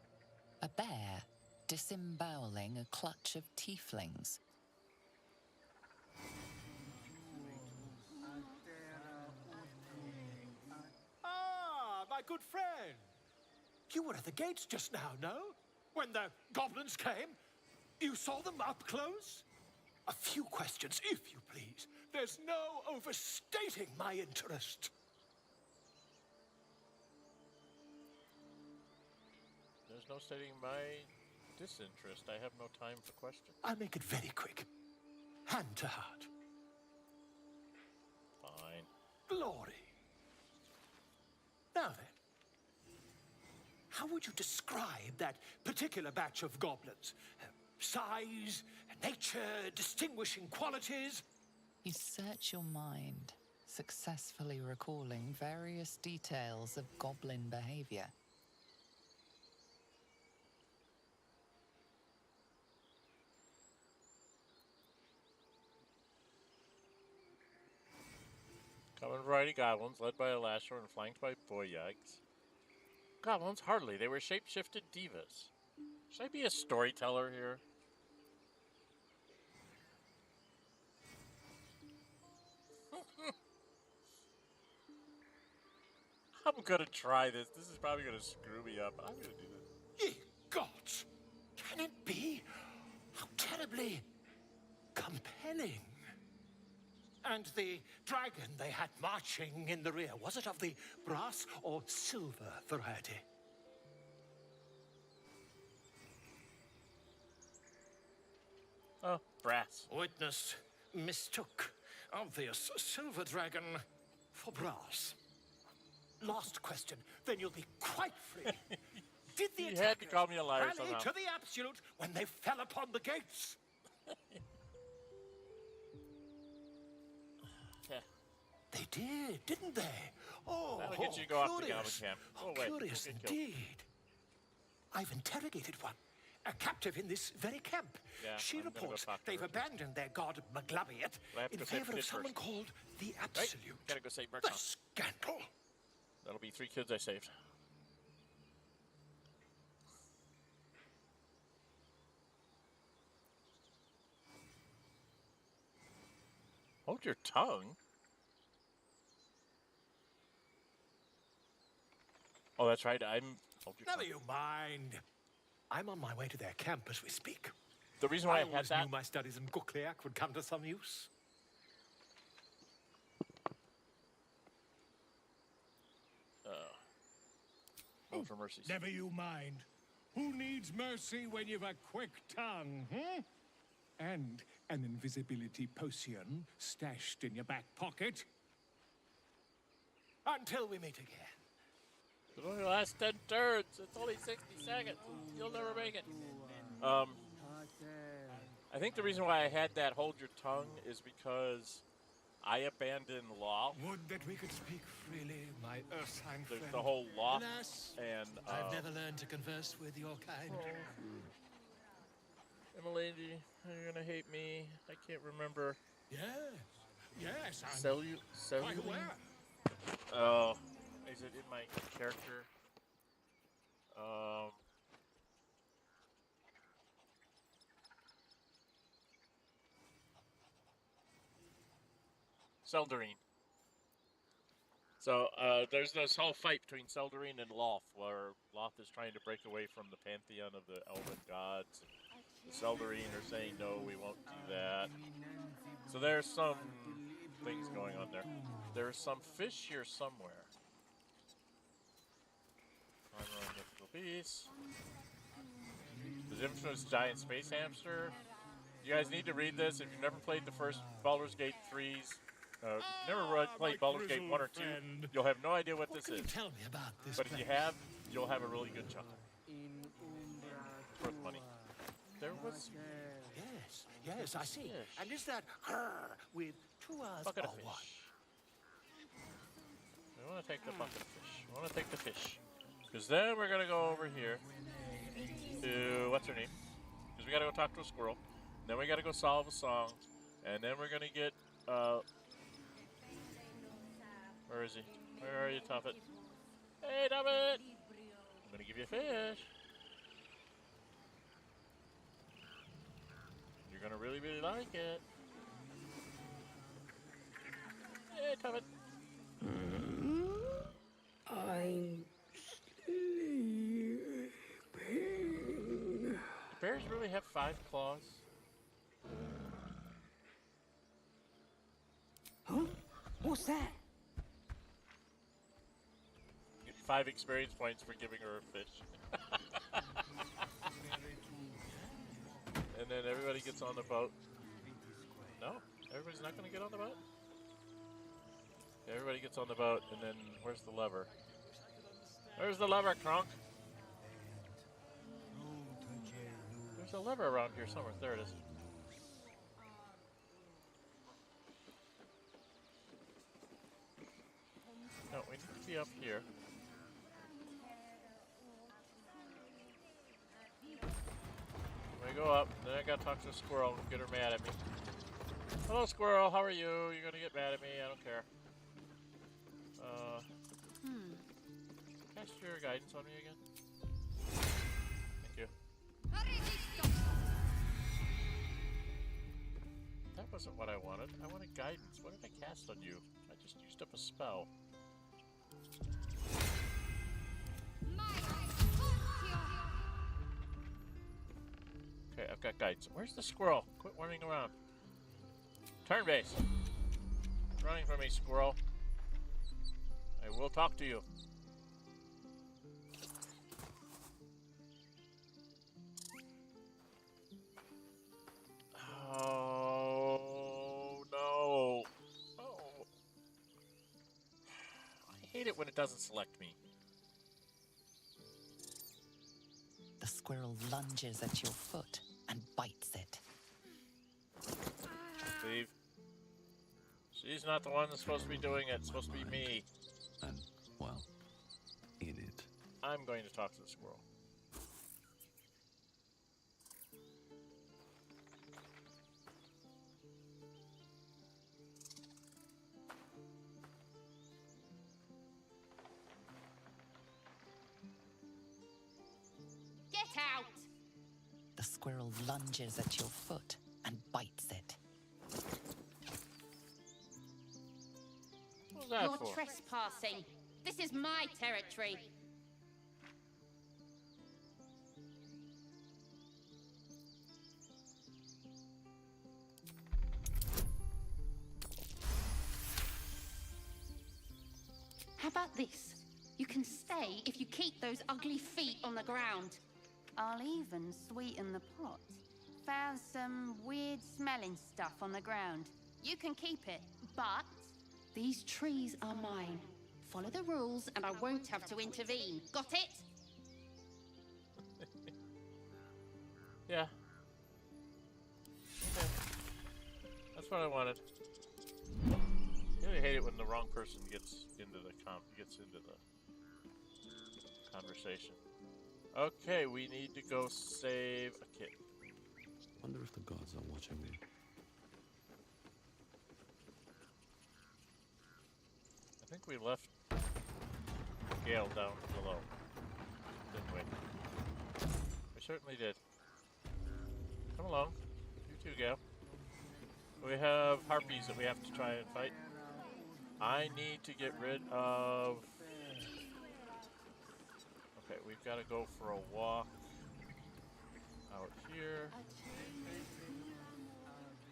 A bear disemboweling a clutch of tieflings. Ah, my good friend. You were at the gates just now, no? When the goblins came? You saw them up close? A few questions, if you please. There's no overstating my interest. There's no stating my disinterest. I have no time for questions. I'll make it very quick. Hand to heart. Fine. Glory. Now then, how would you describe that particular batch of goblins? Size, nature, distinguishing qualities? You search your mind, successfully recalling various details of goblin behavior. Common variety goblins, led by a lasher and flanked by boyags. Goblins? Hardly. They were shape-shifted divas. Should I be a storyteller here? I'm gonna try this. This is probably gonna screw me up. I'm gonna do this. Ye gods! Can it be? How terribly compelling. And And the dragon they had marching in the rear, was it of the brass or silver variety? Oh, brass. Witness mistook obvious silver dragon for brass. Last question, then you'll be quite free. Did the You had to call me a liar rally somehow. to the absolute when they fell upon the gates? They did, didn't they? Oh, That'll get you to go off the curious. Goblin camp. Go Oh, away. curious You'll get killed. indeed. I've interrogated one, a captive in this very camp. Yeah, She I'm gonna go reports talk to they've her. abandoned their god Maglabiet I have to in go save favor the of kid someone first. called the Right? Absolute. Gotta go save The Merton. scandal. That'll be 3 kids I saved. Hold your tongue. Oh, that's right. Hold your Never tongue. you mind. I'm on my way to their camp as we speak. The reason why I had always that. knew my studies in Gukliak would come to some use. Oh, for mercy's sake. Never you mind. Who needs mercy when you've a quick tongue, hmm? And an invisibility potion stashed in your back pocket? Until we meet again. It only lasts 10 turns. It's only 60 seconds. You'll never make it. I think the reason why I had that hold your tongue is because I abandoned law. Would that we could speak freely, my Ursine There's friend. the whole law Alas, and I've never learned to converse with your kind. Emily, you're gonna hate me. I can't remember. Yes, I'm quite aware. Oh, is it in my character? Seldarine. So, there's this whole fight between Seldarine and Loth, where Loth is trying to break away from the pantheon of the elven gods. The Seldarine are saying, no, we won't do that. So there's some things going on there. There's some fish here somewhere. Armor on mythical beast. The infamous giant space hamster. You guys need to read this if you've never played the first Baldur's Gate 3s. Never played Baldur's Gate 1 or 2. You'll have no idea what this is. Tell me about this But if you have, you'll have a really good chuckle. It's worth money. There was... Yes, I see. Fish. And is that with 2 R's Bucket or of fish. one? We want to take the bucket of fish. We want to take the fish. Because then we're going to go over here to... What's her name? Because we got to go talk to a squirrel. Then we got to go solve a song. And then we're going to get... where is he? Where are you, Tuffet? Hey, Tuffet! I'm going to give you a fish. You're going to really, really like it. Hey, Tuffet! I'm sleeping. Do bears really have 5 claws? Huh? What's that? Get 5 experience points for giving her a fish. And then everybody gets on the boat. No? Everybody's not going to get on the boat? Okay, everybody gets on the boat, and then where's the lever? Where's the lever, Kronk? There's a lever around here somewhere. There it is. No, we need to be up here. We go up, then I gotta talk to a squirrel and get her mad at me. Hello, squirrel, how are you? You're gonna get mad at me, I don't care. Cast your guidance on me again. Thank you. That wasn't what I wanted. I wanted guidance. What did I cast on you? I just used up a spell. Okay, I've got guidance. Where's the squirrel? Quit running around. Turn base. Running from me, squirrel. I will talk to you. Oh, no. Oh. I hate it when it doesn't select me. The squirrel lunges at your foot and bites it. Steve. She's not the one that's supposed to be doing it. It's supposed to be me. And, well, in it. I'm going to talk to the squirrel. Get out! The squirrel lunges at your foot and bites it. What was that You're for? trespassing. This is my territory. How about this? You can stay if you keep those ugly feet on the ground. I'll even sweeten the pot. Found some weird smelling stuff on the ground. You can keep it, but these trees are mine. Follow the rules and I won't have to intervene. Got it? Yeah. Okay. That's what I wanted. I really hate it when the wrong person gets into the conversation. Okay, we need to go save a kid. Wonder if the gods are watching me. I think we left Gale down below, didn't we? We certainly did. Come along. You too, Gale. We have harpies that we have to try and fight. I need to get rid of... Okay, we've got to go for a walk out here.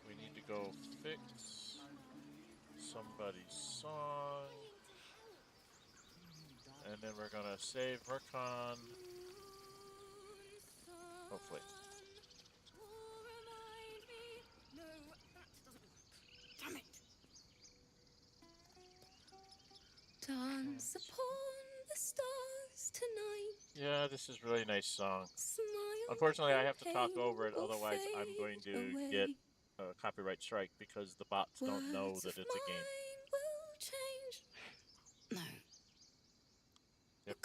We need to go fix somebody's song. And then we're going to save Mercon. Hopefully. Damn it. Dance upon the stars tonight. Yeah, this is a really nice song. Smile. Unfortunately, I have to talk over it, otherwise I'm going to get a copyright strike because the bots don't know that it's a game. Will change. No. Yep.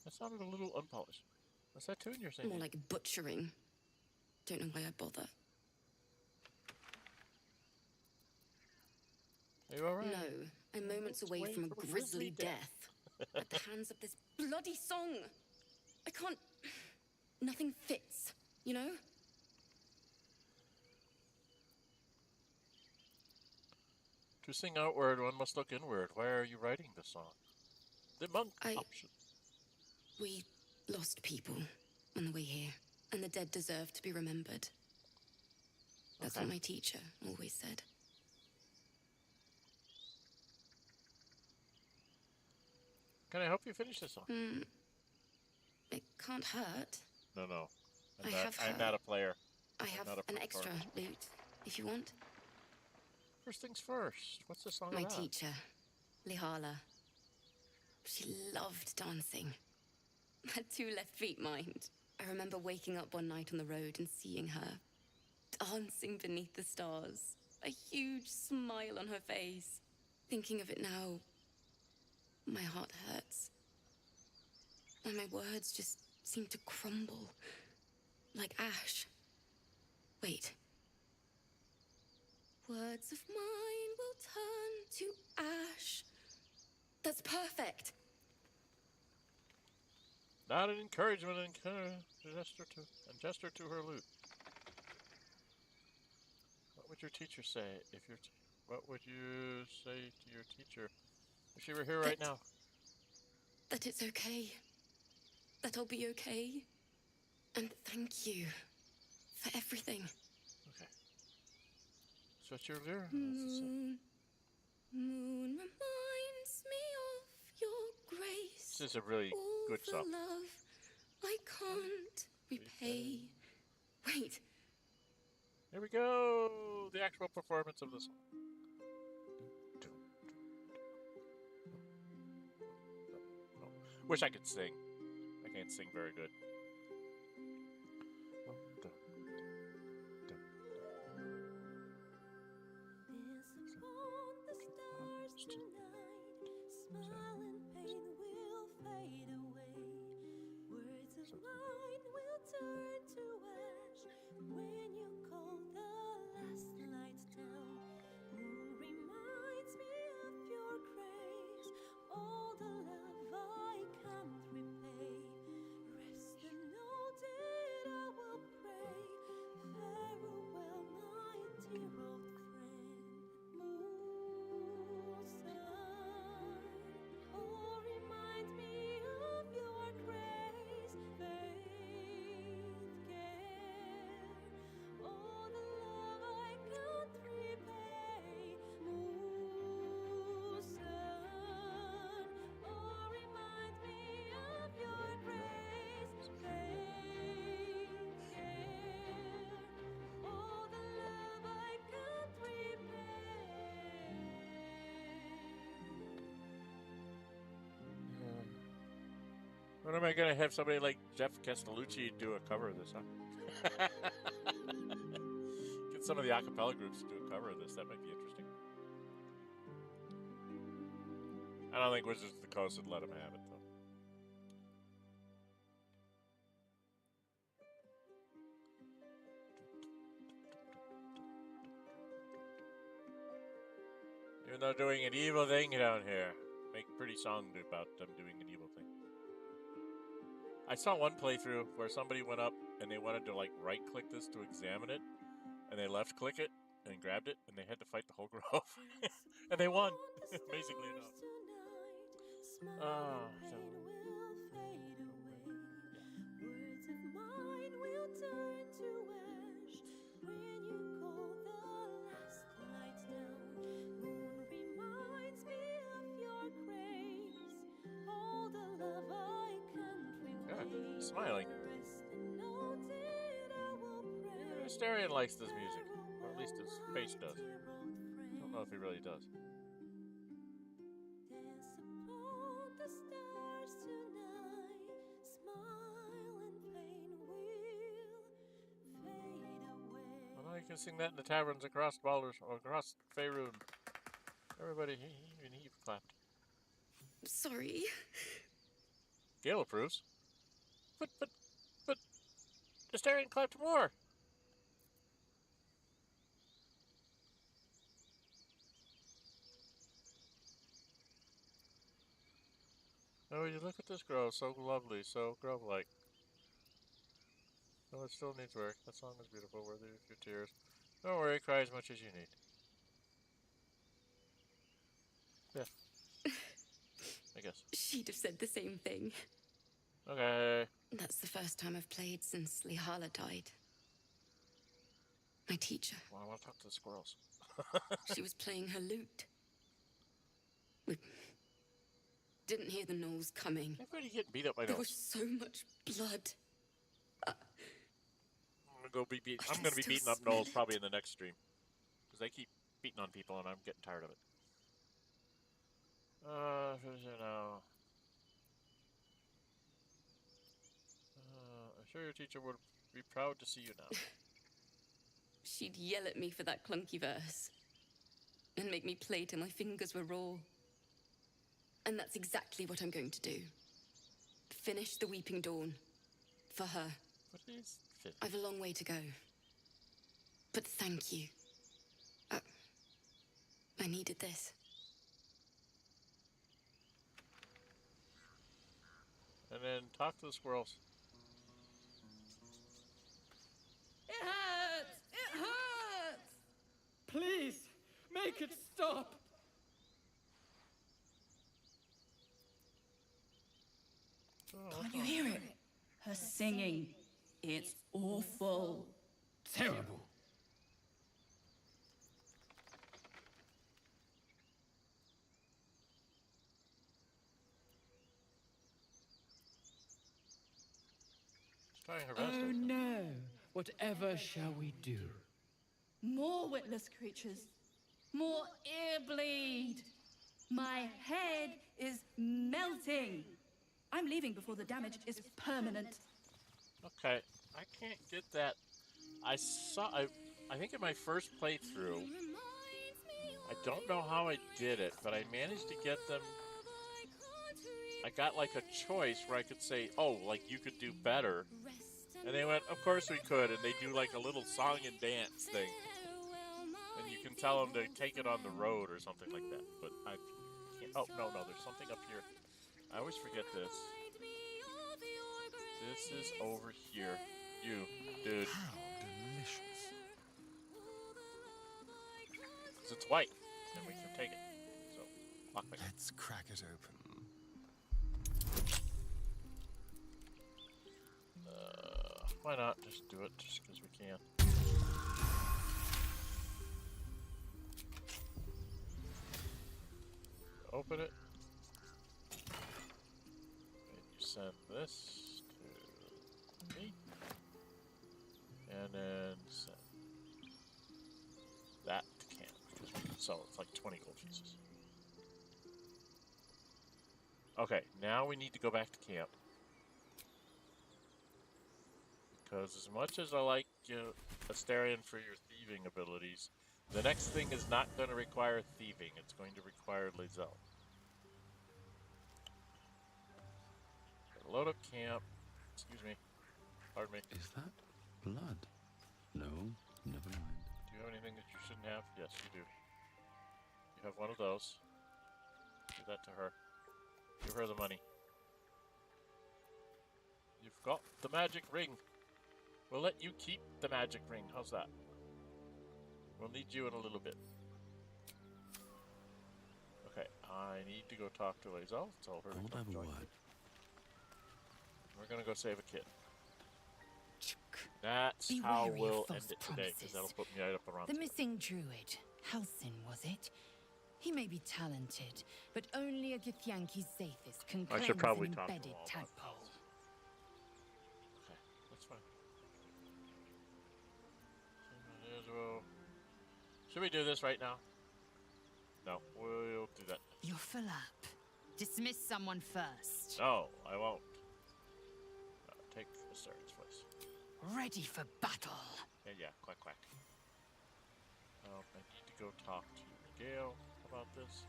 That sounded a little unpolished. What's that tune you're singing? More like butchering. Don't know why I bother. Are you alright? No, I'm moments away from a grisly death at the hands of this bloody song. I can't... Nothing fits, you know? To sing outward, one must look inward. Why are you writing the song? The monk option. We lost people on the way here, and the dead deserve to be remembered. That's what my teacher always said. Can I help you finish this song? It can't hurt. No. I'm not a player. I have an extra loot, if you want. First things first. What's the song My about? teacher, Lihala. She loved dancing. Had 2 left feet, mind. I remember waking up one night on the road and seeing her dancing beneath the stars. A huge smile on her face. Thinking of it now, my heart hurts. And my words just seem to crumble. Like ash. Wait. Words of mine will turn to ash. That's perfect. Not an encouragement, and gesture to her lute. What would your teacher say what would you say to your teacher if she were here right now? That it's okay. That I'll be okay. And thank you for everything. what you're doing. Moon reminds me of your grace. This is a really good All song. the love I can't repay. Wait. Here we go. The actual performance of the song. Wish I could sing. I can't sing very good. When am I going to have somebody like Jeff Castellucci do a cover of this, huh? Get some of the acapella groups to do a cover of this. That might be interesting. I don't think Wizards of the Coast would let them have it, though. Even though doing an evil thing down here. Make a pretty song about them doing an evil thing. I saw one playthrough where somebody went up and they wanted to like right click this to examine it, and they left click it and grabbed it, and they had to fight the whole grove. And they won, amazingly enough. Oh, so. Smiling. Astarion likes this music, or at least his face does. I don't know if he really does. Well, now you can sing that in the taverns across Baldur, or across Faerun. Everybody, even he clapped. Sorry. Gale approves. But, Astarion clapped more. Oh, you look at this grove, so lovely, so grove-like. Oh, it still needs work. That song is beautiful, worthy of your tears. Don't worry, cry as much as you need. Yeah. I guess. She'd have said the same thing. Okay. That's the first time I've played since Lihala died. My teacher. Well, I want to talk to the squirrels. She was playing her lute. We didn't hear the gnolls coming. Everybody getting beat up by gnolls. There was so much blood. I'm gonna be beating up gnolls probably in the next stream, because they keep beating on people and I'm getting tired of it. I'm sure your teacher would be proud to see you now. She'd yell at me for that clunky verse and make me play till my fingers were raw. And that's exactly what I'm going to do. Finish the Weeping Dawn. For her. What is it? I've a long way to go. But thank you. I needed this. And then talk to the squirrels. It hurts! It hurts! Please, make it stop! Can't you hear it? Her singing. It's awful. Terrible. Trying her best. Oh no! Whatever shall we do? More witless creatures. More ear bleed. My head is melting. I'm leaving before the damage is permanent. Okay, I can't get that. I think in my first playthrough, I don't know how I did it, but I managed to get them. I got like a choice where I could say, oh, like you could do better. And they went, of course we could, and they do like a little song and dance thing. And you can tell them to take it on the road or something like that. But I can't. Oh, no, there's something up here. I always forget this. This is over here. You, dude. How delicious. Because it's white, and we can take it. So, lockpick. Let's crack it open. Why not just do it just because we can? Open it. And you send this to me. And then send that to camp because we can sell it. It's like 20 gold pieces. Okay, now we need to go back to camp. Because as much as I like Astarion for your thieving abilities, the next thing is not going to require thieving. It's going to require Lae'zel. Load up camp. Excuse me. Pardon me. Is that blood? No, never mind. Do you have anything that you shouldn't have? Yes, you do. You have one of those. Give that to her. Give her the money. You've got the magic ring. We'll let you keep the magic ring. How's that? We'll need you in a little bit. Okay, I need to go talk to Lae'zel. Tell her to come join me. We're gonna go save a kid. That's Be how wary we'll of false end it today, because promises. that'll put me right up around. The missing druid, Halsin, was it? He may be talented, but only a Githyanki Zathis can I claim should probably an talk to embedded him all about tadpole. Okay, that's fine. Should we do this right now? No, we'll do that. You're full up. Dismiss someone first. No, I won't. Take Astarion's place. Ready for battle. Yeah, quack quack. I need to go talk to Miguel about this.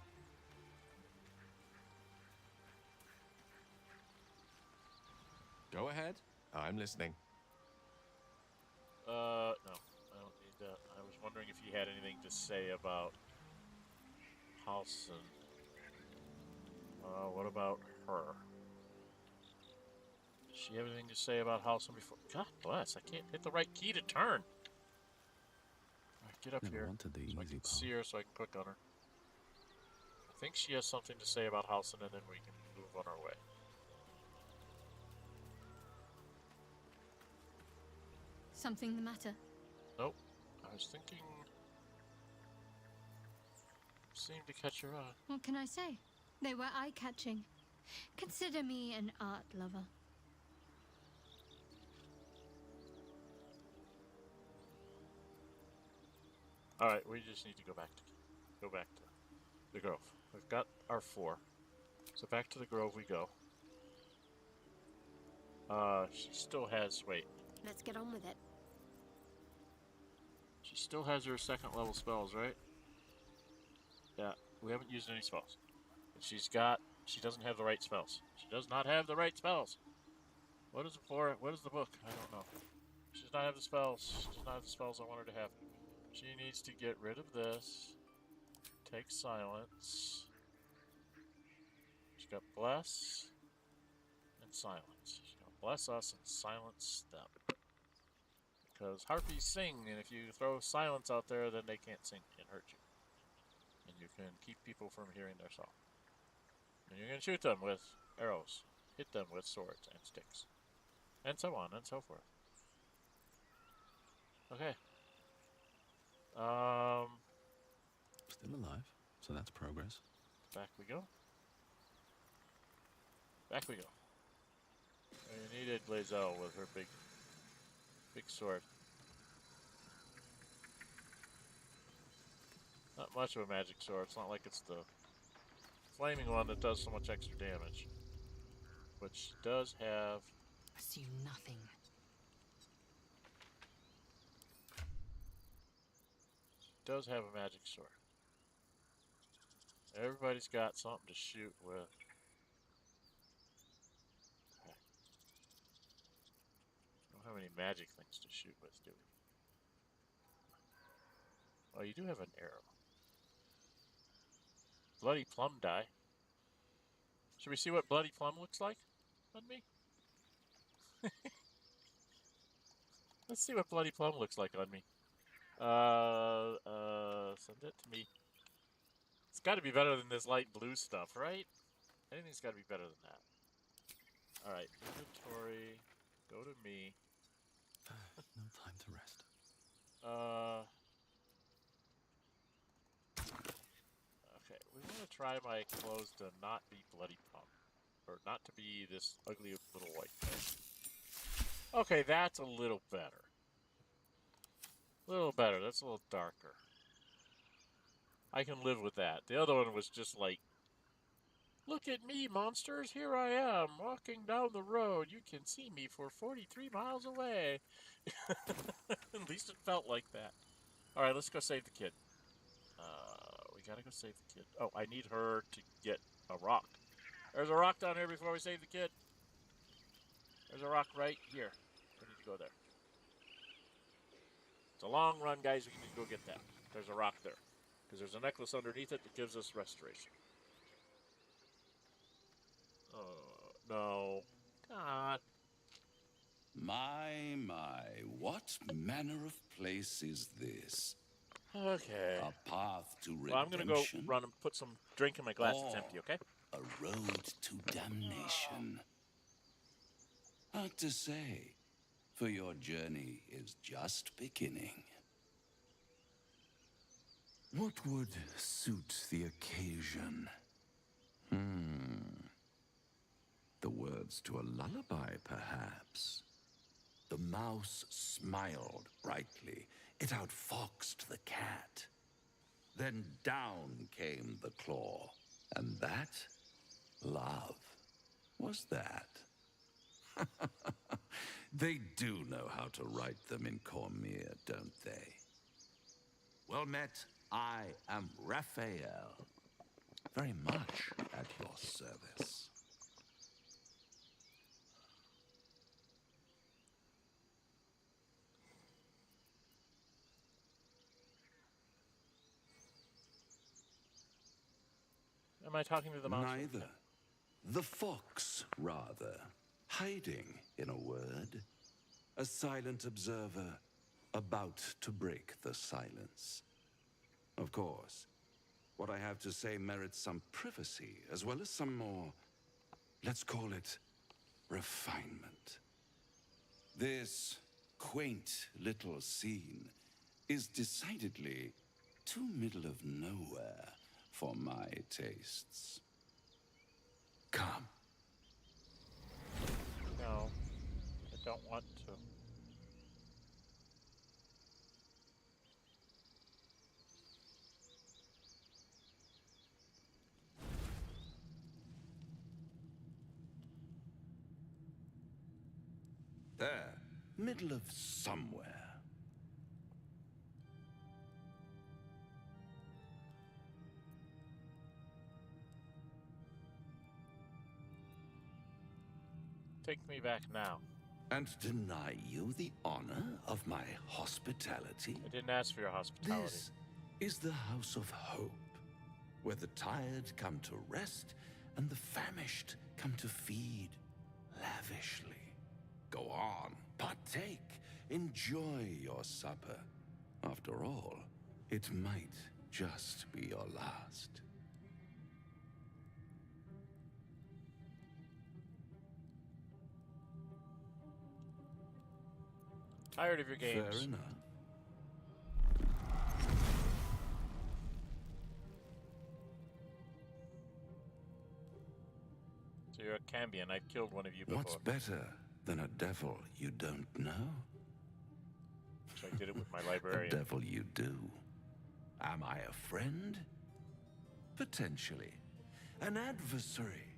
Go ahead. I'm listening. No, I don't need that. I was wondering if you had anything to say about Halsin. What about her? Does she have anything to say about Halsin before? God bless, I can't hit the right key to turn. Alright, get up here so I can see her so I can click on her. I think she has something to say about Halsin and then we can move on our way. Something the matter? Nope. I was thinking... seemed to catch your eye. What can I say? They were eye-catching. Consider me an art lover. Alright, we just need to go back to the grove. We've got our 4. So back to the grove we go. She still has... wait. Let's get on with it. She still has her 2nd level spells, right? Yeah, we haven't used any spells. And she doesn't have the right spells. She does not have the right spells. What is it for? What is the book? I don't know. She does not have the spells. She does not have the spells I want her to have. She needs to get rid of this. Take silence. She's got bless and silence. She's gonna bless us and silence them. Because harpies sing, and if you throw silence out there, then they can't sing and hurt you. And you can keep people from hearing their song. And you can shoot them with arrows, hit them with swords and sticks, and so on and so forth. Okay. Still alive, so that's progress. Back we go. Back we go. You needed Lae'zel with her big sword. Not much of a magic sword. It's not like it's the flaming one that does so much extra damage. But she does have... Assume nothing. She does have a magic sword. Everybody's got something to shoot with. Okay. Don't have any magic things to shoot with, do we? Oh, you do have an arrow. Bloody plum die. Should we see what bloody plum looks like on me? Let's see what bloody plum looks like on me. Send it to me. It's got to be better than this light blue stuff, right? Anything's got to be better than that. All right, inventory. Go to me. No time to rest. Okay, we want to try my clothes to not be bloody plum. Or not to be this ugly little white thing. Okay, that's a little better. A little better. That's a little darker. I can live with that. The other one was just like, look at me, monsters. Here I am, walking down the road. You can see me for 43 miles away. At least it felt like that. All right, let's go save the kid. We gotta go save the kid. Oh, I need her to get a rock. There's a rock down here before we save the kid. There's a rock right here. We need to go there. It's a long run, guys. We need to go get that. There's a rock there. Because there's a necklace underneath it that gives us restoration. Oh, no. God. My, what manner of place is this? Okay. A path to redemption? Well, I'm going to go run and put some drink in my glass that's empty, okay? A road to damnation. Hard to say, for your journey is just beginning. What would suit the occasion? The words to a lullaby, perhaps. The mouse smiled brightly. It outfoxed the cat. Then down came the claw. And that, love, was that. They do know how to write them in Cormier, don't they? Well met. I am Raphael. Very much at your service. Am I talking to the mouse? Neither. The fox, rather. Hiding, in a word. A silent observer, about to break the silence. Of course, what I have to say merits some privacy, as well as some more, let's call it, refinement. This quaint little scene is decidedly too middle of nowhere for my tastes. Come. No, I don't want to. There, middle of somewhere. Take me back now. And deny you the honor of my hospitality? I didn't ask for your hospitality. This is the House of Hope, where the tired come to rest and the famished come to feed lavishly. Go on, partake, enjoy your supper. After all, it might just be your last. Tired of your games. Fair enough. So you're a Cambion. I've killed one of you before. What's better than a devil you don't know? So I did it with my librarian. A devil you do. Am I a friend? Potentially. An adversary?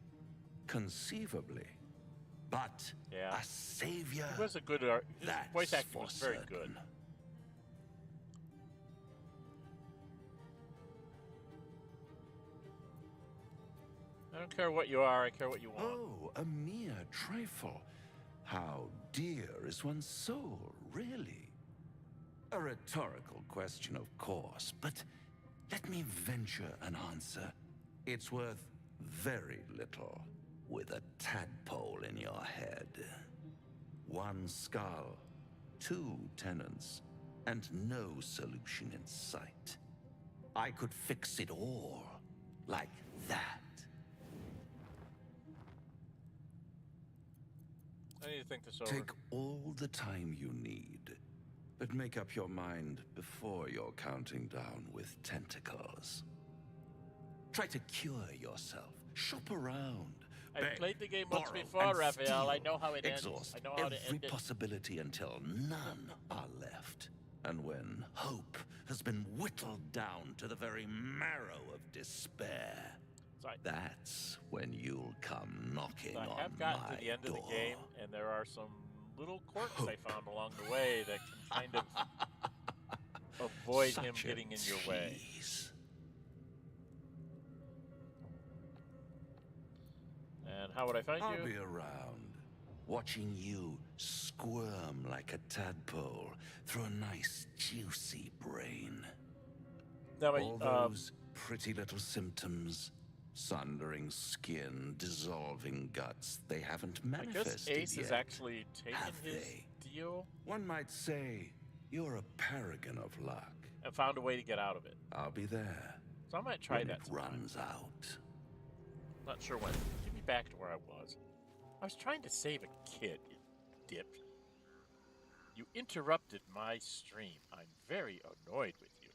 Conceivably. But a savior? He was a good his voice acting was very good. I don't care what you are, I care what you want. Oh, a mere trifle. How dear is one's soul, really? A rhetorical question, of course, but let me venture an answer. It's worth very little with a tadpole in your head. One skull, 2 tenants, and no solution in sight. I could fix it all like that. I need to think this over. Take all the time you need, but make up your mind before you're counting down with tentacles. Try to cure yourself. Shop around. I've played the game once before, Raphael. I know how it ends. I know how to every end it. possibility until none are left. And when hope has been whittled down to the very marrow of despair, that's when you'll come knocking on my door. I have gotten to the end of the game, and there are some little quirks I found along the way that can kind of avoid him getting in your way. And how would I find you? I'll be around, watching you squirm like a tadpole through a nice, juicy brain. Now, all those pretty little symptoms, sundering skin, dissolving guts, they haven't manifested I guess Ace yet. is actually taking his deal. One might say you're a paragon of luck. And found a way to get out of it. I'll be there. So I might try when that. It runs out. Not sure when. Get me back to where I was. I was trying to save a kid, you dip. You interrupted my stream. I'm very annoyed with you.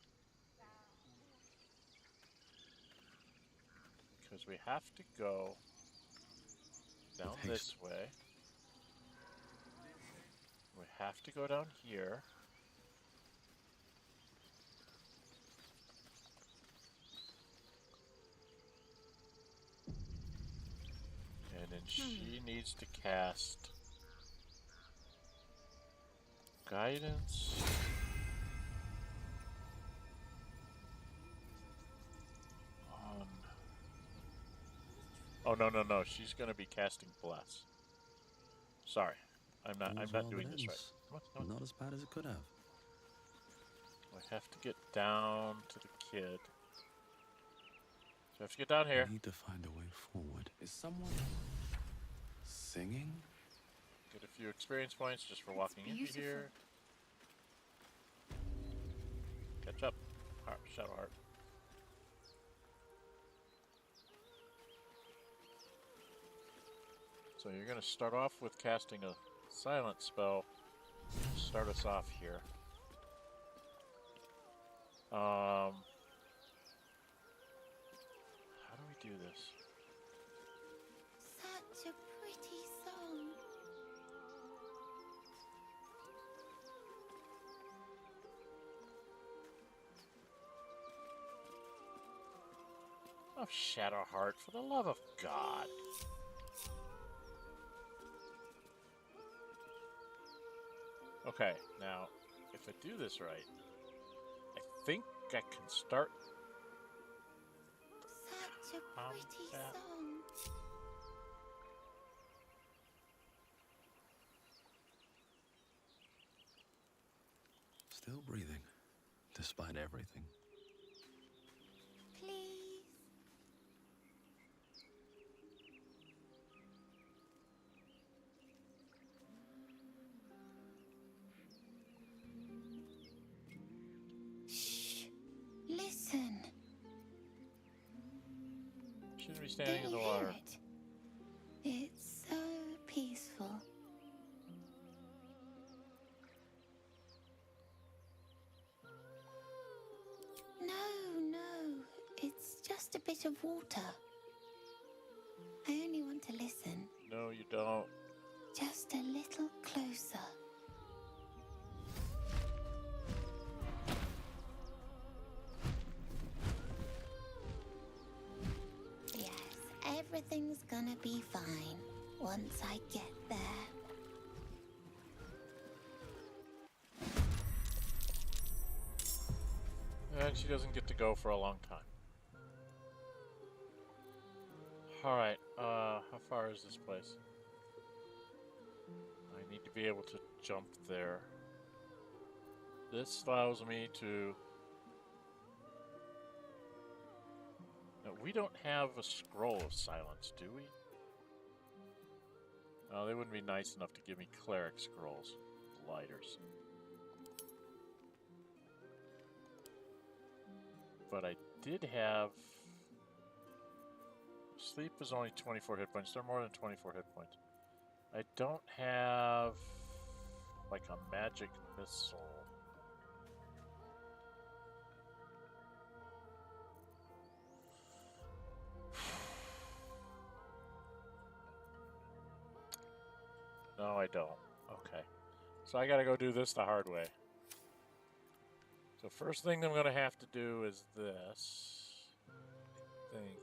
Because we have to go down this way. We have to go down here. And then she needs to cast guidance. On. Oh no! She's gonna be casting bless. Sorry, I'm not doing this right. Come on. Not as bad as it could have. I have to get down to the kid. So I have to get down here. We need to find a way forward. Is someone singing? Get a few experience points just for walking into here. Catch up. Shadow Heart. So you're going to start off with casting a silent spell. Start us off here. How do we do this? Such a pretty song. Oh, Shadowheart, for the love of God. Okay, now, if I do this right, I think I can start. Such a pretty song. Still breathing, despite everything. Please. Shh. Listen. Shouldn't be standing in the water. It's so peaceful. No, it's just a bit of water. I only want to listen. be fine once I get there. And she doesn't get to go for a long time. Alright, how far is this place? I need to be able to jump there. This allows me to... No, we don't have a scroll of silence, do we? Oh, they wouldn't be nice enough to give me cleric scrolls. Lighters. But I did have... Sleep is only 24 hit points. They're more than 24 hit points. I don't have... like a magic missile. No, I don't. Okay. So I gotta go do this the hard way. So first thing I'm gonna have to do is this. I think.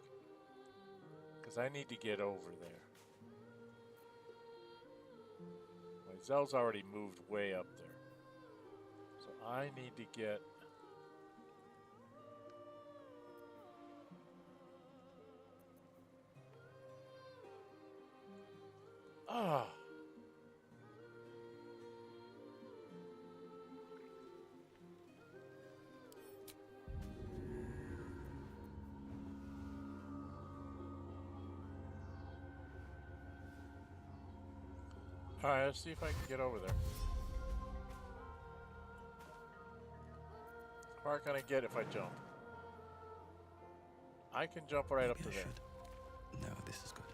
Because I need to get over there. My Zell's already moved way up there. So I need to get... Ah! Alright, let's see if I can get over there. How far can I get if I jump? I can jump right up to there. No, this is good.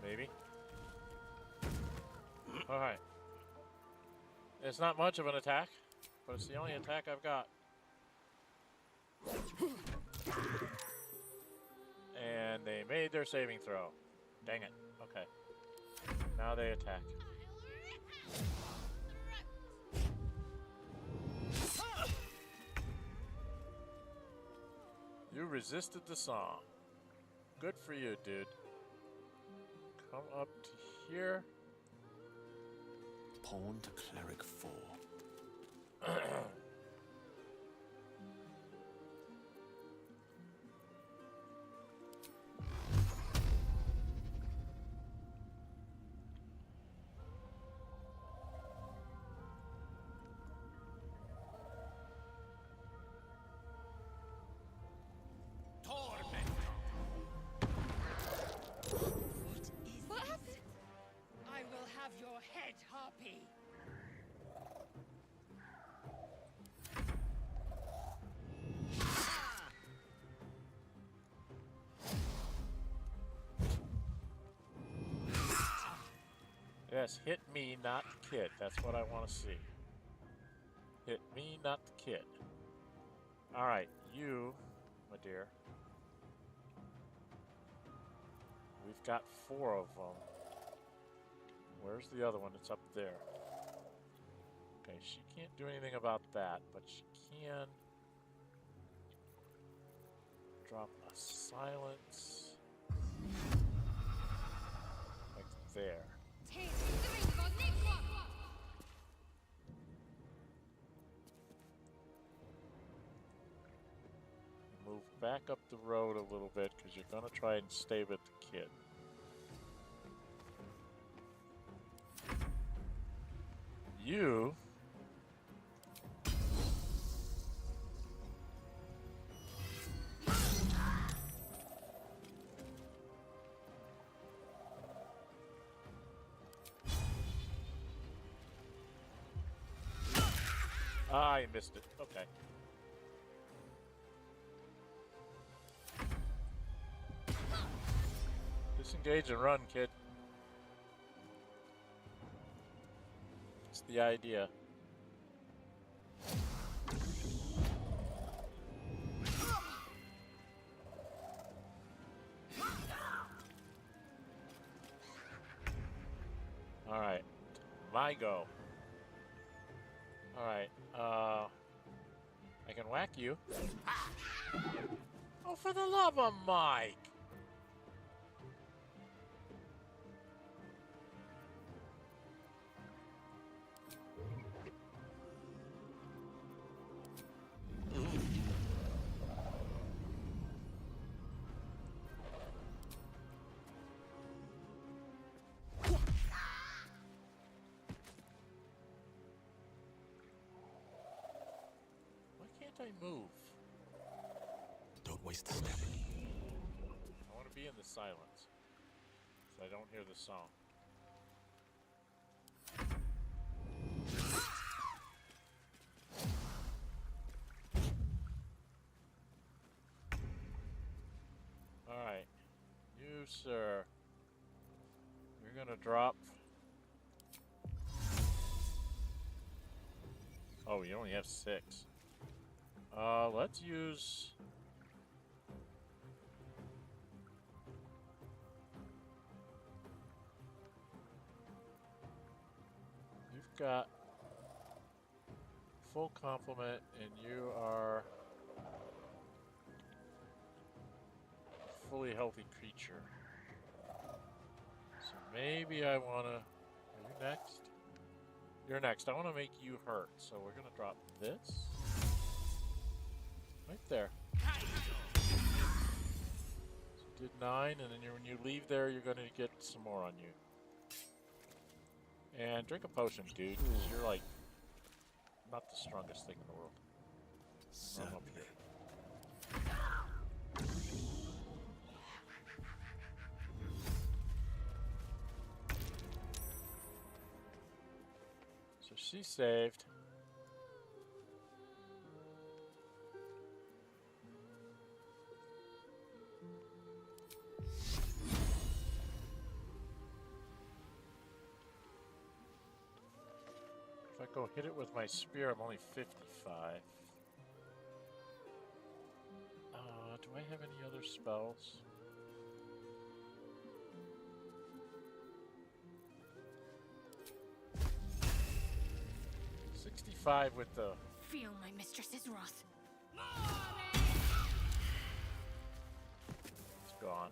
Maybe. Alright. It's not much of an attack, but it's the only attack I've got. And they made their saving throw. Dang it. Okay. Now they attack. You resisted the song. Good for you, dude. Come up to here. Pawn to cleric 4. What happened? I will have your head, Harpy. Yes, hit me, not the kid. That's what I want to see. Hit me, not the kid. Alright, you, my dear. We've got 4 of them. Where's the other one? It's up there. Okay, she can't do anything about that, but she can drop a silence like there. Move back up the road a little bit because you're going to try and stay with the kid. You I missed it. Okay. Disengage and run, kid. That's the idea. All right. My go. All right. I can whack you. Oh, for the love of Mike! I move? Don't waste a step. I want to be in the silence, so I don't hear the song. Alright. You, sir. You're gonna drop. Oh, you only have 6. Let's use. You've got full complement, and you are a fully healthy creature. So maybe I wanna. Are you next? You're next. I want to make you hurt, so we're gonna drop this right there. So you did 9, and then when you leave there, you're gonna get some more on you. And drink a potion, dude, because you're like not the strongest thing in the world. I'm up here. So she's saved. If I go hit it with my spear, I'm only 55. Do I have any other spells? .65 with the... Feel my mistress's wrath. It's gone.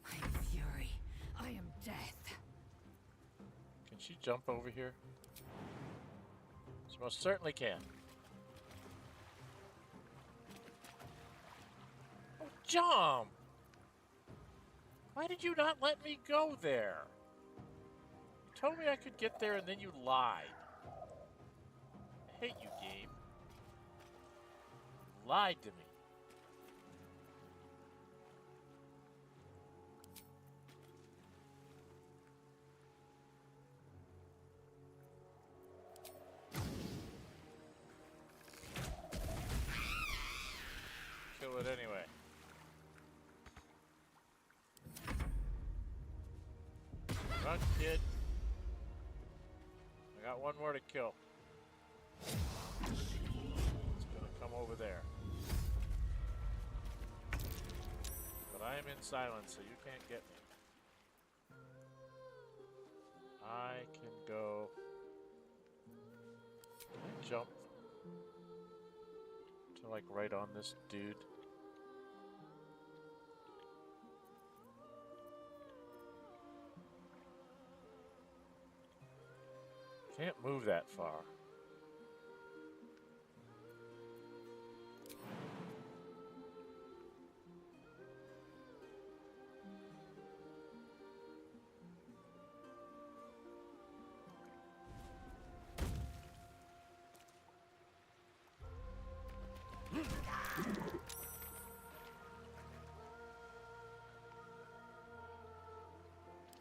I am fury. I am death. Can she jump over here? She most certainly can. Oh, jump! Why did you not let me go there? You told me I could get there and then you lied. I hate you, game. You lied to me. Kill it anyway. Run, kid. I got one more to kill. It's gonna come over there. But I am in silence, so you can't get me. I can go. Can I jump to like right on this dude? Can't move that far.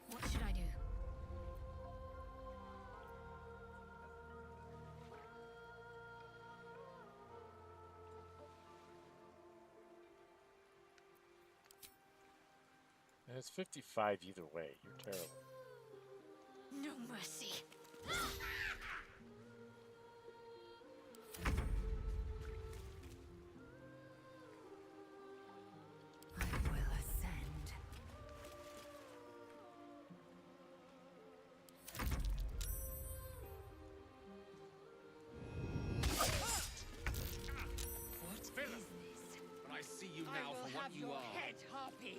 What should I do? And it's 55 either way. You're terrible. No mercy. I will ascend. What villain? But I see you now for what you are. Head, Harpy.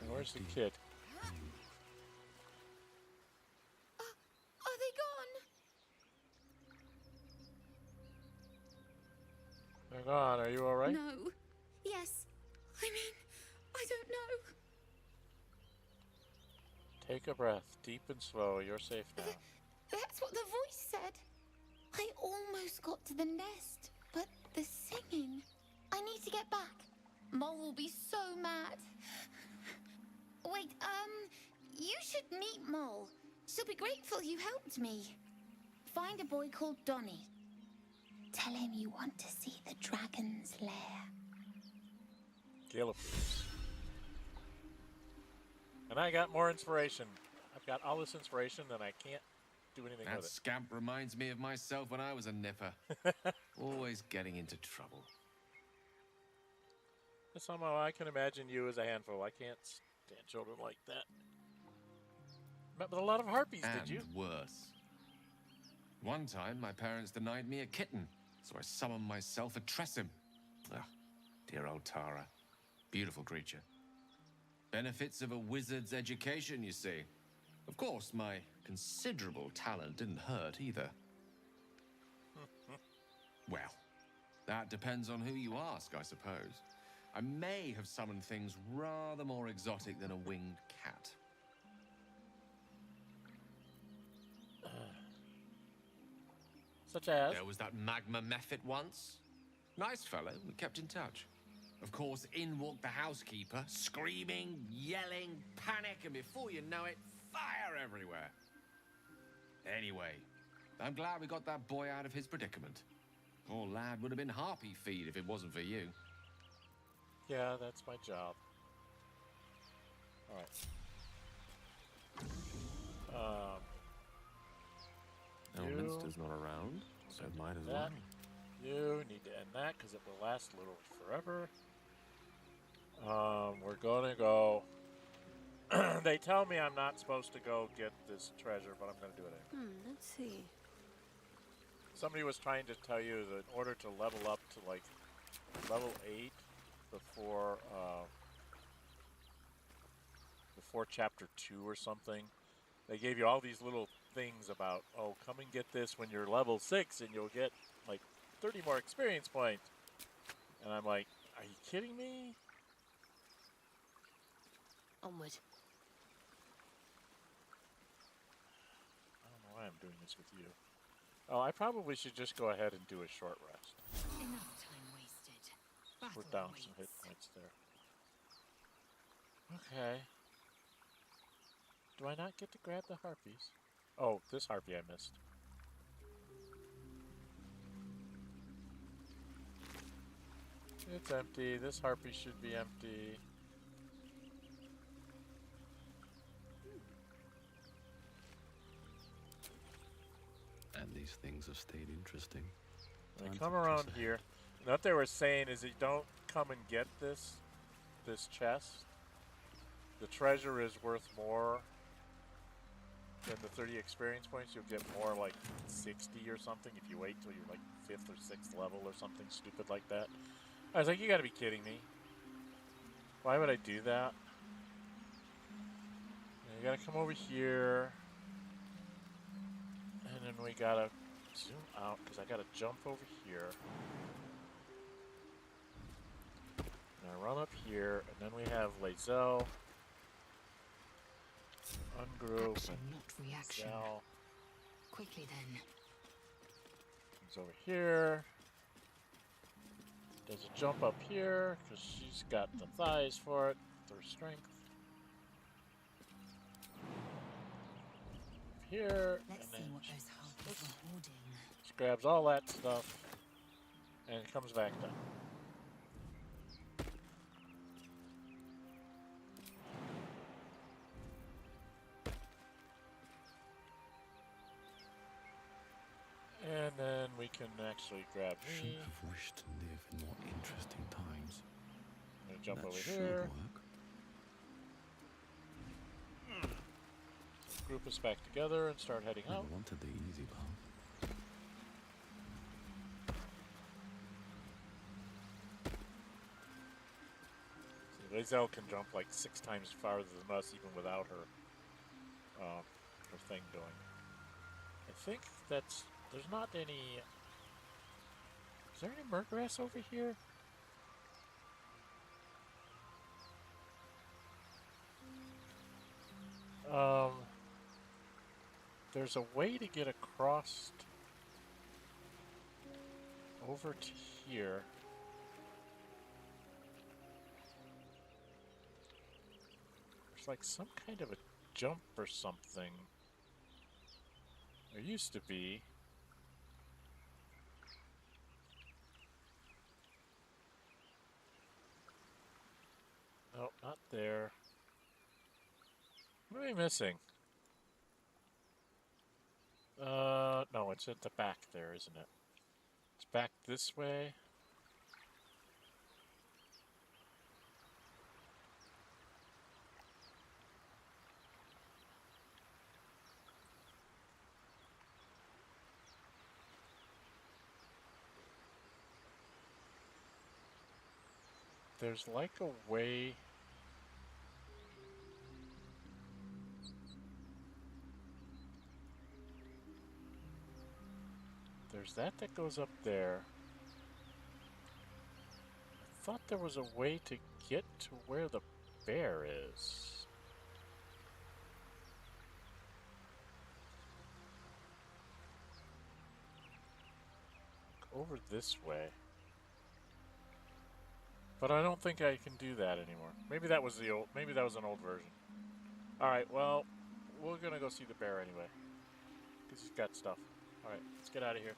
Where's the kid? Are they gone? Hang on, are you alright? No. Yes. I mean, I don't know. Take a breath, deep and slow. You're safe now. That's what the voice said. I almost got to the nest, but the singing. I need to get back. Mole will be so mad. Wait, you should meet Mole. She'll be grateful you helped me. Find a boy called Donny. Tell him you want to see the dragon's lair. Gale approves. And I got more inspiration. I've got all this inspiration and I can't do anything That with it. scamp reminds me of myself when I was a nipper. Always getting into trouble. Somehow I can imagine you as a handful. I can't stand children like that. Met with a lot of harpies, did you? And worse. One time, my parents denied me a kitten, so I summoned myself a Tressim. Ah, dear old Tara. Beautiful creature. Benefits of a wizard's education, you see. Of course, my considerable talent didn't hurt either. Well, that depends on who you ask, I suppose. I may have summoned things rather more exotic than a winged cat. Such as? There was that magma mephit once. Nice fellow, we kept in touch. Of course, in walked the housekeeper, screaming, yelling, panic, and before you know it, fire everywhere. Anyway, I'm glad we got that boy out of his predicament. Poor lad would have been harpy feed if it wasn't for you. Yeah, that's my job. Alright. Elminster's not around, so might as well. You need to end that because it will last literally forever. We're gonna go. They tell me I'm not supposed to go get this treasure, but I'm gonna do it anyway. Let's see. Somebody was trying to tell you that in order to level up to like level 8 before chapter 2 or something, they gave you all these little things about, oh, come and get this when you're level 6 and you'll get like 30 more experience points. And I'm like, are you kidding me? Onward. I don't know why I'm doing this with you. Oh, I probably should just go ahead and do a short rest. Enough time wasted. We're down some hit points there. Okay. Do I not get to grab the harpies? Oh, this harpy I missed. It's empty. This harpy should be empty. And these things have stayed interesting. I come around here. And what they were saying is that you don't come and get this chest. The treasure is worth more than the 30 experience points. You'll get more like 60 or something if you wait till you're like 5th or 6th level or something stupid like that. I was like, you gotta be kidding me. Why would I do that? You gotta come over here. And then we gotta zoom out because I gotta jump over here. And I run up here, and then we have Lae'zel. Ungroup. Action, not reaction. Lae'zel. Quickly then. Comes over here. Does a jump up here because she's got the thighs for it, with her strength. Here, Let's see what those harpies were hoarding. she grabs all that stuff and comes back down. And then we can actually grab me. Should have wished to live in more interesting times. I'm gonna jump That over should here. work. Group us back together and start heading I out. wanted the easy path. See, Lae'zel can jump like 6 times farther than us, even without her, her thing going. I think that's. There's not any. Is there any murgrass over here? There's a way to get across over to here. There's like some kind of a jump or something. There used to be. No, not there. What am I missing? No, it's at the back there, isn't it? It's back this way. There's like a way. There's that goes up there. I thought there was a way to get to where the bear is. Over this way. But I don't think I can do that anymore. Maybe that was maybe that was an old version. Alright, well, we're gonna go see the bear anyway. Because he's got stuff. Alright, let's get out of here.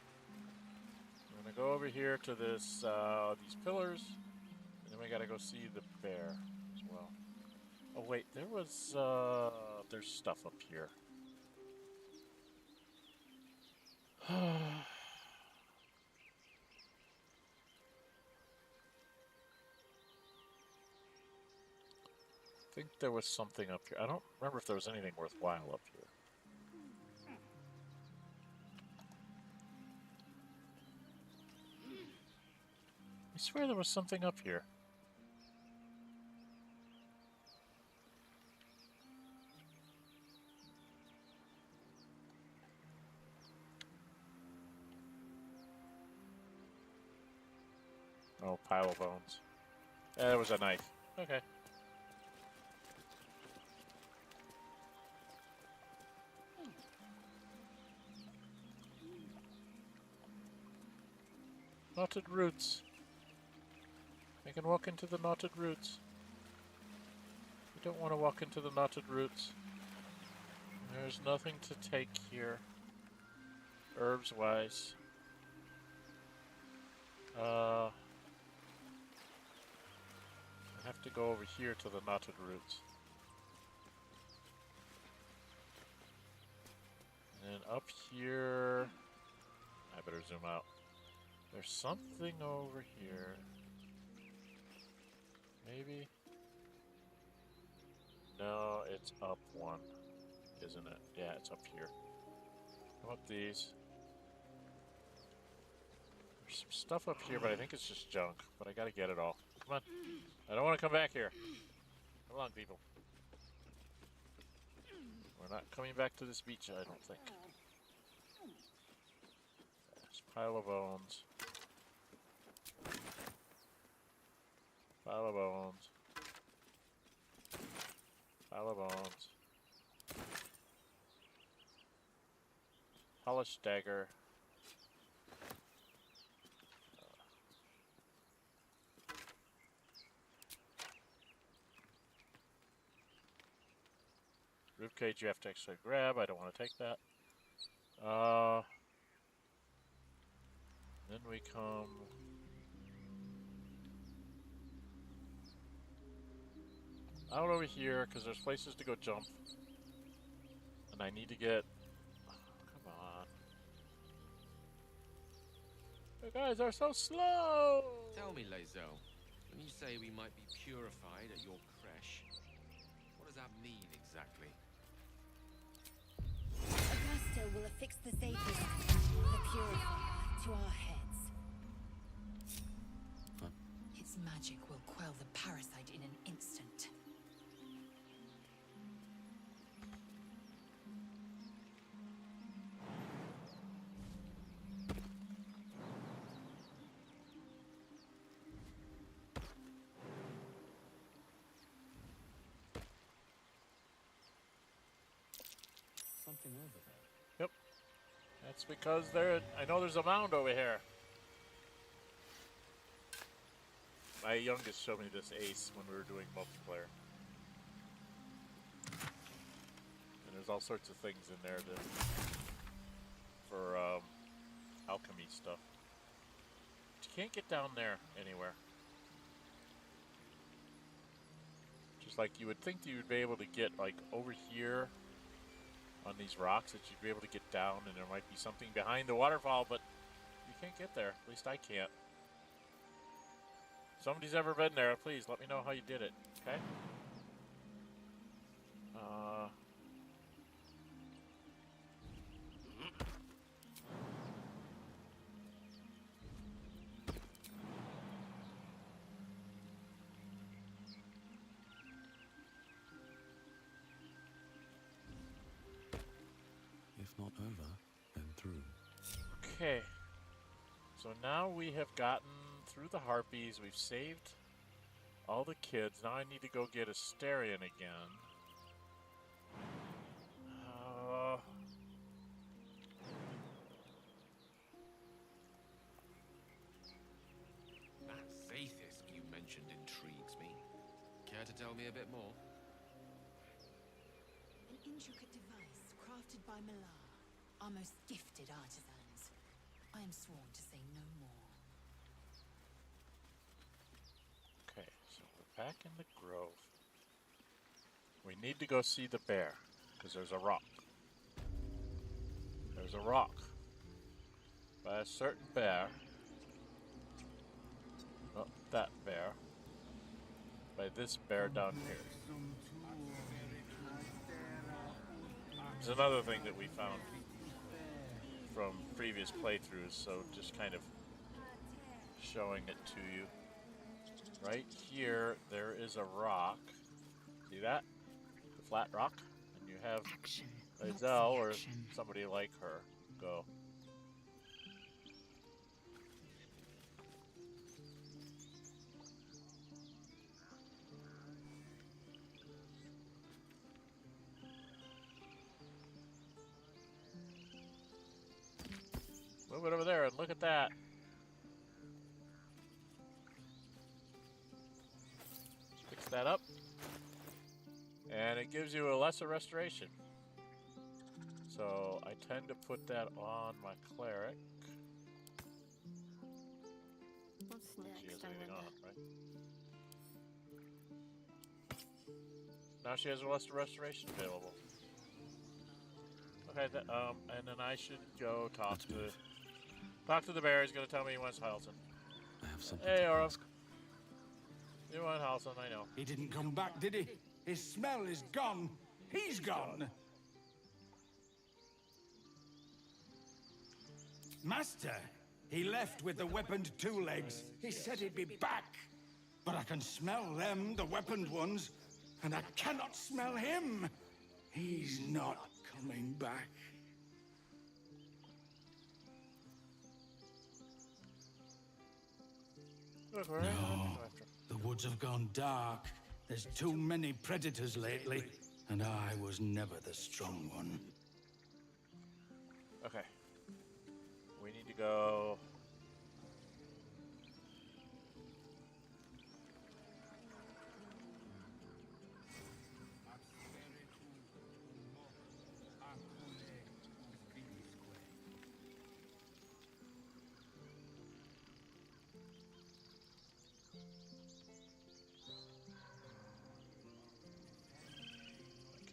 I'm gonna go over here to this, these pillars, and then we gotta go see the bear as well. Oh wait, there was, there's stuff up here. I think there was something up here. I don't remember if there was anything worthwhile up here. I swear there was something up here. Oh, pile of bones. There was a knife. Okay. Knotted roots. I can walk into the knotted roots. I don't want to walk into the knotted roots. There's nothing to take here. Herbs-wise. I have to go over here to the knotted roots. And then up here... I better zoom out. There's something over here. Maybe? No, it's up one, isn't it? Yeah, it's up here. Come up these. There's some stuff up here, but I think it's just junk. But I gotta get it all. Come on. I don't want to come back here. Come along, people. We're not coming back to this beach, I don't think. There's a pile of bones. Pile of bones. Pile of bones. Polished dagger. Ribcage you have to actually grab. I don't want to take that. Then we come... out over here, because there's places to go jump. And I need to get... oh, come on. You guys are so slow! Tell me, Lae'zel, when you say we might be purified at your creche, what does that mean exactly? Augusto will affix the safest, the purifier, to our heads. Huh? Its magic will quell the parasite in an instant. nothing over there. Yep. That's because I know there's a mound over here. My youngest showed me this ace when we were doing multiplayer. And there's all sorts of things in there for alchemy stuff. But you can't get down there anywhere. Just like you would think that you would be able to get like over here on these rocks, that you'd be able to get down and there might be something behind the waterfall, but you can't get there. At least I can't. If somebody's ever been there, please let me know how you did it, okay? If not over, then through. Okay. So now we have gotten through the harpies, we've saved all the kids. Now I need to go get Asterion again. That Zaithis you mentioned intrigues me. Care to tell me a bit more? An intricate device crafted by Malar, our most gifted artisans. I am sworn to say no more. Okay, so we're back in the grove. We need to go see the bear, because there's a rock. There's a rock by a certain bear. Not that bear. By this bear down here. There's another thing that we found from previous playthroughs, so just kind of showing it to you. Right here, there is a rock. See that? The flat rock? And you have Azelle or somebody like her go. Move it over there and look at that. Fix that up. And it gives you a lesser restoration. So I tend to put that on my cleric. What's next, She has I anything wonder? on, right? Now she has a lesser restoration available. Okay, and then I should go talk to the bear. He's gonna tell me he wants Halson. I have something Hey, to Ora. ask. You want Halson, I know. He didn't come back, did he? His smell is gone. He's gone. Master, he left with the weaponed two legs. He said he'd be back. But I can smell them, the weaponed ones, and I cannot smell him. He's not coming back. No, the woods have gone dark. There's too many predators lately, and I was never the strong one. Okay. We need to go.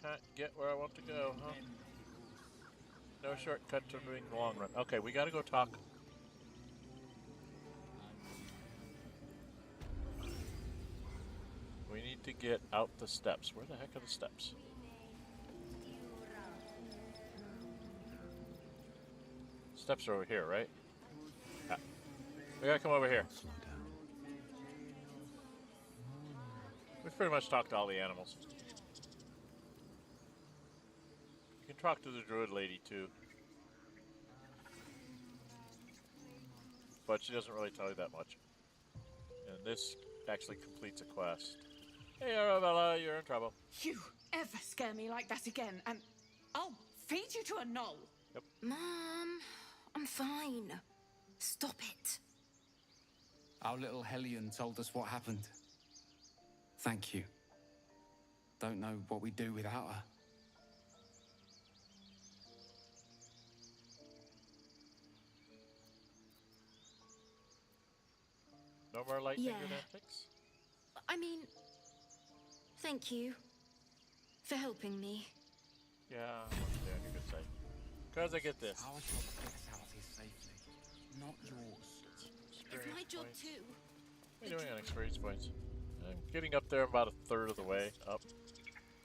Can't get where I want to go, huh? No shortcut to doing the long run. Okay, we gotta go talk. We need to get out the steps. Where the heck are the steps? Steps are over here, right? Ah. We gotta come over here. We've pretty much talked to all the animals. You can talk to the druid lady too. But she doesn't really tell you that much. And this actually completes a quest. Hey Arabella, you're in trouble. You ever scare me like that again, and I'll feed you to a knoll. Mom, I'm fine. Stop it. Our little Hellion told us what happened. Thank you. Don't know what we'd do without her. No more light Yeah. finger antics? I mean, thank you for helping me. Yeah, yeah, you could say. Because I get this. Our job to get us out of here safely, not yours. It's my job too. What are you doing on experience points? I'm getting up there about a third of the way up.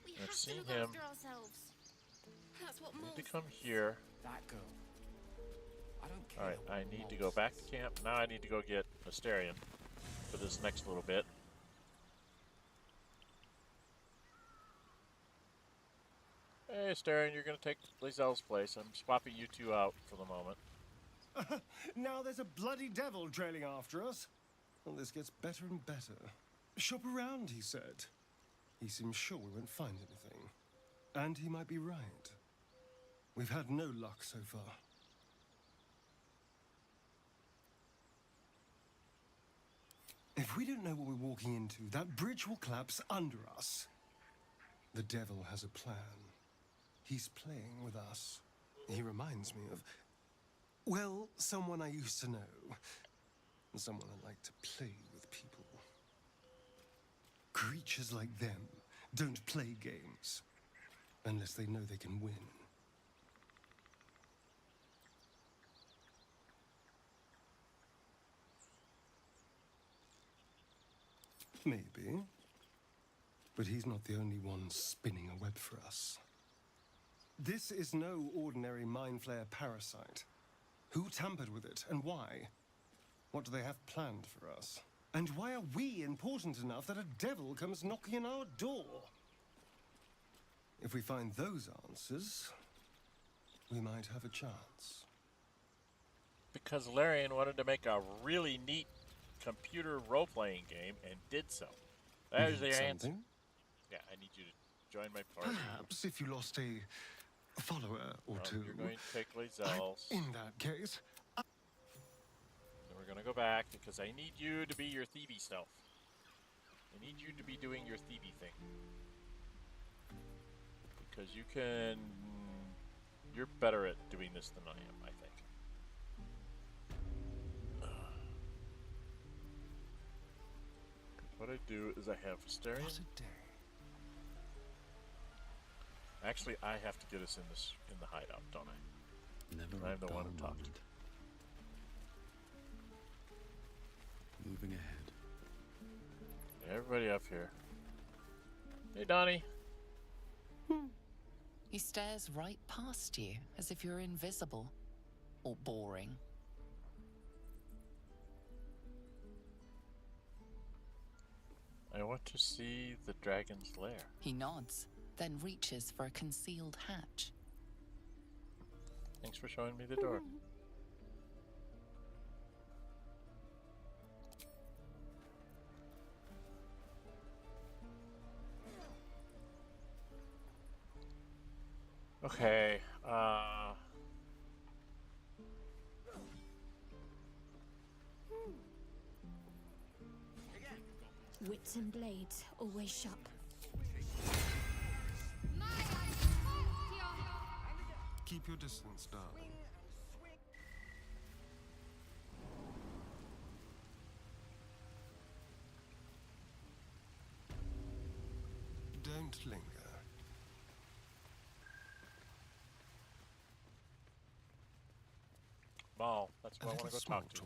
We I've have seen to look him. after ourselves. That's what I moles need to come here. That girl. I don't care. Alright, I need to go back to camp. Now I need to go get Asterion for this next little bit. Hey, Asterion, you're going to take Lae'zel's place. I'm swapping you two out for the moment. Now there's a bloody devil trailing after us. Well, this gets better and better. Shop around, he said. He seems sure we won't find anything. And he might be right. We've had no luck so far. If we don't know what we're walking into, that bridge will collapse under us. The devil has a plan. He's playing with us. He reminds me of, well, someone I used to know. Someone I like to play with people. Creatures like them don't play games unless they know they can win. Maybe. But he's not the only one spinning a web for us. This is no ordinary mind flayer parasite. Who tampered with it, and why? What do they have planned for us? And why are we important enough that a devil comes knocking on our door? If we find those answers, we might have a chance. Because Larian wanted to make a really neat computer role-playing game and did so. There's the answer. Yeah, I need you to join my party. Perhaps if you lost a follower or two. You're going to take Lae'zel's. In that case, Then we're going to go back because I need you to be your thievy self. I need you to be doing your thievy thing. Because you can... You're better at doing this than I am, I think. What I do is I have Asterion. What a day. Actually, I have to get us in the hideout, don't I? Never I'm the one who talked. Moving ahead. Everybody up here. Hey, Donnie. He stares right past you, as if you're invisible. Or boring. I want to see the dragon's lair. He nods, then reaches for a concealed hatch. Thanks for showing me the door. Okay, Wits and blades, always sharp. keep your distance, darling. Don't linger. Ball, that's what I want to go talk to.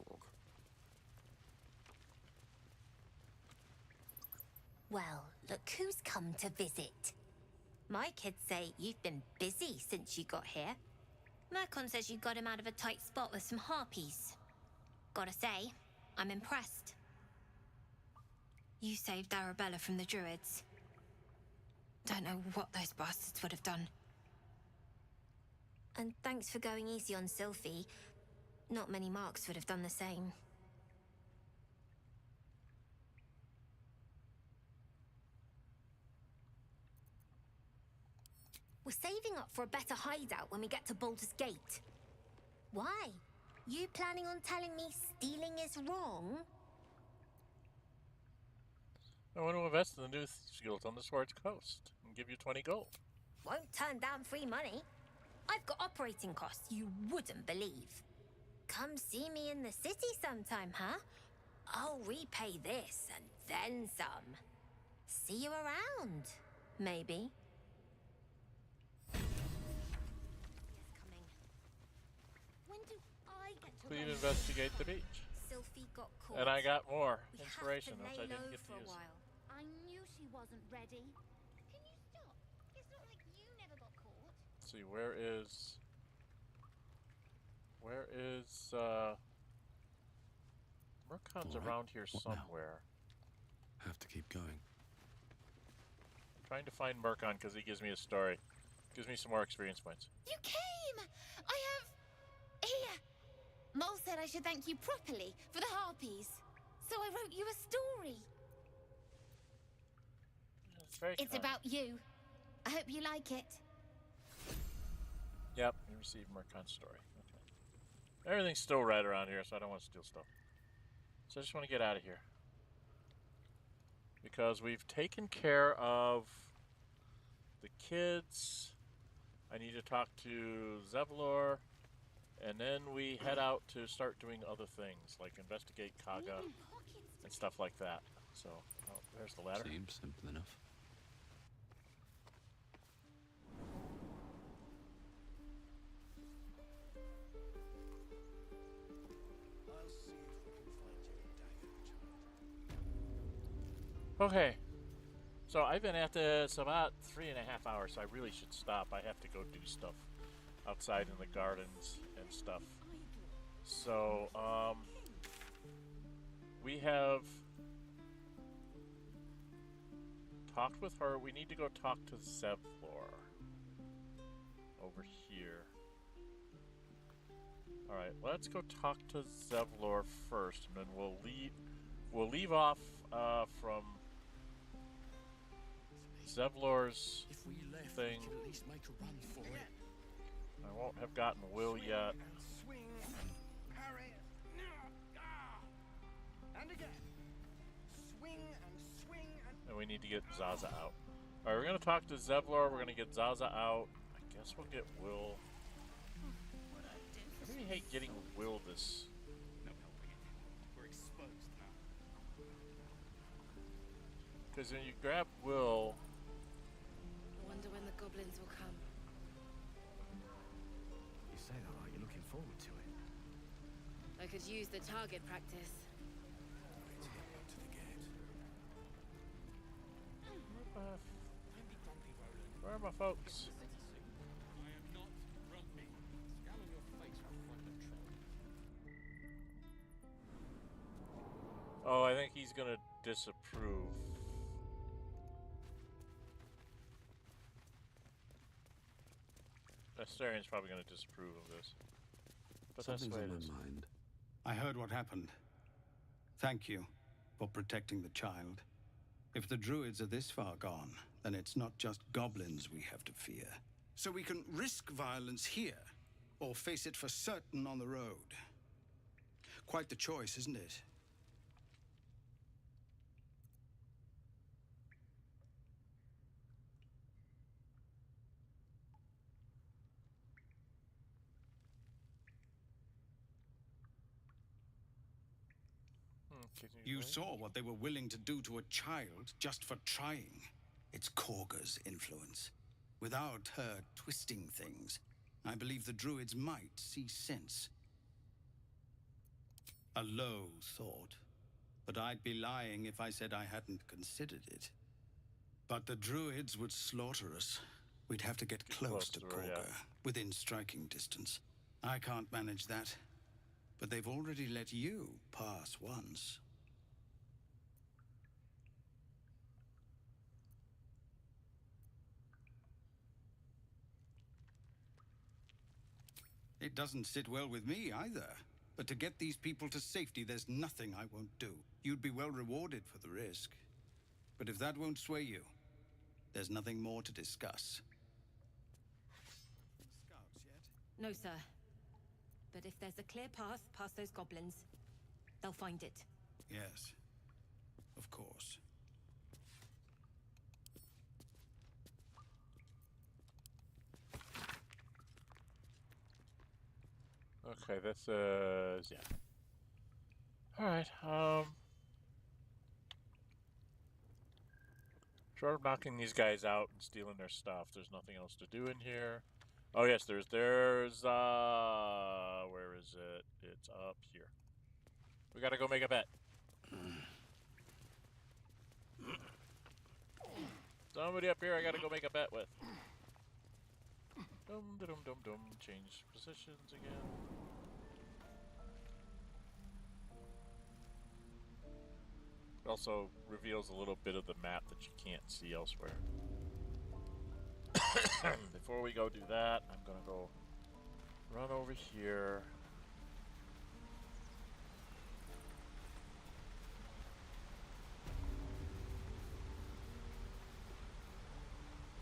Well, look who's come to visit. My kids say you've been busy since you got here. Mercon says you got him out of a tight spot with some harpies. Gotta say, I'm impressed. You saved Arabella from the druids. Don't know what those bastards would have done. And thanks for going easy on Sylphie. Not many marks would have done the same. We're saving up for a better hideout when we get to Baldur's Gate. Why? You planning on telling me stealing is wrong? I want to invest in the new guild on the Swords Coast and give you 20 gold. Won't turn down free money. I've got operating costs you wouldn't believe. Come see me in the city sometime, huh? I'll repay this and then some. See you around, maybe. When do I get to Please investigate the beach. Sylphie got caught. And I got more We inspiration, have which to I lay didn't low get for to a use. while. I knew she wasn't ready. Can you stop? It's not like you never got caught. Let's see, where is Murkon's around here somewhere. Have to keep going. Trying to find Murkon because he gives me a story. Gives me some more experience points. You came! I have... Here! Mole said I should thank you properly for the harpies. So I wrote you a story. It's very It's kind. about you. I hope you like it. Yep, you received Murkon's story. Okay. Everything's still red around here, so I don't want to steal stuff. So I just want to get out of here. Because we've taken care of the kids. I need to talk to Zevlor. And then we head out to start doing other things, like investigate Kaga and stuff like that. So, oh, there's the ladder. Seems simple enough. Okay, so I've been at this about 3.5 hours, so I really should stop. I have to go do stuff outside in the gardens and stuff. So, we have talked with her. We need to go talk to Zevlor over here. Alright, let's go talk to Zevlor first, and then we'll leave off from Zevlor's thing. At least make a run for it. I won't have gotten Will yet. Swing, parry, and again. Swing and And we need to get Zaza out. Alright, we're gonna talk to Zevlor, we're gonna get Zaza out. I guess we'll get Will. I really hate getting Will this. No helping it. We're exposed now. Because when you grab Will, I wonder when the goblins will come. You say that like you're looking forward to it. I could use the target practice. where are my folks? I am not grumpy. Scowl on your face will find the trouble. Oh, I think he's gonna disapprove. Astarian's probably gonna disapprove of this. But that's the Something's way on it is. my mind. I heard what happened. Thank you for protecting the child. If the druids are this far gone, then it's not just goblins we have to fear. So we can risk violence here, or face it for certain on the road. Quite the choice, isn't it? You saw what they were willing to do to a child just for trying. It's Korga's influence. Without her twisting things, I believe the druids might see sense. A low thought, but I'd be lying if I said I hadn't considered it. But the druids would slaughter us. We'd have to get close to her, Korga, yeah. within striking distance. I can't manage that, but they've already let you pass once. It doesn't sit well with me either. But to get these people to safety, there's nothing I won't do. You'd be well rewarded for the risk. But if that won't sway you, there's nothing more to discuss. No, sir. But if there's a clear path past those goblins, they'll find it. Yes, of course. Okay, this is yeah. All right. Short of knocking these guys out and stealing their stuff, there's nothing else to do in here. Oh yes, there's where is it? It's up here. We gotta go make a bet. Somebody up here I gotta go make a bet with. Dum dum dum dum. Change positions again. It also reveals a little bit of the map that you can't see elsewhere. Before we go do that, I'm gonna go run over here.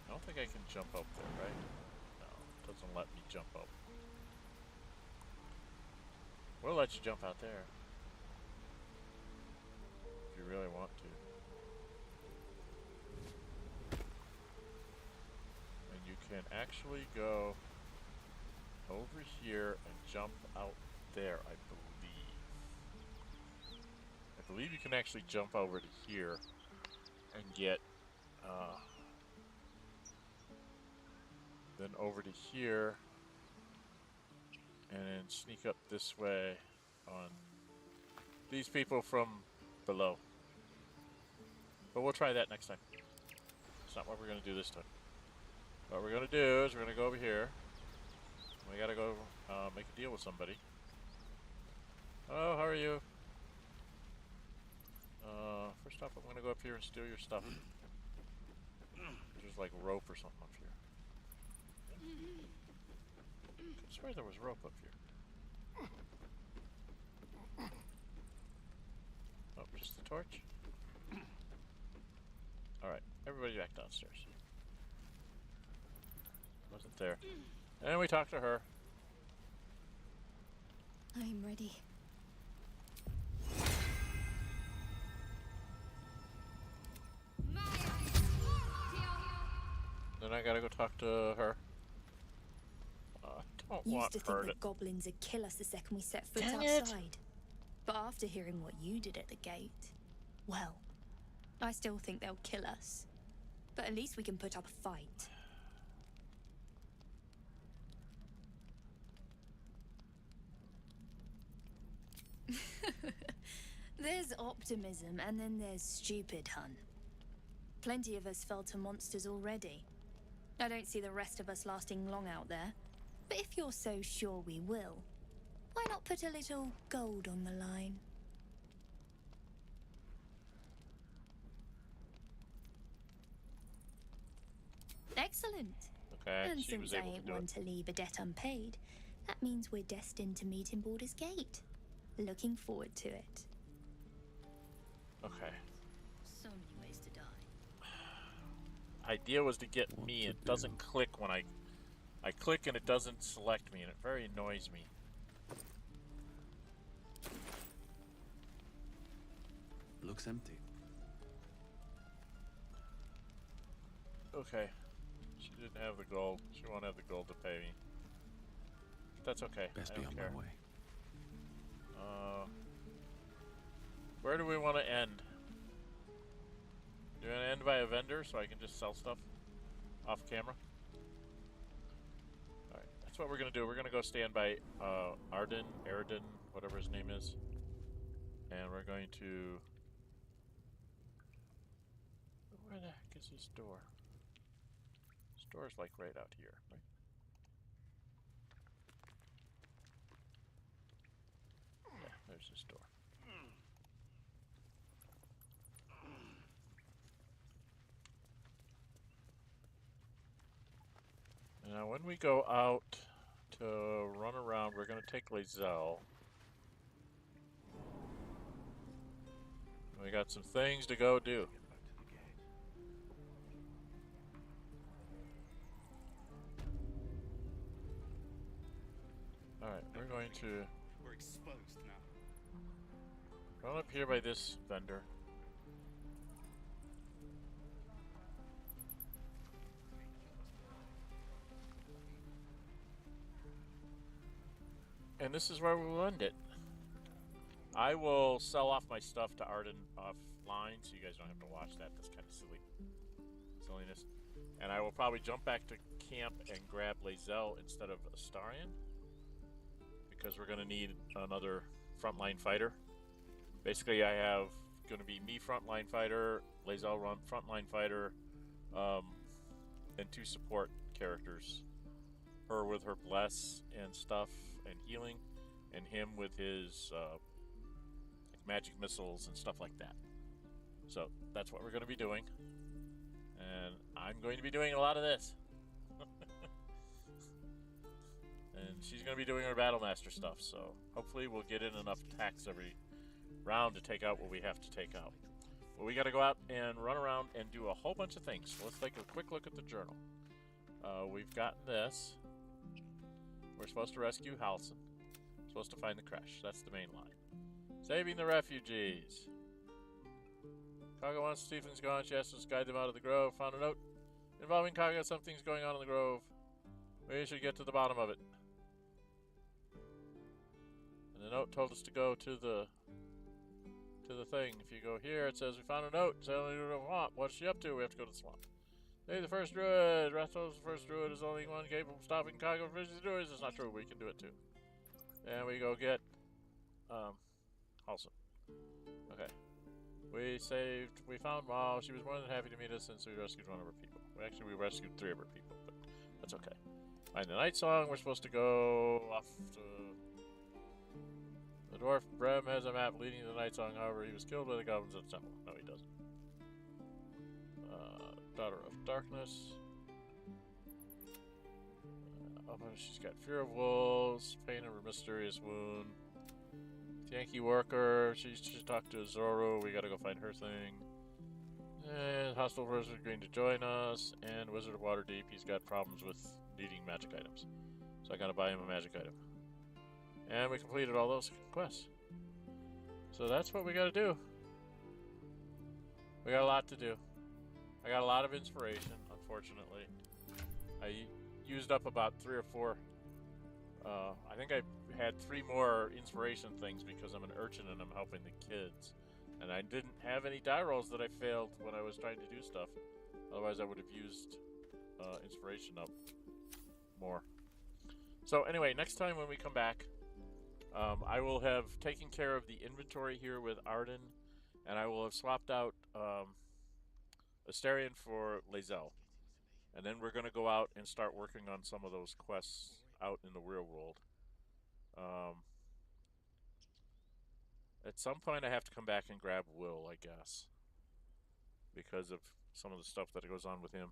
I don't think I can jump up there, right? No, it doesn't let me jump up. We'll let you jump out there. If you really want to. And you can actually go over here and jump out there, I believe. I believe you can actually jump over to here and get then over to here and then sneak up this way on these people from below. But we'll try that next time. It's not what we're going to do this time. What we're going to do is we're going to go over here. We got to go make a deal with somebody. Oh, how are you? First off, I'm going to go up here and steal your stuff. There's like rope or something up here. I swear there was rope up here. Oh, just the torch? Alright, everybody back downstairs. Wasn't there. And we talked to her. I'm ready. Then I gotta go talk to her. Don't Used want to her think that goblins would kill us the second we set foot Dang it. outside. But after hearing what you did at the gate, well, I still think they'll kill us. But at least we can put up a fight. There's optimism, and then there's stupid, hun. Plenty of us fell to monsters already. I don't see the rest of us lasting long out there. But if you're so sure we will, why not put a little gold on the line? Excellent. Okay, And she was since I able to ain't do one it. to leave a debt unpaid, that means we're destined to meet in Baldur's Gate. Looking forward to it. Okay. So many ways to die. Idea was to get me. It doesn't click when I click and it doesn't select me, and it very annoys me. Looks empty. Okay. She didn't have the gold. She won't have the gold to pay me. But that's okay. Best I be don't on care. my way. Where do we want to end? Do you want to end by a vendor so I can just sell stuff off camera? Alright, that's what we're going to do. We're going to go stand by Arden, whatever his name is. And we're going to... Where the heck is his door? His door's like right out here, right? Yeah, there's his door. Now, when we go out to run around, we're going to take Lae'zel. We got some things to go do. to We're exposed now. run up here by this vendor. And this is where we'll end it. I will sell off my stuff to Arden offline, so you guys don't have to watch that. That's kind of silliness. And I will probably jump back to camp and grab Lae'zel instead of Astarion, because we're going to need another frontline fighter. Basically, I have going to be me frontline fighter, Lae'zel frontline fighter, and 2 support characters. Her with her bless and stuff and healing, and him with his magic missiles and stuff like that. So that's what we're going to be doing, and I'm going to be doing a lot of this. And she's going to be doing her Battlemaster stuff, so hopefully we'll get in enough attacks every round to take out what we have to take out. But we got to go out and run around and do a whole bunch of things. So let's take a quick look at the journal. We've gotten this. We're supposed to rescue Halsin. We're supposed to find the crash. That's the main line. Saving the refugees. Kaga, once Stephen's gone, she has to guide them out of the grove. Found a note involving Kaga. Something's going on in the grove. We should get to the bottom of it. And the note told us to go to the thing. If you go here, it says we found a note telling you to the swamp. What's she up to? We have to go to the swamp. Hey, the first druid. Rathl's the first druid is the only one capable of stopping Kaga from the druids. It's not true. We can do it too. And we go get Halsin. Okay. We found Maul. She was more than happy to meet us since we rescued one of her people. We rescued 3 of her people, but that's okay. Find the Night Song. We're supposed to go off to... The dwarf Brem has a map leading to the Night Song. However, he was killed by the goblins at the temple. No, he doesn't. Daughter of Darkness. She's got Fear of Wolves, Pain of a Mysterious Wound. Yankee Worker, she talked to Zoro, we gotta go find her thing. And Hostile Wizard agreeing to join us, and Wizard of Waterdeep, he's got problems with needing magic items. So I gotta buy him a magic item. And we completed all those quests. So that's what we gotta do. We got a lot to do. I got a lot of inspiration, unfortunately. I used up about 3 or 4. I think I had 3 more inspiration things because I'm an urchin and I'm helping the kids. And I didn't have any die rolls that I failed when I was trying to do stuff. Otherwise I would have used inspiration up more. So anyway, next time when we come back, I will have taken care of the inventory here with Arden, and I will have swapped out Astarion for Lae'zel. And then we're going to go out and start working on some of those quests out in the real world. At some point I have to come back and grab Will, I guess, because of some of the stuff that goes on with him.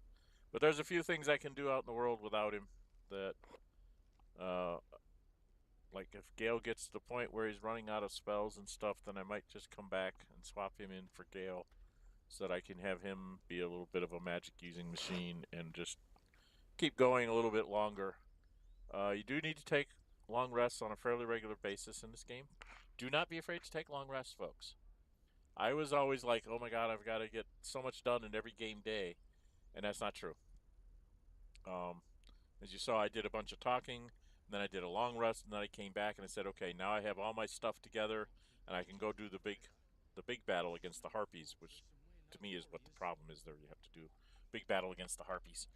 But there's a few things I can do out in the world without him that, like if Gale gets to the point where he's running out of spells and stuff, then I might just come back and swap him in for Gale so that I can have him be a little bit of a magic using machine and just keep going a little bit longer. You do need to take long rests on a fairly regular basis in this game. Do not be afraid to take long rests, folks. I was always like, oh my god, I've got to get so much done in every game day, and that's not true. As you saw, I did a bunch of talking, and then I did a long rest, and then I came back and I said, okay, now I have all my stuff together, and I can go do the big battle against the Harpies, which to me is what the problem is there. You have to do big battle against the Harpies.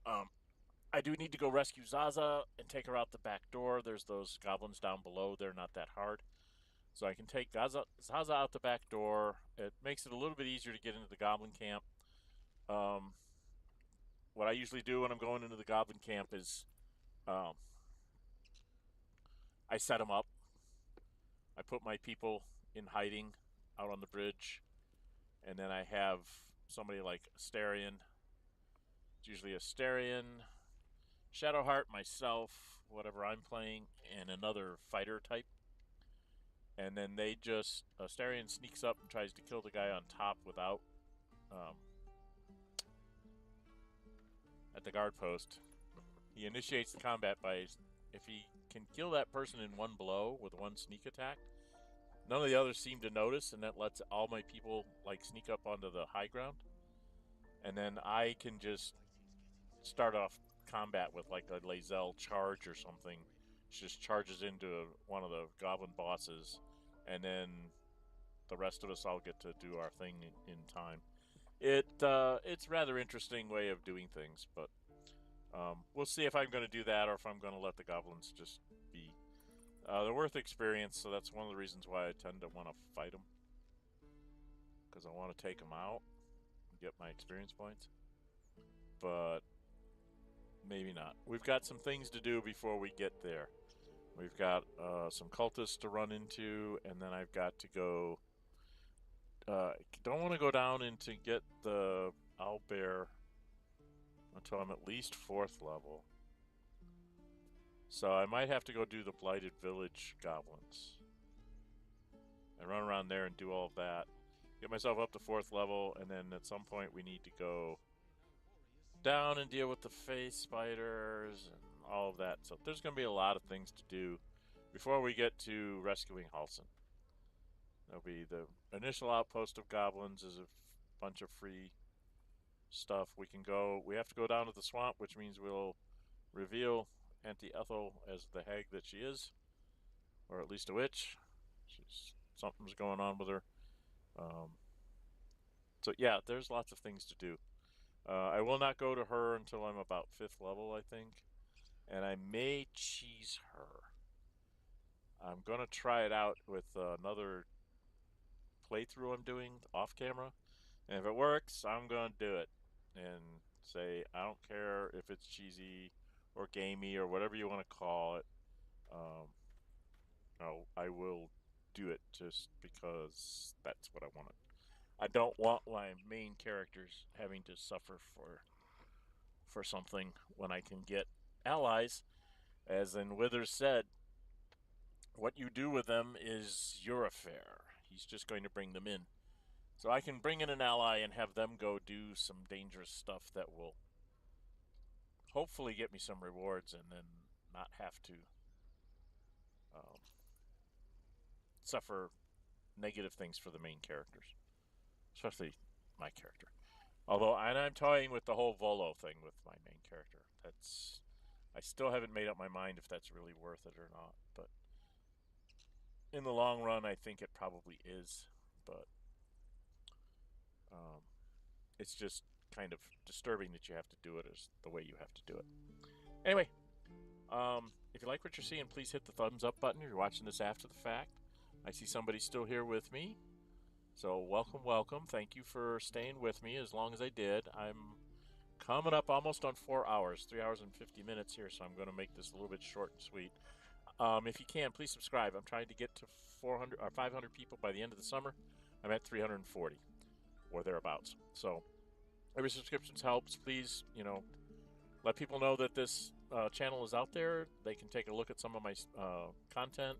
I do need to go rescue Zaza and take her out the back door. There's those goblins down below. They're not that hard. So I can take Zaza out the back door. It makes it a little bit easier to get into the goblin camp. What I usually do when I'm going into the goblin camp is I set them up. I put my people in hiding out on the bridge. And then I have somebody like Astarion. It's usually Astarion, Shadowheart, myself, whatever I'm playing, and another fighter type. And then they just, Astarion sneaks up and tries to kill the guy on top without, at the guard post. He initiates the combat by, if he can kill that person in one blow with one sneak attack. None of the others seem to notice, and that lets all my people like sneak up onto the high ground. And then I can just start off combat with like a Lae'zel charge or something. She just charges into one of the goblin bosses, and then the rest of us all get to do our thing in time. It's rather interesting way of doing things, but we'll see if I'm going to do that or if I'm going to let the goblins just be. They're worth experience, so that's one of the reasons why I tend to want to fight them, because I want to take them out and get my experience points. But maybe not. We've got some things to do before we get there. We've got some cultists to run into, and then I've got to go. Don't want to go down and to get the owlbear until I'm at least 4th level. So I might have to go do the Blighted Village goblins. And run around there and do all of that. Get myself up to 4th level, and then at some point we need to go down and deal with the face spiders and all of that. So there's going to be a lot of things to do before we get to rescuing Halsin. There'll be the initial outpost of goblins is a bunch of free stuff. We have to go down to the swamp, which means we'll reveal Auntie Ethel as the hag that she is, or at least a witch. Something's going on with her. So yeah, there's lots of things to do. I will not go to her until I'm about 5th level, I think, and I may cheese her. I'm gonna try it out with another playthrough I'm doing off camera, and if it works, I'm gonna do it and say I don't care if it's cheesy or gamey or whatever you want to call it. I will do it just because that's what I want. I don't want my main characters having to suffer for something when I can get allies. As in Withers said, what you do with them is your affair. He's just going to bring them in. So I can bring in an ally and have them go do some dangerous stuff that will hopefully get me some rewards, and then not have to suffer negative things for the main characters, especially my character. Although, and I'm toying with the whole Volo thing with my main character. I still haven't made up my mind if that's really worth it or not. But in the long run, I think it probably is. But it's just kind of disturbing that you have to do it as the way you have to do it. Anyway, if you like what you're seeing, please hit the thumbs up button if you're watching this after the fact. I see somebody still here with me. So welcome, welcome. Thank you for staying with me as long as I did. I'm coming up almost on 4 hours, 3 hours and 50 minutes here, so I'm going to make this a little bit short and sweet. If you can, please subscribe. I'm trying to get to 400 or 500 people by the end of the summer. I'm at 340 or thereabouts. So every subscription helps. Please, let people know that this channel is out there. They can take a look at some of my content.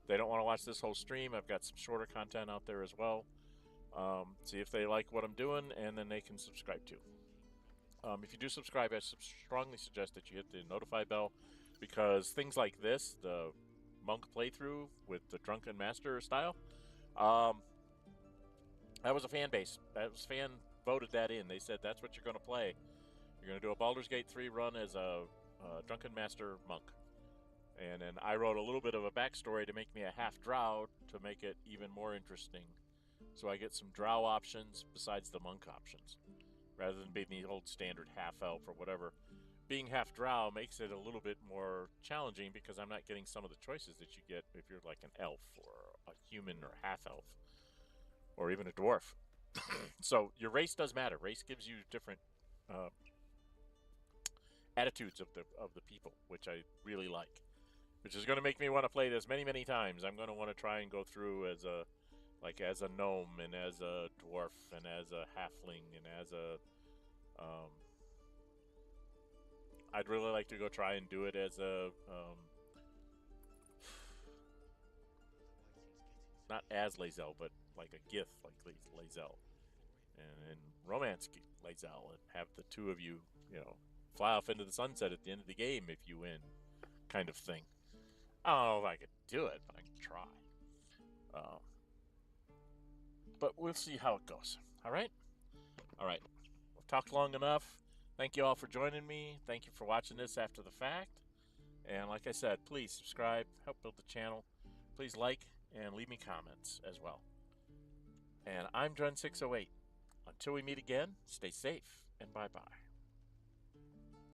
They don't want to watch this whole stream. I've got some shorter content out there as well. See if they like what I'm doing, and then they can subscribe too. If you do subscribe, I strongly suggest that you hit the notify bell, because things like this, the monk playthrough with the Drunken Master style, that was a fan base. Fan voted that in. They said that's what you're going to play. You're going to do a Baldur's Gate 3 run as a Drunken Master monk. And then I wrote a little bit of a backstory to make me a half drow to make it even more interesting. So I get some drow options besides the monk options, rather than being the old standard half elf or whatever. Being half drow makes it a little bit more challenging because I'm not getting some of the choices that you get if you're like an elf or a human or half elf or even a dwarf. So your race does matter. Race gives you different attitudes of the people, which I really like. Which is going to make me want to play this many, many times. I'm going to want to try and go through as a gnome and as a dwarf and as a halfling and as a I'd really like to go try and do it as a not as Lae'zel, but like a Gith like Lae'zel, and romance Lae'zel, and have the two of you, fly off into the sunset at the end of the game if you win, kind of thing. I don't know if I could do it, but I can try. But we'll see how it goes. All right? All right. We've talked long enough. Thank you all for joining me. Thank you for watching this after the fact. And like I said, please subscribe, help build the channel. Please like and leave me comments as well. And I'm Dren608. Until we meet again, stay safe and bye-bye.